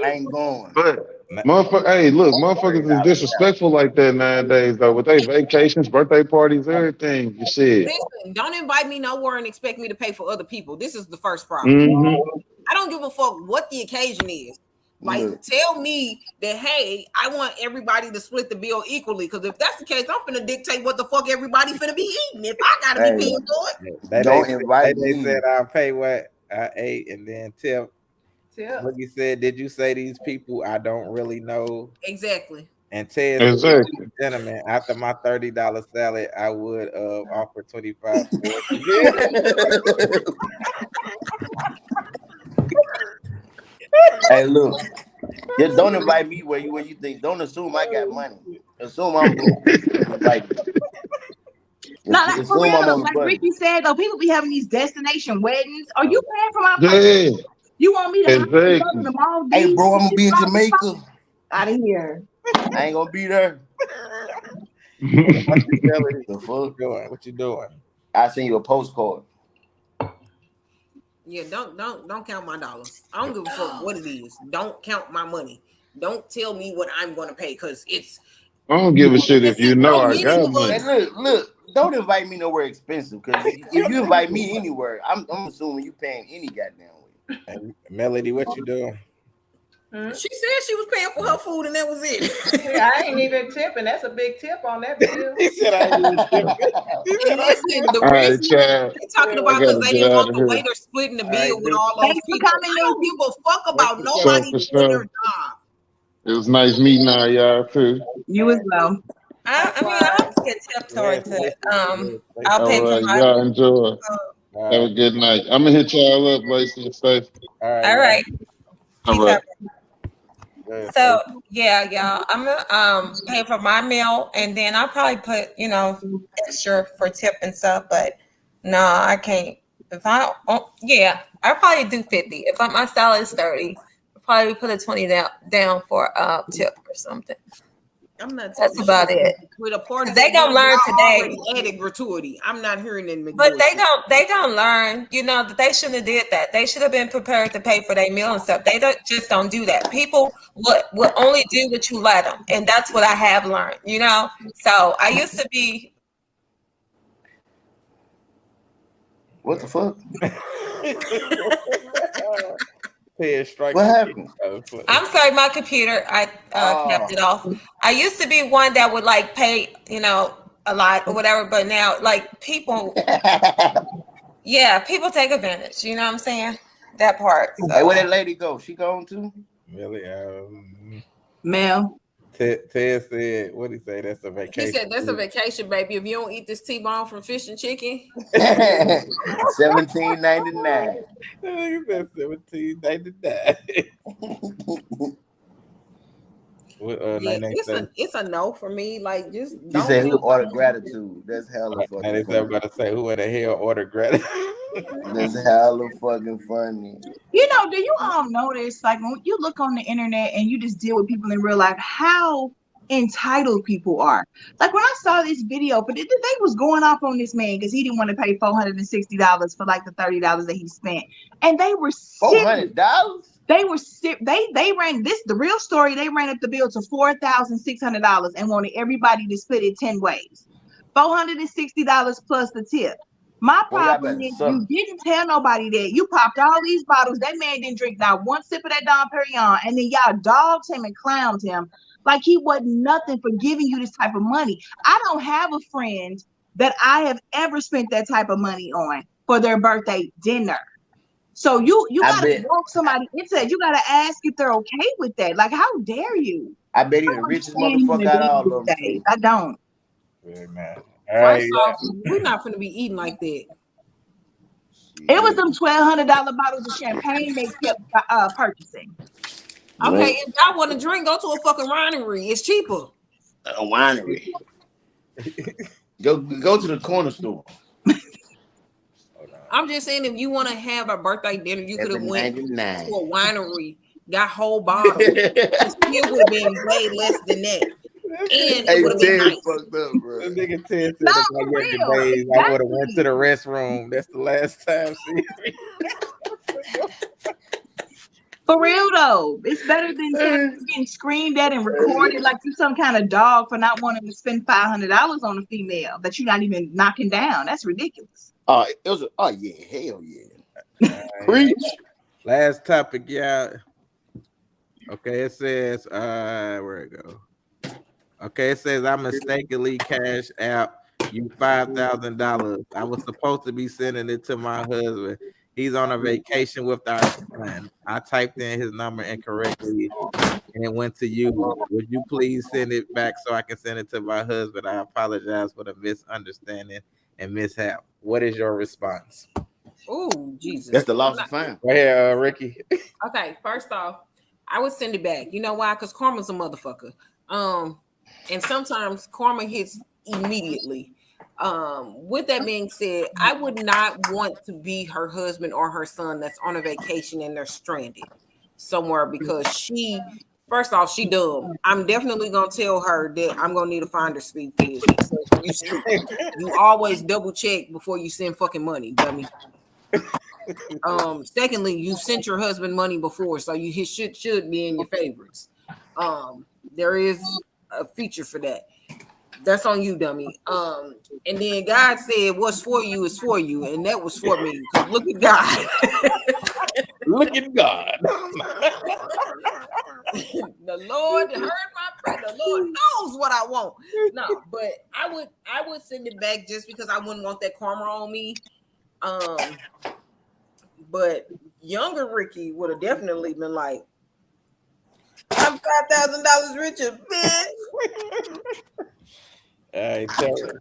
I ain't going. But motherfuckers is disrespectful like that nowadays though. With their vacations, birthday parties, everything. You see. Listen, don't invite me nowhere and expect me to pay for other people. This is the first problem. Mm-hmm. I don't give a fuck what the occasion is. Like, tell me that, hey, I want everybody to split the bill equally. Because if that's the case, I'm finna dictate what the fuck everybody finna be eating. If I gotta be paying for it, Don't invite me. They said I'll pay what I ate and then tip. What you said? Did you say these people I don't really know? Exactly. And Ted, gentlemen, after my $30 salad, I would offer 25. Hey, look, just don't invite me where you think. Don't assume I got money. Assume I'm like. No, that's for real. Like Ricky said, though, people be having these destination weddings. Are you paying for my birthday? You want me to go to the Maldives? Hey, bro, I'm gonna be in Jamaica. Out of here. I ain't gonna be there. The fuck? What you doing? I send you a postcard. Yeah, don't count my dollars. I don't give a fuck what it is. Don't count my money. Don't tell me what I'm gonna pay because it's I don't give a shit if you know I got money. And look, don't invite me nowhere expensive, because if you invite me anywhere, I'm assuming you paying any goddamn way. And Melody, what you doing? She said she was paying for her food and that was it. Yeah, I ain't even tipping. That's a big tip on that bill. He said I ain't even tipping. And listen, the All right, reason Chad. they talking about I because gotta they get didn't out want of the here. waiter splitting the bill All right, with dude. all those Thanks for people. coming, I don't give a fuck about For nobody for doing sure. their job. It was nice meeting all y'all too. You as well. I mean, I'll get tipped towards it. I'll All pay for right, my y'all enjoy. All Have a right. good night. I'm gonna hit y'all up, Lacey and Stacey. All right. All right. All Peace right. out. So yeah, y'all, I'm gonna pay for my meal, and then I'll probably put extra for tip and stuff. But no, I can't. If I I probably do 50. If my salary is 30, I'll probably put a 20 down for tip or something. I'm not. That's about it. With a party, They gonna learn today. Added gratuity. I'm not hearing them. But they don't learn, that they shouldn't have did that. They should have been prepared to pay for their meal and stuff. They don't do that. People will only do what you let them, and that's what I have learned. So I used to be. What the fuck? What happened? I'm sorry, my computer. I kept it off. I used to be one that would pay, a lot or whatever, but now people, people take advantage. You know what I'm saying? That part. So. Hey, where that lady go? She gone too? Really? Mel. Ted said, what did he say? That's a vacation. He said that's a vacation, baby. If you don't eat this T-bone from Fish and Chicken, $17.99. He said $17.99. It's a no for me. Like, just She said who ordered gratitude. That's hella fucking funny. And about to say who in the hell ordered gratitude. That's hella fucking funny. Do you all notice, like, when you look on the internet and you just deal with people in real life, how entitled people are? Like, when I saw this video, but they was going off on this man because he didn't want to pay $460 for like the $30 that he spent, and they were $400. They were they ran this the real story. They ran up the bill to $4,600 and wanted everybody to split it 10 ways. $460 plus the tip. My problem is you didn't tell nobody that. You popped all these bottles. That man didn't drink not one sip of that Dom Perignon, and then y'all dogged him and clowned him like he wasn't nothing for giving you this type of money. I don't have a friend that I have ever spent that type of money on for their birthday dinner. So you gotta walk somebody into it. You gotta ask if they're okay with that. Like, how dare you? I bet he the richest motherfucker out of all of them. I don't. Good man. First off, we're not gonna be eating like that. It was them $1,200 bottles of champagne they kept purchasing. Okay, if y'all want to drink, go to a fucking winery. It's cheaper. A winery. Go to the corner store. I'm just saying, if you want to have a birthday dinner, you could have went to a winery, got whole bottle. It still would have been way less than that. And it would have been nice. Fucked up, bro. That nigga Ted said I would have went to the restroom. That's the last time. For real though, it's better than getting screamed at and recorded like you some kind of dog for not wanting to spend $500 on a female that you're not even knocking down. That's ridiculous. It was hell yeah. Preach. Last topic, yeah. Okay, it says where it go? Okay, it says I mistakenly cashed out you $5,000. I was supposed to be sending it to my husband. He's on a vacation with our son. I typed in his number incorrectly and it went to you. Would you please send it back so I can send it to my husband? I apologize for the misunderstanding and mishap. What is your response? Oh, Jesus. That's the loss of fame. Right here, Ricky. Okay, first off, I would send it back. You know why? Because karma's a motherfucker. And sometimes karma hits immediately. With that being said, I would not want to be her husband or her son that's on a vacation and they're stranded somewhere because first off, she dumb. I'm definitely gonna tell her that I'm gonna need a finder's fee for this. You always double check before you send fucking money, dummy. Secondly, you sent your husband money before, so you should be in your favorites. There is a feature for that. That's on you, dummy. And then God said, "What's for you is for you," and that was for me. Look at God. Look at God. The Lord heard my prayer. The Lord knows what I want. No, but I would send it back just because I wouldn't want that karma on me. But younger Ricky would have definitely been like, "I'm $5,000 richer, bitch." Hey, Tara.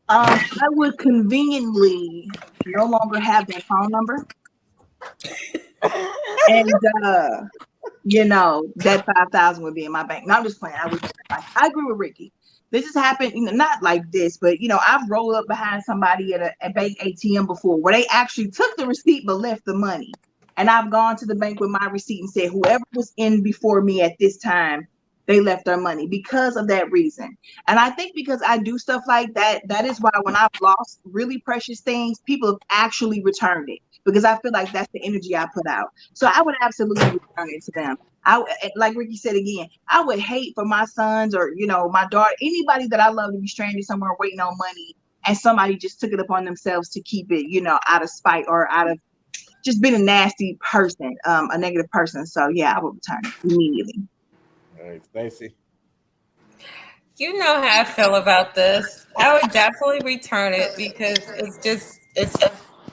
I would conveniently no longer have their phone number. And that 5,000 would be in my bank. No, I'm just playing. I agree with Ricky. This has happened, not like this, but I've rolled up behind somebody at a bank ATM before where they actually took the receipt but left the money. And I've gone to the bank with my receipt and said, whoever was in before me at this time, they left their money because of that reason. And I think because I do stuff like that, that is why when I've lost really precious things, people have actually returned it because I feel like that's the energy I put out. So I would absolutely return it to them. Like Ricky said again, I would hate for my sons or, my daughter, anybody that I love to be stranded somewhere waiting on money and somebody just took it upon themselves to keep it, out of spite or out of just being a nasty person, a negative person. So yeah, I would return it immediately. All right, Stacey. You know how I feel about this. I would definitely return it because it's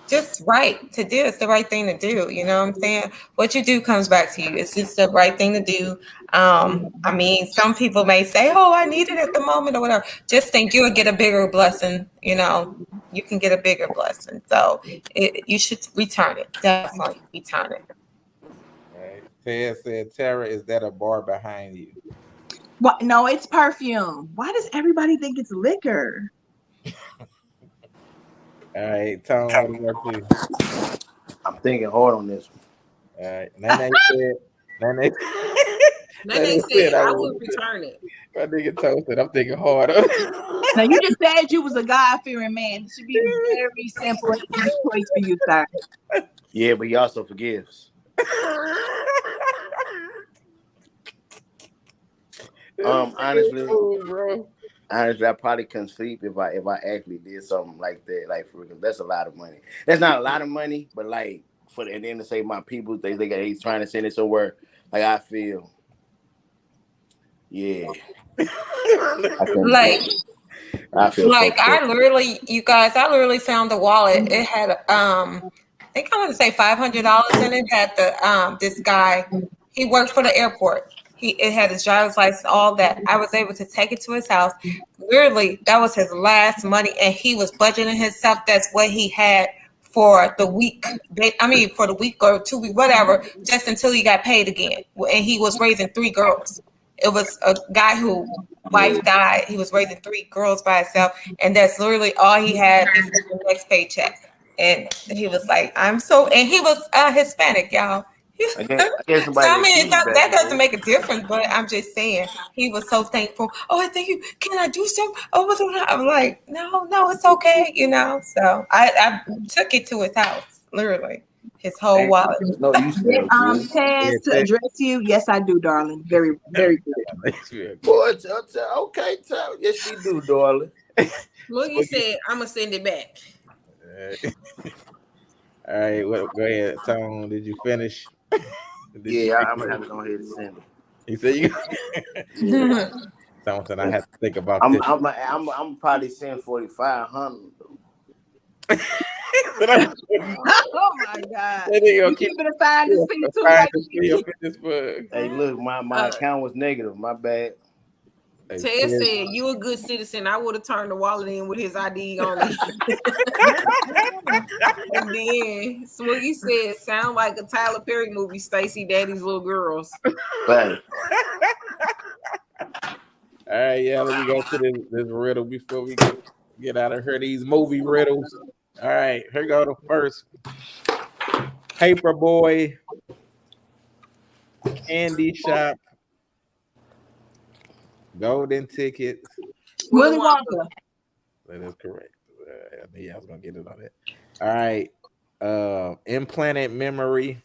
just right to do. It's the right thing to do. You know what I'm saying? What you do comes back to you. It's just the right thing to do. I mean, some people may say, "Oh, I need it at the moment" or whatever. Just think you would get a bigger blessing. You can get a bigger blessing. So you should return it. Definitely return it. All right. Ted said, Tara, is that a bar behind you? What? No, it's perfume. Why does everybody think it's liquor? All right, Tom, what about you? I'm thinking hard on this one. All right, Nene said I would return it. My nigga toasted. I'm thinking hard. Now you just said you was a God-fearing man. It should be a very simple and easy choice for you, sir. Yeah, but he also forgives. Honestly, I probably couldn't sleep if I actually did something like that. Like, for real, that's a lot of money. That's not a lot of money, but like and then to say my people, he's trying to send it somewhere. Like I feel, yeah. I literally found the wallet. It had I think I'm gonna say $500 in it. Had the this guy. He worked for the airport. It had his driver's license, all that. I was able to take it to his house. Literally, that was his last money, and he was budgeting himself. That's what he had for the week. For the week or 2 weeks, whatever, just until he got paid again. And he was raising 3 girls. It was a guy whose wife died. He was raising 3 girls by himself, and that's literally all he had before the next paycheck. And he was like, and he was Hispanic, y'all. That doesn't make a difference, but I'm just saying he was so thankful. Oh, thank you. Can I do something? Oh, I'm like, no, it's okay, So I took it to his house, literally, his whole wallet. No, you Taz, to address you, yes, I do, darling. Very, very good. Boy, okay, yes, you do, darling. Look, you said I'm gonna send it back. All right, go ahead, Tom. Did you finish? I'm gonna have to go ahead and send it. You said you. Something I have to think about. I'm probably saying 4,500. Oh my God! You keep it aside this thing too. Hey, look, my account was negative. My bad. Ted said, "You a good citizen." I would have turned the wallet in with his ID on it. And then Swiggy said, "Sound like a Tyler Perry movie, Stacey Daddy's Little Girls." Right. All right, yeah. Let me go to this riddle before we get out of here. These movie riddles. All right, here go the first. Paperboy, Candy Shop, Golden Ticket. Willy Wonka. That is correct. I was gonna get it on that. All right. Implanted Memory,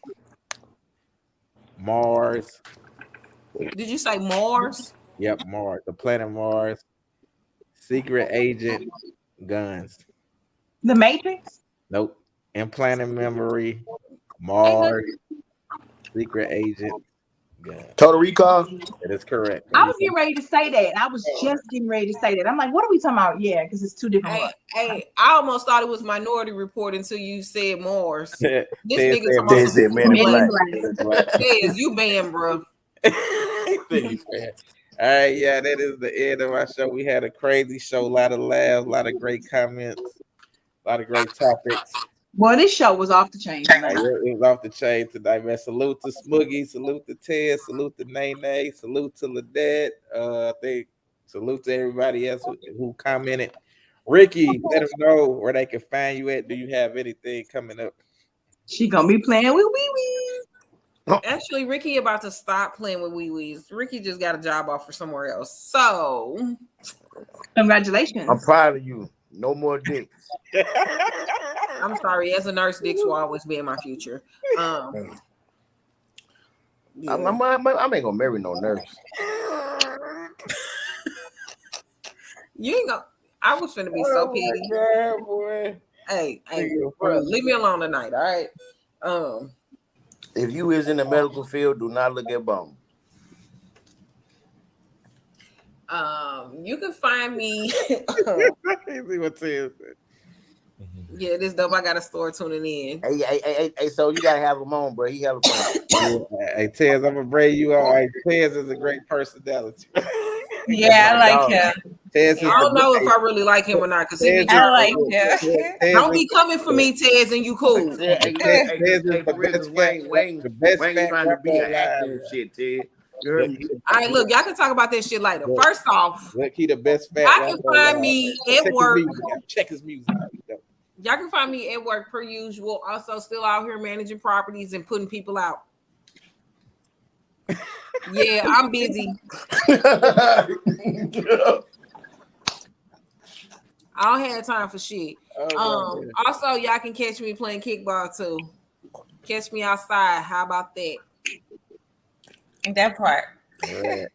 Mars. Did you say Mars? Yep, Mars. The planet Mars. Secret agent guns. The Matrix. Nope. Implanted memory. Ain't nothing. Mars. Secret agent guns. Total Recall. That is correct. I was getting ready to say that. I was just getting ready to say that. I'm like, what are we talking about? Yeah, because it's two different ones. Hey, I almost thought it was Minority Report until you said Mars. This Ted nigga talking Ted about said Men in Black. Ted, you banned, bro. All right, yeah, that is the end of our show. We had a crazy show, a lot of laughs, a lot of great comments, a lot of great topics. Well, this show was off the chain tonight. It was off the chain tonight, man. Salute to Smoogie, salute to Ted, salute to Nene, salute to Ladette. Salute to everybody else who commented. Ricky, let them know where they can find you at. Do you have anything coming up? She gonna be playing with Wee Wee. Actually, Ricky about to stop playing with Wee Wees. Ricky just got a job offer somewhere else. So, Congratulations. I'm proud of you. No more dicks. I'm sorry. As a nurse, dicks will always be in my future. Yeah. I ain't gonna marry no nurse. You ain't gonna. I was finna be so petty. God, boy. Hey, bro, leave me alone tonight. All right. If you is in the medical field, do not look at bum. You can find me. See what Ted said. Yeah, this dope. I got a store tuning in. Hey, so you gotta have him on, bro. He have a fun. Hey, Tez, I'm gonna bring you on. Hey, Tez is a great personality. Yeah, I like him. Tez is I don't know if I really like him or not because he be I like him. don't be coming for me, Tez, and you cool. Hey, Wayne trying to be an actor and shit, Ted. You heard me? All right, look, y'all can talk about that shit later. First off, look, he the best fat. I can find me at work. Check his music out. Y'all can find me at work per usual. Also, still out here managing properties and putting people out. Yeah, I'm busy. I don't have time for shit. Also, y'all can catch me playing kickball too. Catch me outside. How about that? That part.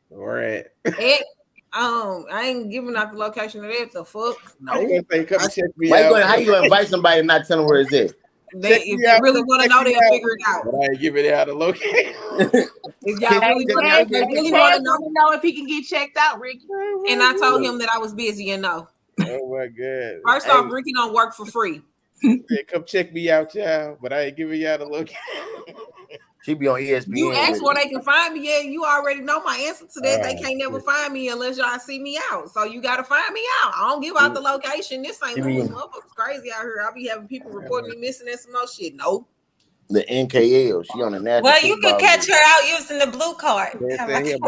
Right. I ain't giving out the location of that. The fuck? No. How you gonna invite somebody and not tell them where it's at? If you really want to know, they'll figure it out. But I ain't giving out the location. If y'all really want to know if he can get checked out, Ricky. And I told him that I was busy and no. Oh my god. First off, Ricky don't work for free. Yeah, come check me out, y'all. But I ain't giving y'all the location. She be on ESPN. You ask where they can find me. Yeah, you already know my answer to that. They can't never find me unless y'all see me out. So you gotta find me out. I don't give out the location. This ain't Louis. Motherfuckers crazy out here. I'll be having people reporting me missing and some more shit. Nope. The NKL. She on the national. Well, you can catch her out using the blue card. Definitely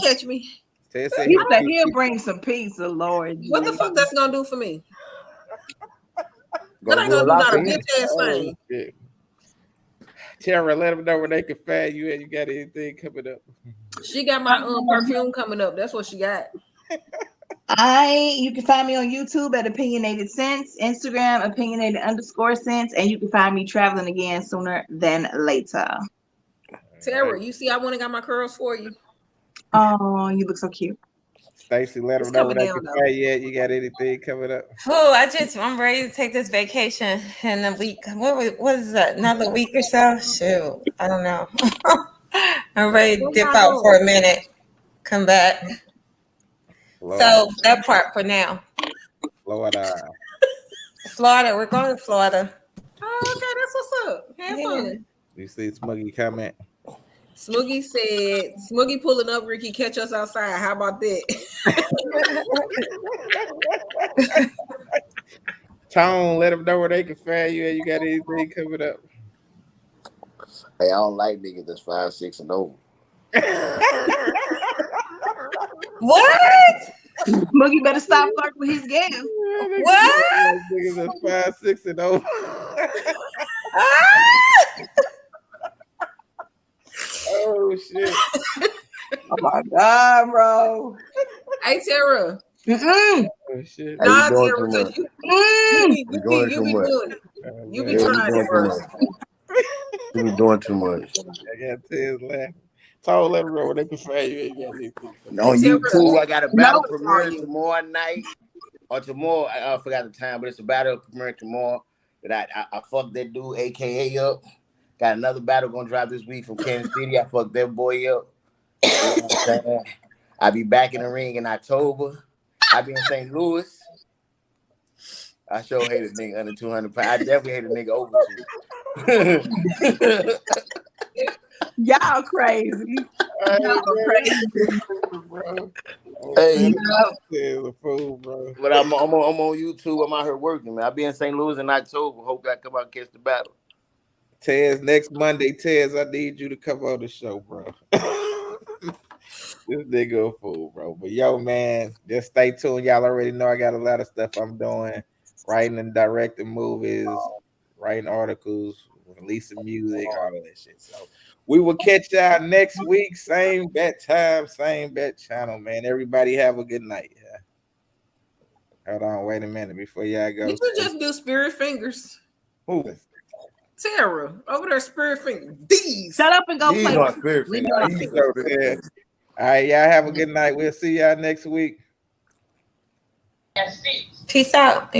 catch me. He said he'll bring some peace, the Lord. What the fuck that's gonna do for me? That ain't gonna do not a bitch ass thing. Tara, let them know where they can find you and you got anything coming up. She got my perfume coming up. That's what she got. You can find me on YouTube at Opinionated Sense, Instagram opinionated_sense, and you can find me traveling again sooner than later. Tara, you see I went and got my curls for you. Oh, you look so cute. Stacy, let them know where they can find you at. You got anything coming up? Oh, I'm ready to take this vacation in a week. What is that? Another week or so? Shoot, I don't know. I'm ready to dip out for a minute, come back. So that part for now. Florida, we're going to Florida. Oh, okay, that's what's up. Have fun. You see Smuggy comment? Smoogie said, Smoogie pulling up, Ricky, catch us outside. How about that? Tone, let them know where they can find you and you got anything coming up. Hey, I don't like niggas that's 5'6" and over. What? Smoogie better stop flirting with his gas. What? Niggas that's 5'6" and over. Oh shit! Oh my god, bro! Hey Tara. Mm-mm. Oh shit! Nah, Tara, you be doing it. You be trying it, bro. You be doing too much. I got Tez laughing. Told everyone where they can find you. On YouTube, I got a battle No, premiere you. tomorrow night. Or tomorrow, I forgot the time, but it's a battle premiere tomorrow that I fucked that dude, AKA, up. Got another battle gonna drop this week from Kansas City. I fucked that boy up. You know what I'm saying? I'll be back in the ring in October. I'll be in St. Louis. I sure hate a nigga under 200 pounds. I definitely hate a nigga over 200. Y'all crazy. Y'all crazy. Bro. Hey, a fool, bro. but I'm on YouTube. I'm out here working, man. I'll be in St. Louis in October. Hope I come out and catch the battle. Tez, next Monday, Tez, I need you to come on the show, bro. This nigga a fool, bro. But yo, man, just stay tuned. Y'all already know I got a lot of stuff I'm doing, writing and directing movies, writing articles, releasing music, all of that shit. So we will catch y'all next week. Same bat time, same bat channel, man. Everybody have a good night. Yeah. Hold on, wait a minute before y'all go. Did you just do spirit fingers? Who? Tara, over there, spirit fingers. These. Shut up and go These play. are spirit fingers. These are spirit fingers. All right, y'all have a good night. We'll see y'all next week. Peace out.